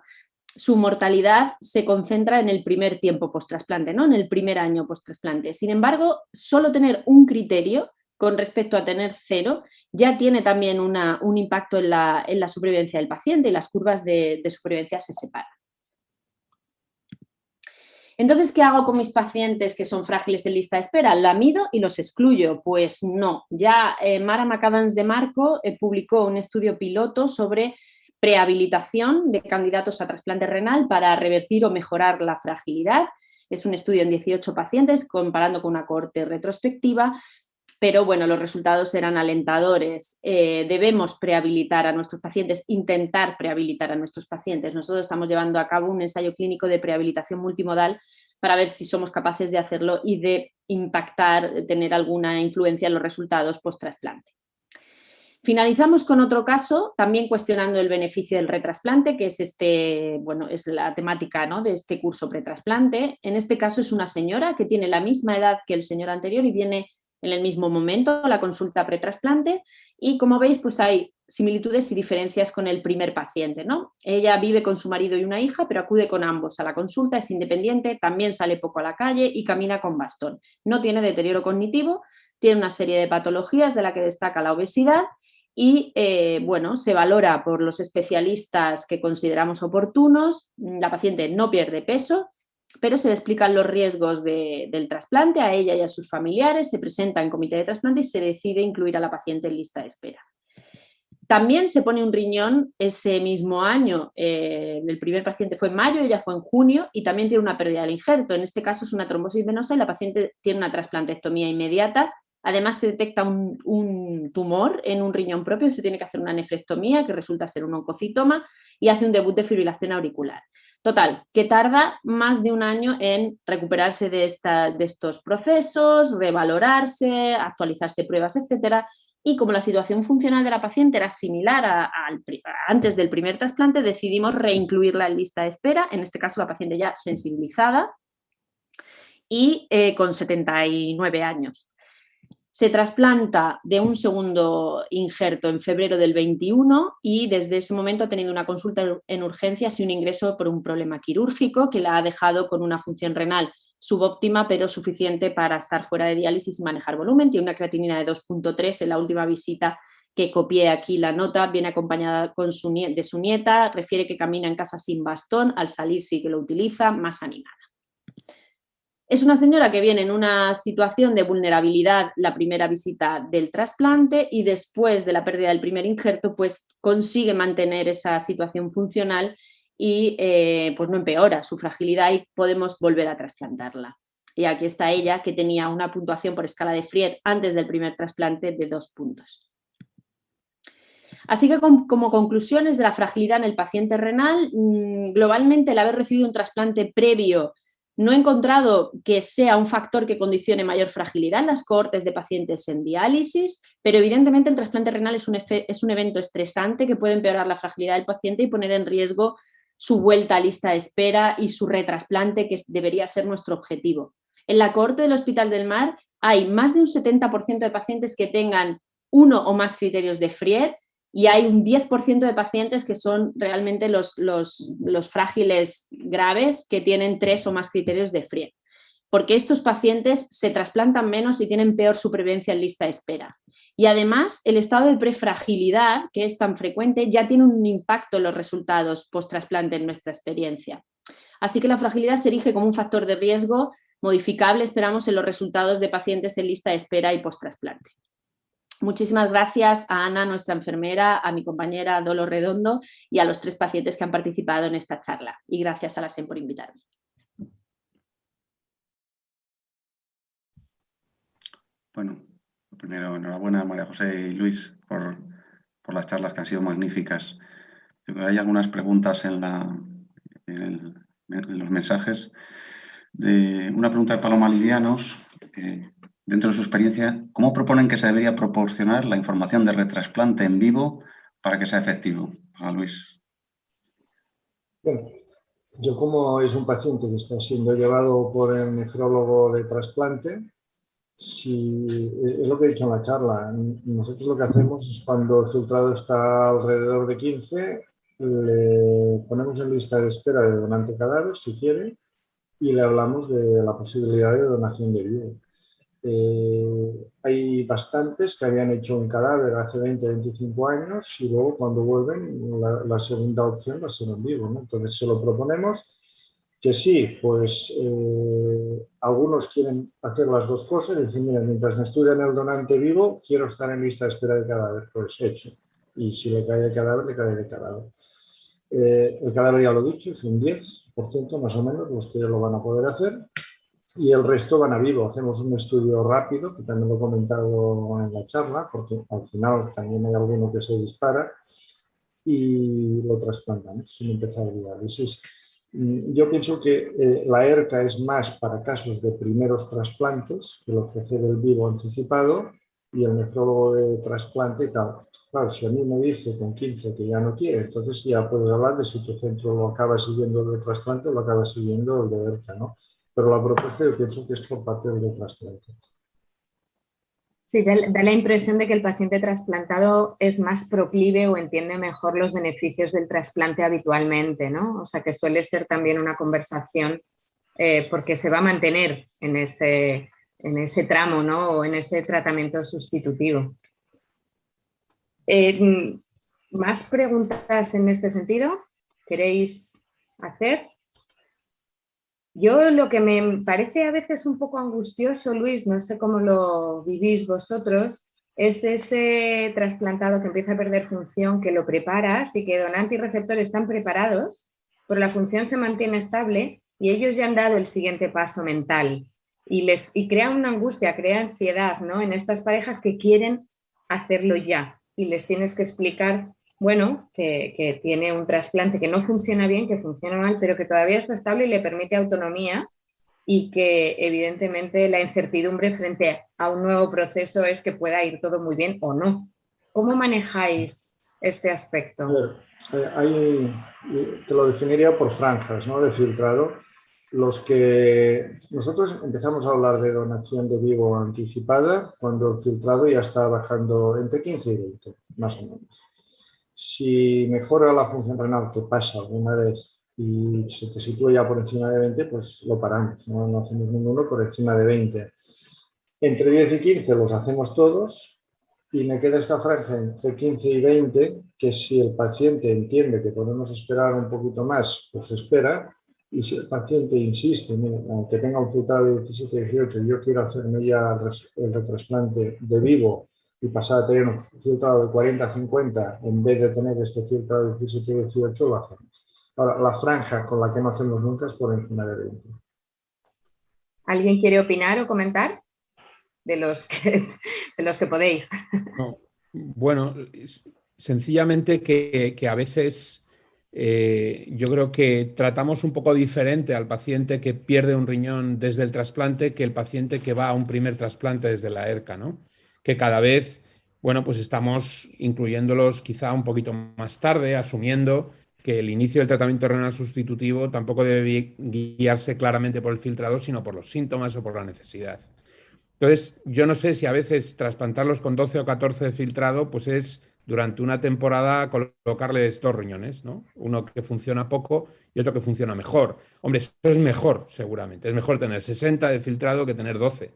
su mortalidad se concentra en el primer tiempo post-trasplante, ¿no? En el primer año post-trasplante. Sin embargo, solo tener un criterio con respecto a tener 0 ya tiene también un impacto en la supervivencia del paciente, y las curvas de supervivencia se separan. Entonces, ¿qué hago con mis pacientes que son frágiles en lista de espera? ¿La mido y los excluyo? Pues no. Ya Mara McAdams de Marco publicó un estudio piloto sobre prehabilitación de candidatos a trasplante renal para revertir o mejorar la fragilidad. Es un estudio en 18 pacientes comparando con una cohorte retrospectiva, pero bueno, los resultados eran alentadores. Debemos prehabilitar a nuestros pacientes, intentar prehabilitar a nuestros pacientes. Nosotros estamos llevando a cabo un ensayo clínico de prehabilitación multimodal para ver si somos capaces de hacerlo y de impactar, tener alguna influencia en los resultados post-trasplante. Finalizamos con otro caso, también cuestionando el beneficio del retrasplante, que es es la temática, ¿no?, de este curso pretrasplante. En este caso es una señora que tiene la misma edad que el señor anterior y viene en el mismo momento la consulta pretrasplante, y como veis, pues hay similitudes y diferencias con el primer paciente, ¿no? Ella vive con su marido y una hija, pero acude con ambos a la consulta, es independiente, también sale poco a la calle y camina con bastón. No tiene deterioro cognitivo, tiene una serie de patologías de la que destaca la obesidad y, se valora por los especialistas que consideramos oportunos. La paciente no pierde peso, pero se le explican los riesgos del trasplante a ella y a sus familiares, se presenta en comité de trasplante y se decide incluir a la paciente en lista de espera. También se pone un riñón ese mismo año, el primer paciente fue en mayo, ella fue en junio, y también tiene una pérdida del injerto, en este caso es una trombosis venosa y la paciente tiene una trasplantectomía inmediata. Además se detecta un tumor en un riñón propio, se tiene que hacer una nefrectomía que resulta ser un oncocitoma y hace un debut de fibrilación auricular. Total, que tarda más de un año en recuperarse de estos procesos, revalorarse, actualizarse pruebas, etcétera. Y como la situación funcional de la paciente era similar antes del primer trasplante, decidimos reincluirla en lista de espera, en este caso la paciente ya sensibilizada y con 79 años. Se trasplanta de un segundo injerto en febrero del 21 y desde ese momento ha tenido una consulta en urgencias y un ingreso por un problema quirúrgico que la ha dejado con una función renal subóptima pero suficiente para estar fuera de diálisis y manejar volumen. Tiene una creatinina de 2.3 en la última visita que copié aquí la nota, viene acompañada de su nieta, refiere que camina en casa sin bastón, al salir sí que lo utiliza, más animada. Es una señora que viene en una situación de vulnerabilidad la primera visita del trasplante y después de la pérdida del primer injerto pues consigue mantener esa situación funcional y pues no empeora su fragilidad y podemos volver a trasplantarla. Y aquí está ella, que tenía una puntuación por escala de Fried antes del primer trasplante de 2 puntos. Así que como conclusiones de la fragilidad en el paciente renal, globalmente el haber recibido un trasplante previo no he encontrado que sea un factor que condicione mayor fragilidad en las cohortes de pacientes en diálisis, pero evidentemente el trasplante renal es un evento estresante que puede empeorar la fragilidad del paciente y poner en riesgo su vuelta a lista de espera y su retrasplante, que debería ser nuestro objetivo. En la cohorte del Hospital del Mar hay más de un 70% de pacientes que tengan 1 o más criterios de Fried, y hay un 10% de pacientes que son realmente los frágiles graves que tienen 3 o más criterios de Fried, porque estos pacientes se trasplantan menos y tienen peor supervivencia en lista de espera. Y además el estado de prefragilidad, que es tan frecuente, ya tiene un impacto en los resultados post-trasplante en nuestra experiencia. Así que la fragilidad se erige como un factor de riesgo modificable, esperamos, en los resultados de pacientes en lista de espera y post-trasplante. Muchísimas gracias a Ana, nuestra enfermera, a mi compañera Dolo Redondo y a los 3 pacientes que han participado en esta charla. Y gracias a la SEM por invitarme. Bueno, primero, enhorabuena María José y Luis por las charlas que han sido magníficas. Hay algunas preguntas en los mensajes. Una pregunta de Paloma Livianos. Dentro de su experiencia, ¿cómo proponen que se debería proporcionar la información de retrasplante en vivo para que sea efectivo? A Luis. Bueno, yo como es un paciente que está siendo llevado por el nefrólogo de trasplante, es lo que he dicho en la charla, nosotros lo que hacemos es cuando el filtrado está alrededor de 15, le ponemos en lista de espera de donante cadáver, si quiere, y le hablamos de la posibilidad de donación de vivo. Hay bastantes que habían hecho un cadáver hace 20, 25 años y luego cuando vuelven la segunda opción va a ser en vivo, ¿no? Entonces se lo proponemos que sí, pues algunos quieren hacer las dos cosas y dicen, mira, mientras me estudian el donante vivo, quiero estar en lista de espera de cadáver, pues hecho. Y si le cae de cadáver, le cae de cadáver. El cadáver ya lo he dicho, es un 10% más o menos los que lo van a poder hacer. Y el resto van a vivo. Hacemos un estudio rápido, que también lo he comentado en la charla, porque al final también hay alguno que se dispara, y lo trasplantamos sin empezar diálisis. Yo pienso que la ERCA es más para casos de primeros trasplantes, que el ofrecer el vivo anticipado, y el nefrólogo de trasplante y tal. Claro, si a mí me dice con 15 que ya no quiere, entonces ya puedes hablar de si tu centro lo acaba siguiendo el de trasplante o lo acaba siguiendo el de ERCA, ¿no? Pero la propuesta yo pienso que es por parte del de trasplante. Sí, da la impresión de que el paciente trasplantado es más proclive o entiende mejor los beneficios del trasplante habitualmente, ¿no? O sea, que suele ser también una conversación porque se va a mantener en ese tramo, ¿no? O en ese tratamiento sustitutivo. ¿Más preguntas en este sentido? ¿Queréis hacer? Yo lo que me parece a veces un poco angustioso, Luis, no sé cómo lo vivís vosotros, es ese trasplantado que empieza a perder función, que lo preparas y que donante y receptor están preparados, pero la función se mantiene estable y ellos ya han dado el siguiente paso mental y crea una angustia, crea ansiedad, ¿no? En estas parejas que quieren hacerlo ya y les tienes que explicar, bueno, que tiene un trasplante que no funciona bien, que funciona mal, pero que todavía está estable y le permite autonomía y que evidentemente la incertidumbre frente a un nuevo proceso es que pueda ir todo muy bien o no. ¿Cómo manejáis este aspecto? A ver, te lo definiría por franjas, ¿no? De filtrado. Los que nosotros empezamos a hablar de donación de vivo anticipada cuando el filtrado ya está bajando entre 15 y 20, más o menos. Si mejora la función renal, que pasa alguna vez, y se te sitúa ya por encima de 20, pues lo paramos, no hacemos ninguno por encima de 20. Entre 10 y 15 los hacemos todos y me queda esta franja entre 15 y 20, que si el paciente entiende que podemos esperar un poquito más, pues espera. Y si el paciente insiste, mira, aunque tenga un filtrado de 17-18, yo quiero hacerme ya el retrasplante de vivo y pasar a tener un filtrado de 40-50 en vez de tener este filtrado de 17-18, lo hacemos. Ahora, la franja con la que no hacemos nunca es por encima de 20. ¿Alguien quiere opinar o comentar? De los que podéis. No. Bueno, sencillamente que a veces yo creo que tratamos un poco diferente al paciente que pierde un riñón desde el trasplante que el paciente que va a un primer trasplante desde la ERCA, ¿no? Que cada vez, bueno, pues estamos incluyéndolos quizá un poquito más tarde, asumiendo que el inicio del tratamiento renal sustitutivo tampoco debe guiarse claramente por el filtrado, sino por los síntomas o por la necesidad. Entonces, yo no sé si a veces trasplantarlos con 12 o 14 de filtrado, pues es durante una temporada colocarles dos riñones, ¿no? Uno que funciona poco y otro que funciona mejor. Hombre, eso es mejor, seguramente. Es mejor tener 60 de filtrado que tener 12.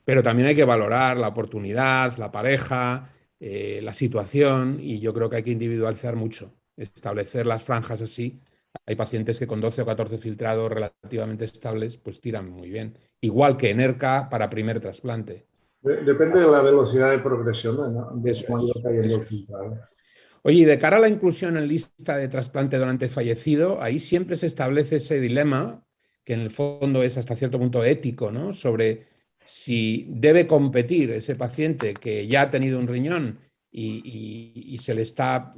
Pero también hay que valorar la oportunidad, la pareja, la situación, y yo creo que hay que individualizar mucho, establecer las franjas así. Hay pacientes que con 12 o 14 filtrados relativamente estables pues tiran muy bien. Igual que en ERCA para primer trasplante. Depende de la velocidad de progresión, ¿no? De cómo iba cayendo el filtrado. Oye, y de cara a la inclusión en lista de trasplante donante fallecido, ahí siempre se establece ese dilema, que en el fondo es hasta cierto punto ético, ¿no? Sobre si debe competir ese paciente que ya ha tenido un riñón y se le está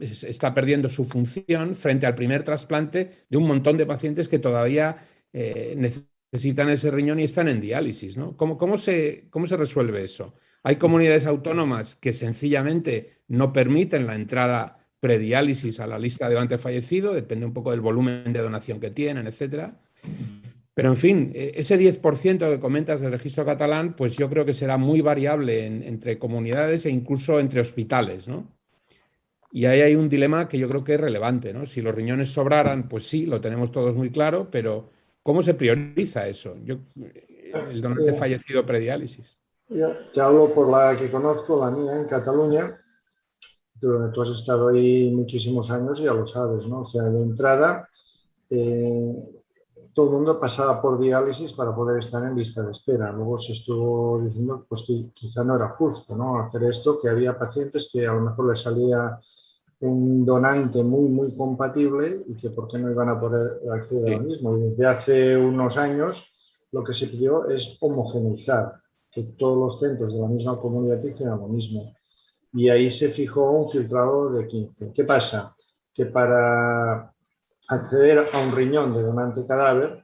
perdiendo su función frente al primer trasplante de un montón de pacientes que todavía necesitan ese riñón y están en diálisis, ¿no? ¿Cómo se resuelve eso? Hay comunidades autónomas que sencillamente no permiten la entrada prediálisis a la lista de donante fallecido, depende un poco del volumen de donación que tienen, etcétera. Pero, en fin, ese 10% que comentas del registro catalán, pues yo creo que será muy variable entre comunidades e incluso entre hospitales, ¿no? Y ahí hay un dilema que yo creo que es relevante, ¿no? Si los riñones sobraran, pues sí, lo tenemos todos muy claro, pero ¿cómo se prioriza eso? El donante fallecido prediálisis. Yo te hablo por la que conozco, la mía, en Cataluña. Tú has estado ahí muchísimos años y ya lo sabes, ¿no? O sea, de entrada, todo el mundo pasaba por diálisis para poder estar en lista de espera. Luego se estuvo diciendo pues, que quizá no era justo, ¿no? Hacer esto, que había pacientes que a lo mejor les salía un donante muy, muy compatible y que por qué no iban a poder acceder a lo mismo. Y desde hace unos años lo que se pidió es homogeneizar, que todos los centros de la misma comunidad hicieran lo mismo. Y ahí se fijó un filtrado de 15. ¿Qué pasa? Que para acceder a un riñón de donante cadáver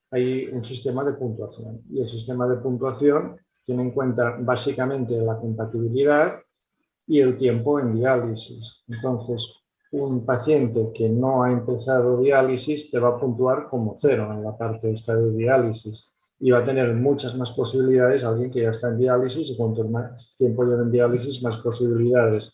hay un sistema de puntuación. Y el sistema de puntuación tiene en cuenta básicamente la compatibilidad y el tiempo en diálisis. Entonces, un paciente que no ha empezado diálisis te va a puntuar como 0 en la parte esta de diálisis. Y va a tener muchas más posibilidades alguien que ya está en diálisis, y cuanto más tiempo lleva en diálisis, más posibilidades.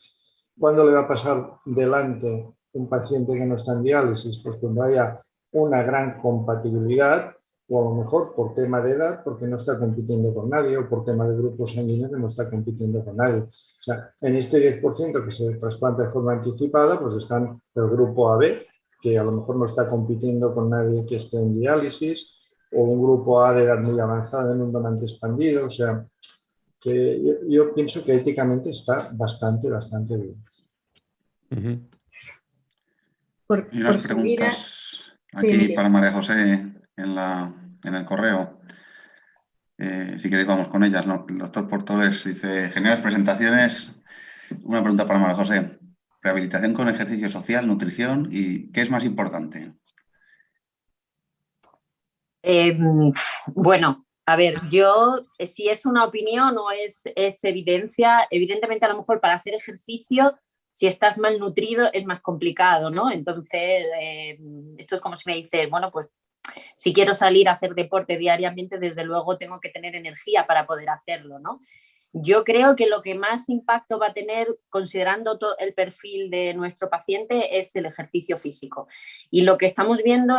¿Cuándo le va a pasar delante un paciente que no está en diálisis? Pues cuando haya una gran compatibilidad, o a lo mejor por tema de edad, porque no está compitiendo con nadie, o por tema de grupos sanguíneos, que no está compitiendo con nadie. O sea, en este 10% que se trasplanta de forma anticipada, pues están el grupo AB, que a lo mejor no está compitiendo con nadie que esté en diálisis, o un grupo A de edad muy avanzada en un donante expandido. O sea, que yo pienso que éticamente está bastante bien. Y unas preguntas aquí para María José en el correo. Si queréis vamos con ellas, ¿no? El doctor Portoles dice, geniales presentaciones. Una pregunta para María José. Rehabilitación con ejercicio social, nutrición, ¿y qué es más importante? Bueno, a ver, yo, si es una opinión o es evidencia, evidentemente a lo mejor para hacer ejercicio, si estás malnutrido es más complicado, ¿no? Entonces, esto es como si me dices, bueno, pues si quiero salir a hacer deporte diariamente, desde luego tengo que tener energía para poder hacerlo, ¿no? Yo creo que lo que más impacto va a tener, considerando todo el perfil de nuestro paciente, es el ejercicio físico. Y lo que estamos viendo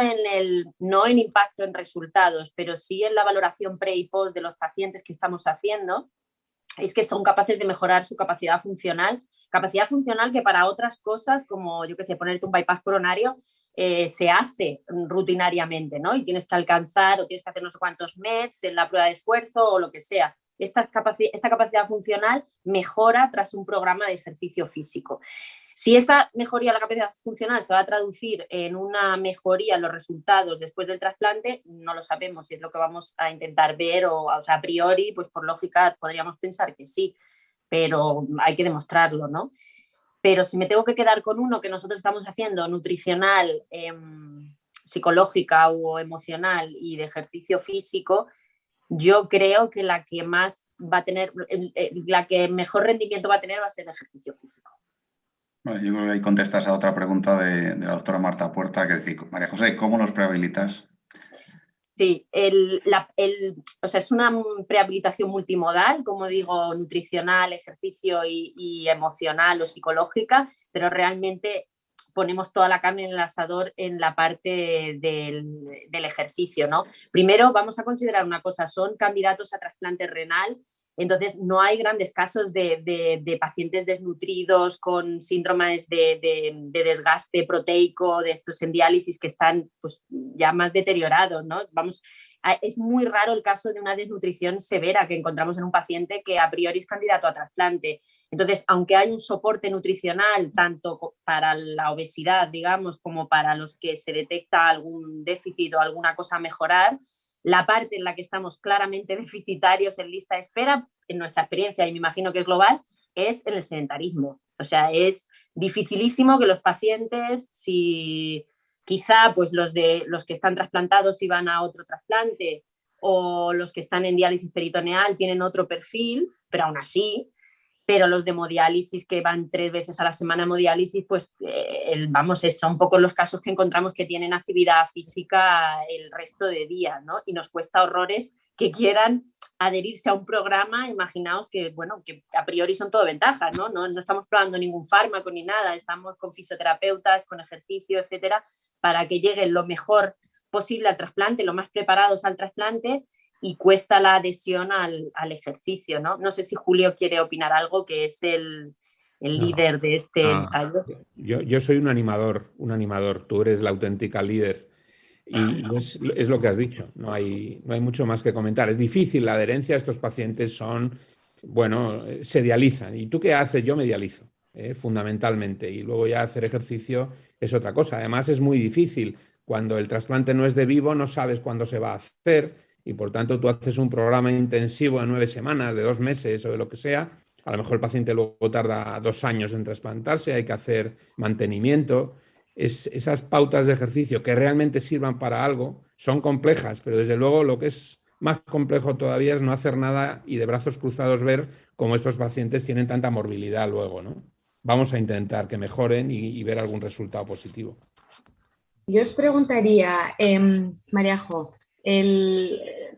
no en impacto en resultados, pero sí en la valoración pre y post de los pacientes que estamos haciendo, es que son capaces de mejorar su capacidad funcional que para otras cosas, como yo que sé, ponerte un bypass coronario, se hace rutinariamente, ¿no? Y tienes que alcanzar o tienes que hacer no sé cuántos METs en la prueba de esfuerzo o lo que sea. Esta capacidad funcional mejora tras un programa de ejercicio físico. Si esta mejoría de la capacidad funcional se va a traducir en una mejoría en los resultados después del trasplante, no lo sabemos, si es lo que vamos a intentar ver, o sea, a priori, pues por lógica podríamos pensar que sí, pero hay que demostrarlo, ¿no? Pero si me tengo que quedar con uno que nosotros estamos haciendo, nutricional, psicológica o emocional y de ejercicio físico, yo creo que la que más va a tener, la que mejor rendimiento va a tener va a ser el ejercicio físico. Vale, yo creo que ahí contestas a otra pregunta de la doctora Marta Puerta, que dice, María José, ¿cómo los prehabilitas? Sí, o sea, es una prehabilitación multimodal, como digo, nutricional, ejercicio y emocional o psicológica, pero realmente ponemos toda la carne en el asador en la parte del ejercicio, ¿no? Primero vamos a considerar una cosa, son candidatos a trasplante renal, entonces no hay grandes casos de pacientes desnutridos con síndromes de desgaste proteico, de estos en diálisis que están pues, ya más deteriorados, ¿no? Es muy raro el caso de una desnutrición severa que encontramos en un paciente que a priori es candidato a trasplante. Entonces, aunque hay un soporte nutricional tanto para la obesidad, digamos, como para los que se detecta algún déficit o alguna cosa a mejorar, la parte en la que estamos claramente deficitarios en lista de espera, en nuestra experiencia, y me imagino que es global, es en el sedentarismo. O sea, es dificilísimo que los pacientes, si quizá pues los que están trasplantados y van a otro trasplante, o los que están en diálisis peritoneal tienen otro perfil, pero aún así pero los de hemodiálisis que van 3 veces a la semana a hemodiálisis, pues vamos, son un poco los casos que encontramos que tienen actividad física el resto de días, ¿no? Y nos cuesta horrores que quieran adherirse a un programa. Imaginaos que, bueno, que a priori son todo ventajas, ¿no? No estamos probando ningún fármaco ni nada, estamos con fisioterapeutas, con ejercicio, etcétera, para que lleguen lo mejor posible al trasplante, lo más preparados al trasplante, y cuesta la adhesión al ejercicio, ¿no? No sé si Julio quiere opinar algo, que es el líder de este ensayo. Yo soy un animador, tú eres la auténtica líder. Y es lo que has dicho, no hay mucho más que comentar. Es difícil la adherencia a estos pacientes, se dializan. ¿Y tú qué haces? Yo me dializo, fundamentalmente. Y luego ya hacer ejercicio es otra cosa. Además es muy difícil. Cuando el trasplante no es de vivo, no sabes cuándo se va a hacer y por tanto tú haces un programa intensivo de 9 semanas, de 2 meses o de lo que sea. A lo mejor el paciente luego tarda 2 años en trasplantarse, hay que hacer mantenimiento. Esas pautas de ejercicio que realmente sirvan para algo son complejas, pero desde luego lo que es más complejo todavía es no hacer nada y de brazos cruzados ver cómo estos pacientes tienen tanta morbilidad luego, ¿no? Vamos a intentar que mejoren y ver algún resultado positivo. Yo os preguntaría, Mariajo,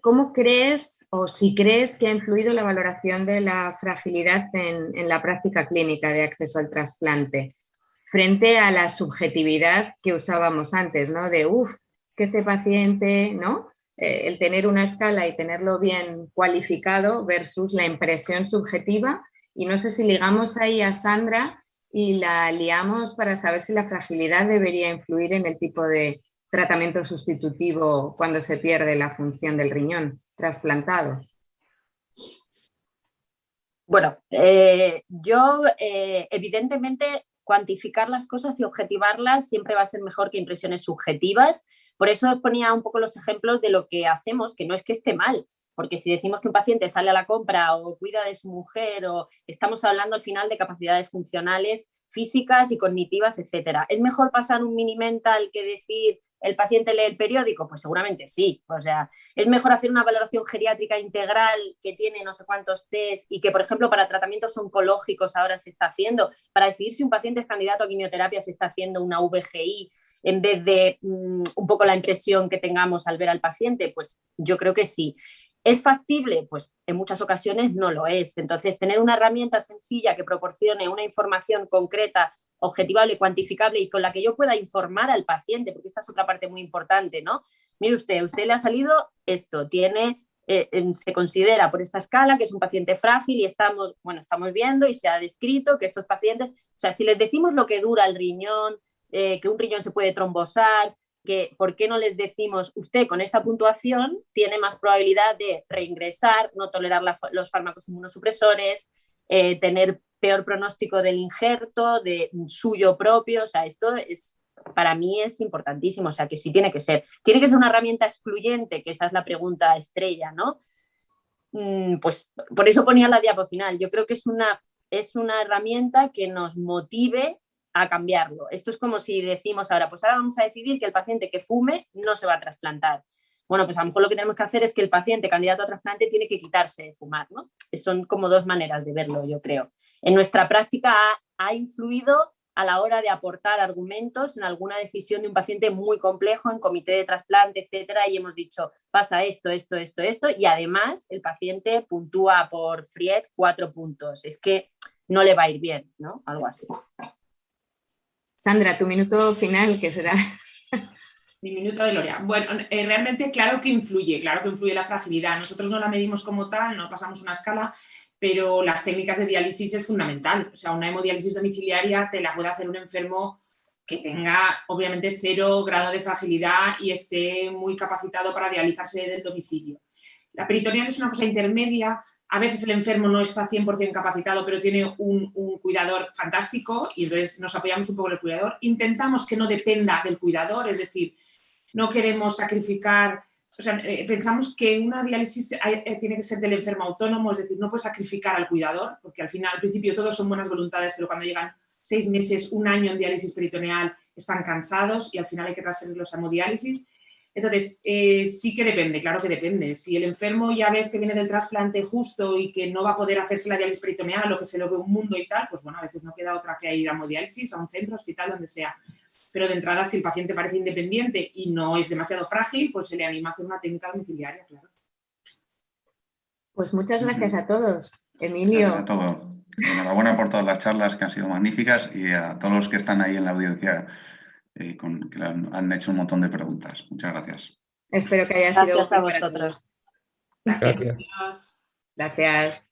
¿cómo crees o si crees que ha influido la valoración de la fragilidad en la práctica clínica de acceso al trasplante frente a la subjetividad que usábamos antes, ¿no? De, que este paciente, ¿no? El tener una escala y tenerlo bien cualificado versus la impresión subjetiva. Y no sé si ligamos ahí a Sandra y la liamos para saber si la fragilidad debería influir en el tipo de tratamiento sustitutivo cuando se pierde la función del riñón trasplantado. Bueno, yo evidentemente cuantificar las cosas y objetivarlas siempre va a ser mejor que impresiones subjetivas. Por eso os ponía un poco los ejemplos de lo que hacemos, que no es que esté mal, porque si decimos que un paciente sale a la compra o cuida de su mujer, o estamos hablando al final de capacidades funcionales, físicas y cognitivas, etcétera. ¿Es mejor pasar un mini mental que decir el paciente lee el periódico? Pues seguramente sí. O sea, es mejor hacer una valoración geriátrica integral que tiene no sé cuántos test y que, por ejemplo, para tratamientos oncológicos ahora se está haciendo. Para decidir si un paciente es candidato a quimioterapia se está haciendo una VGI en vez de un poco la impresión que tengamos al ver al paciente. Pues yo creo que sí. ¿Es factible? Pues en muchas ocasiones no lo es. Entonces, tener una herramienta sencilla que proporcione una información concreta, objetivable, cuantificable y con la que yo pueda informar al paciente, porque esta es otra parte muy importante, ¿no? Mire usted le ha salido esto, se considera por esta escala que es un paciente frágil y estamos viendo y se ha descrito que estos pacientes, o sea, si les decimos lo que dura el riñón, que un riñón se puede trombosar, que ¿por qué no les decimos usted con esta puntuación tiene más probabilidad de reingresar, no tolerar los fármacos inmunosupresores, tener peor pronóstico del injerto, de suyo propio? O sea, esto para mí es importantísimo, o sea, que sí tiene que ser una herramienta excluyente, que esa es la pregunta estrella, ¿no? Pues por eso ponía la diapo final. Yo creo que es una herramienta que nos motive a cambiarlo. Esto es como si decimos ahora vamos a decidir que el paciente que fume no se va a trasplantar. Bueno, pues a lo mejor lo que tenemos que hacer es que el paciente candidato a trasplante tiene que quitarse de fumar, ¿no? Son como 2 maneras de verlo, yo creo. En nuestra práctica ha influido a la hora de aportar argumentos en alguna decisión de un paciente muy complejo en comité de trasplante, etcétera, y hemos dicho, pasa esto, y además el paciente puntúa por Fried 4 puntos. Es que no le va a ir bien, ¿no? Algo así. Sandra, tu minuto final, ¿qué será? Mi minuto de gloria. Bueno, realmente claro que influye la fragilidad. Nosotros no la medimos como tal, no pasamos una escala, pero las técnicas de diálisis es fundamental. O sea, una hemodiálisis domiciliaria te la puede hacer un enfermo que tenga obviamente 0 grado de fragilidad y esté muy capacitado para dializarse del domicilio. La peritoneal es una cosa intermedia. A veces el enfermo no está 100% capacitado, pero tiene un cuidador fantástico y entonces nos apoyamos un poco en el cuidador. Intentamos que no dependa del cuidador, es decir, no queremos sacrificar, o sea, pensamos que una diálisis tiene que ser del enfermo autónomo, es decir, no puedes sacrificar al cuidador, porque al final, al principio, todos son buenas voluntades, pero cuando llegan 6 meses, 1 año en diálisis peritoneal, están cansados y al final hay que transferirlos a hemodiálisis. Entonces, sí que depende, claro que depende. Si el enfermo ya ves que viene del trasplante justo y que no va a poder hacerse la diálisis peritoneal o que se lo ve un mundo y tal, pues bueno, a veces no queda otra que ir a hemodiálisis, a un centro, hospital, donde sea. Pero de entrada, si el paciente parece independiente y no es demasiado frágil, pues se le anima a hacer una técnica domiciliaria, claro. Pues muchas gracias a todos. Emilio. Gracias a todos. Enhorabuena por todas las charlas que han sido magníficas y a todos los que están ahí en la audiencia que han hecho un montón de preguntas. Muchas gracias. Espero que haya sido Gracias a útil para vosotros. todos. Gracias. Gracias.